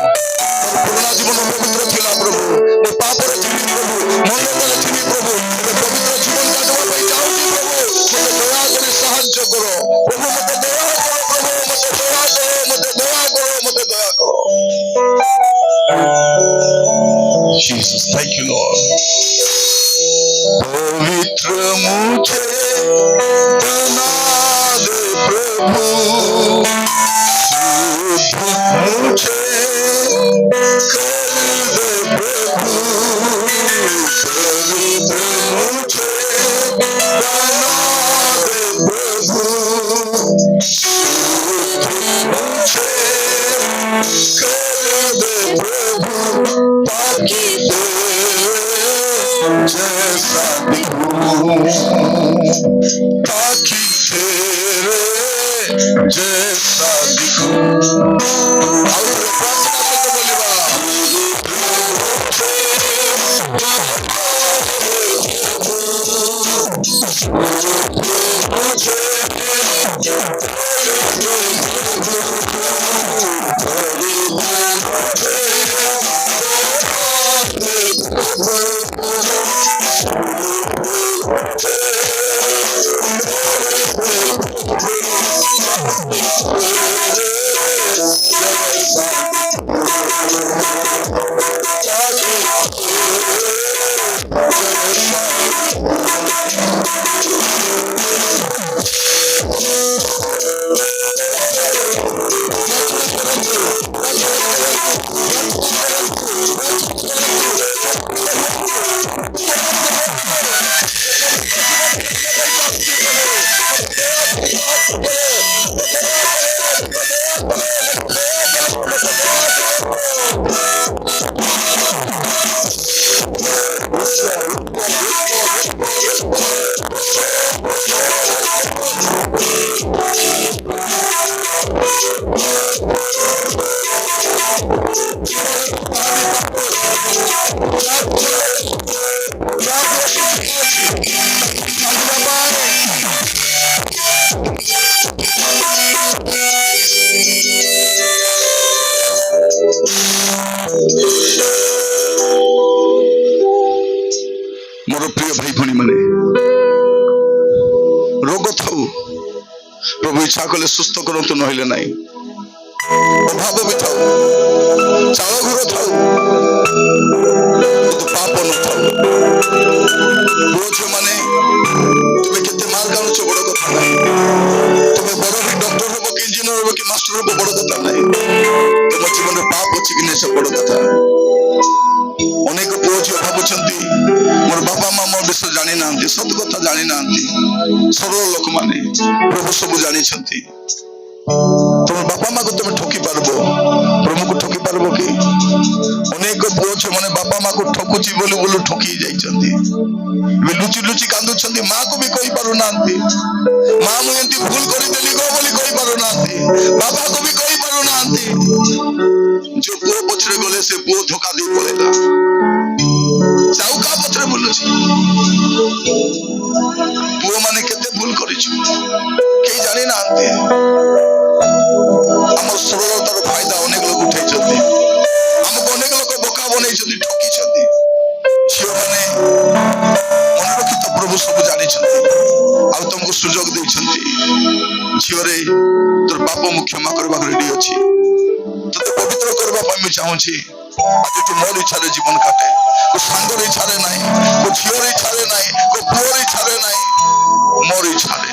मोर पुराना जीवन पवित्र थिला प्रभु मो पाप रे थिली प्रभु मन रे थिली प्रभु मो पवित्र जीवन काटबा पई चाहू प्रभु मते दया कर सहायता करो प्रभु मते दया करो प्रभु मते दया करो मते दया करो मते दया करो Jesus thank you Lord पवित्र मुझे बना दे प्रभु शुद्ध मुझे कर दे प्रभु पवित्र मुझे बना दे प्रभु शुद्ध मुझे कर दे प्रभु ताकि जैसा दिखूं ताकि तेरे जैसा दिखूं और प्रार्थना करके बोलिबा मोर प्रिय भाई भणी माने रोग थाऊ प्रभु इच्छा कले सुस्थ करंतु नहिले नाही अभाव भी थाऊ चाल घर थाऊ तो पाप न थाऊ बोझ माने तुम्हें केते मार गानु छ बड़ कथा नाही तुम्हें बड़ भी डॉक्टर हो कि इंजीनियर हो कि मास्टर हो बड़ कथा नाही तुम जीवन में पाप अछि कि नहीं से बड़ कथा अनेक पुओ झियो भाबुछंती मोर बापा माँ मोर विषय जानी नांती सत कथा जानी नांती सरल लोक माने प्रभु सब जानी छंती तुम बापा माँ को तुम ठोकी पारबो प्रभु को ठोकी पारबो कि अनेक पुओ झियो माने बापा माँ को ठोकुची बोली बोली ठोकी जाई छंती वे लुची लुची कांदु छंती माँ को भी कहि पारु नांती माँ मु एंती भूल करि देली गो बोली कहि पारु नांती बाबा को भी कहि पारु नांती जो पुओ पछरे गले से पुओ धोखा दे पळेला चौका पथरे बोलुछि पुओ माने केते भूल करिछु के जानि नांती हमर सरलतार फायदा अनेक लोग उठै छथि हमको अनेक लोग बोका बनै छथि ठकी छथि झियो माने मन रखित प्रभु सब जानि छथि आ तुमको सुजोग दै छथि झियो रे तोर पाप मु क्षमा करबा रेडी अछि तते पवित्र करबा पई मैं चाहू छी आज तू मोर इच्छा रे जीवन काटे को सांगर इच्छा रे नाही को झियोर इच्छा रे नाही को पुओर इच्छा रे नाही मोर इच्छा रे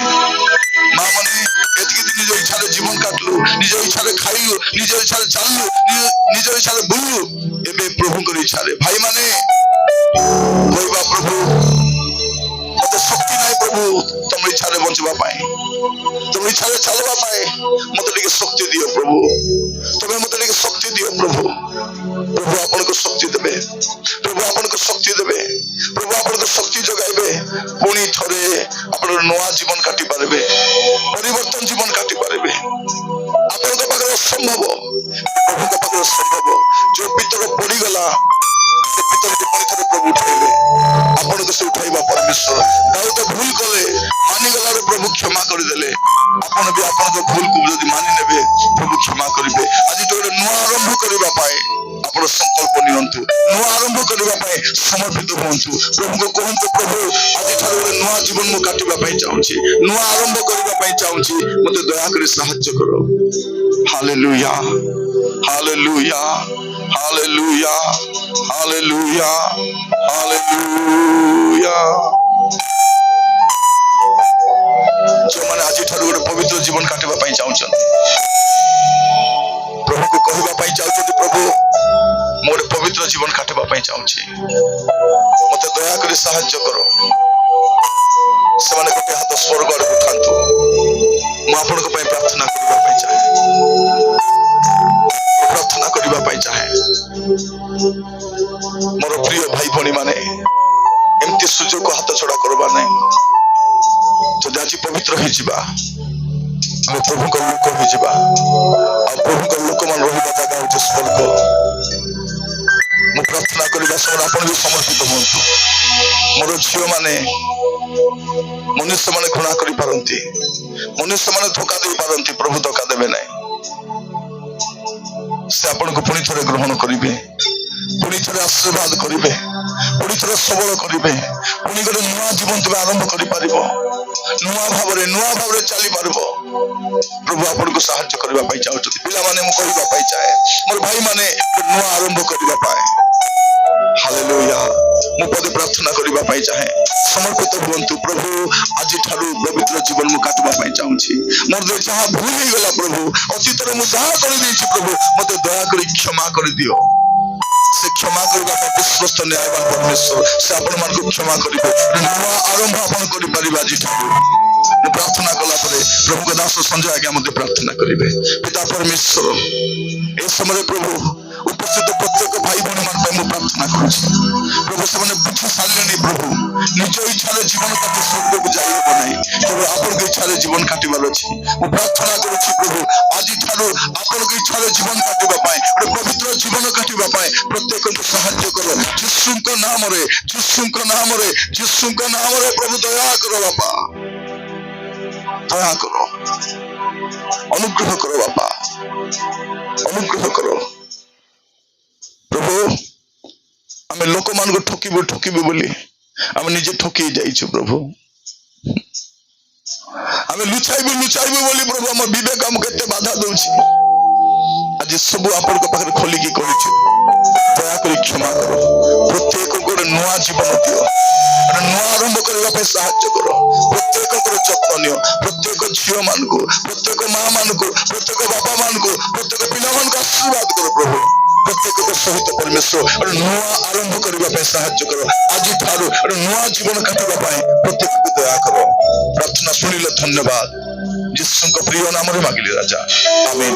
मां माने एतकी दिन निज इच्छा रे जीवन काटलु निज इच्छा रे खाइलु निज इच्छा रे चाललु निज इच्छा रे बुललु एबे प्रभु कर इच्छा रे भाई माने कहबा प्रभु मते शक्ति नाही प्रभु तुम इच्छा रे बंचबा पाए तुम इच्छा रे चलबा पाए मते टिके शक्ति दियो प्रभु तुमे मते टिके शक्ति दियो प्रभु प्रभु आपण को शक्ति देबे, प्रभु आपण को शक्ति देबे, प्रभु आपण को शक्ति जगाइबे, पुणी थरे आपण नवा जीवन काटी पारबे, परिवर्तन जीवन काटी पारबे। आपण को पाखरे असंभव, प्रभु को पाखरे असंभव, जो भीतर पड़ी गला से भीतर के पुणी थरे प्रभु उठाइबे, आपण को से उठाइबा परमेश्वर। दाऊद भूल कले मानि गला रे प्रभु क्षमा कर देले, आपण भी आपण को भूल को जदी मानि नेबे प्रभु क्षमा करिबे। आज तो नवा आरंभ करिबा पाए आपण संकल्प नियंतु, नवा आरंभ करिबा पाए समर्पित होंतु, प्रभु को कहंतु प्रभु आज ठारो नवा जीवन मु काटिबा पाए चाहूची, नवा आरंभ करिबा पाए चाहूची, मते दया करी सहायता करो। Hallelujah hallelujah hallelujah hallelujah hallelujah. जो माने आज ठारो पवित्र जीवन काटिबा पाए चाहूछन, प्रभु को कहबा पाए चाहूछन प्रभु मोर पवित्र जीवन काटिबा पाए चाहूछी, मते दया करी सहायता करो। सेमाने गोटे हाथ स्वर्ग आड़ उठांतु, मु आपण को प्रार्थना करबा पाए चाहे, प्रार्थना करबा पाए चाहे। मोर प्रिय भाई भणी माने एमती सुजोग को हाथ छड़ा करबा नै, तो आज पवित्र हो जिबा, हम प्रभु को लोक हो जिबा, आ प्रभु को लोक मान रहिबा जगह होचे स्वर्ग। मु प्रार्थना करबा समय आपण भी समर्पित होंतु। मोर झियो माने मनुष्य माने घृणा करि पारंती, मनुष्य माने धोखा दे पारंती, प्रभु धोखा देबे नै। से आपण को पुणी थरे ग्रहण करिवे, पुणी थरे आशीर्वाद करिवे, पुणी थरे सबल करिवे, पुणी गोटे नया जीवन तुम आरंभ करि पारिबो, नया भाव रे चली पारिबो। प्रभु आपण को सहायता करबा पाई चाहउछथि, पिला माने मु कहबा पाई चाहे, मोर भाई माने नया आरंभ करबा पाए। हालेलुया। मु पदे प्रार्थना करबा पाई चाहे, समर्पित हुंतु प्रभु। आज ठारू पवित्र जीवन मु काटबा पाई चाहूछी, मोर जे जहां भूल ही गला प्रभु, अतीत रे मु जहां कर देछि प्रभु, मते दया करी क्षमा कर दियो। से क्षमा करबा विश्वस्त न्यायवान परमेश्वर, से आपण मान को क्षमा करिबे, नया आरंभ आपण करि परिबा। आज ठारू प्रार्थना कला परे प्रभु के दास संजय आज्ञा मते प्रार्थना करिबे। पिता परमेश्वर, ए समय प्रभु उपस्थित प्रत्येक भाई बहन मान मैं प्रार्थना करूछी प्रभु, से बुझी सारे प्रभु निज इच्छा जीवन काटी स्वर्ग को जाई हो नहीं, केवल आपन के इच्छा जीवन काटिबार अछि। मु प्रार्थना करूछी प्रभु, आज ठारो आपन के इच्छा जीवन काटिबा पाए, और पवित्र जीवन काटिबा पाए प्रत्येक को सहायता करो। यीशु के नाम रे, यीशु के नाम रे, यीशु के नाम रे प्रभु दया करो बापा, दया करो, अनुग्रह करो बापा, अनुग्रह करो प्रभु। आम लोक मान को ठकिबो ठकिबो बोली आम निजे ठकी जाइछु प्रभु, आम लुचाइबो लुचाइबो बोली प्रभु हम विवेक हम केते बाधा दउछि। आज सब आपन को पाखरे खोली की करिछु, दया करी क्षमा करो। प्रत्येक को नया जीवन दियो, नया आरंभ करबा पे सहायता करो। प्रत्येक को जत्न नियो, प्रत्येक झियो मान को, प्रत्येक मां मान को, प्रत्येक बापा मान को, प्रत्येक पिला मान को आशीर्वाद करो प्रभु। प्रत्येक को सहित परमेश्वर और नया आरंभ करबा पे सहायता करो। आज ठारू और नया जीवन काटिबा पाए प्रत्येक को दया करो। प्रार्थना सुनिले धन्यवाद, यीशु को प्रिय नाम रे मांगिले राजा, आमीन।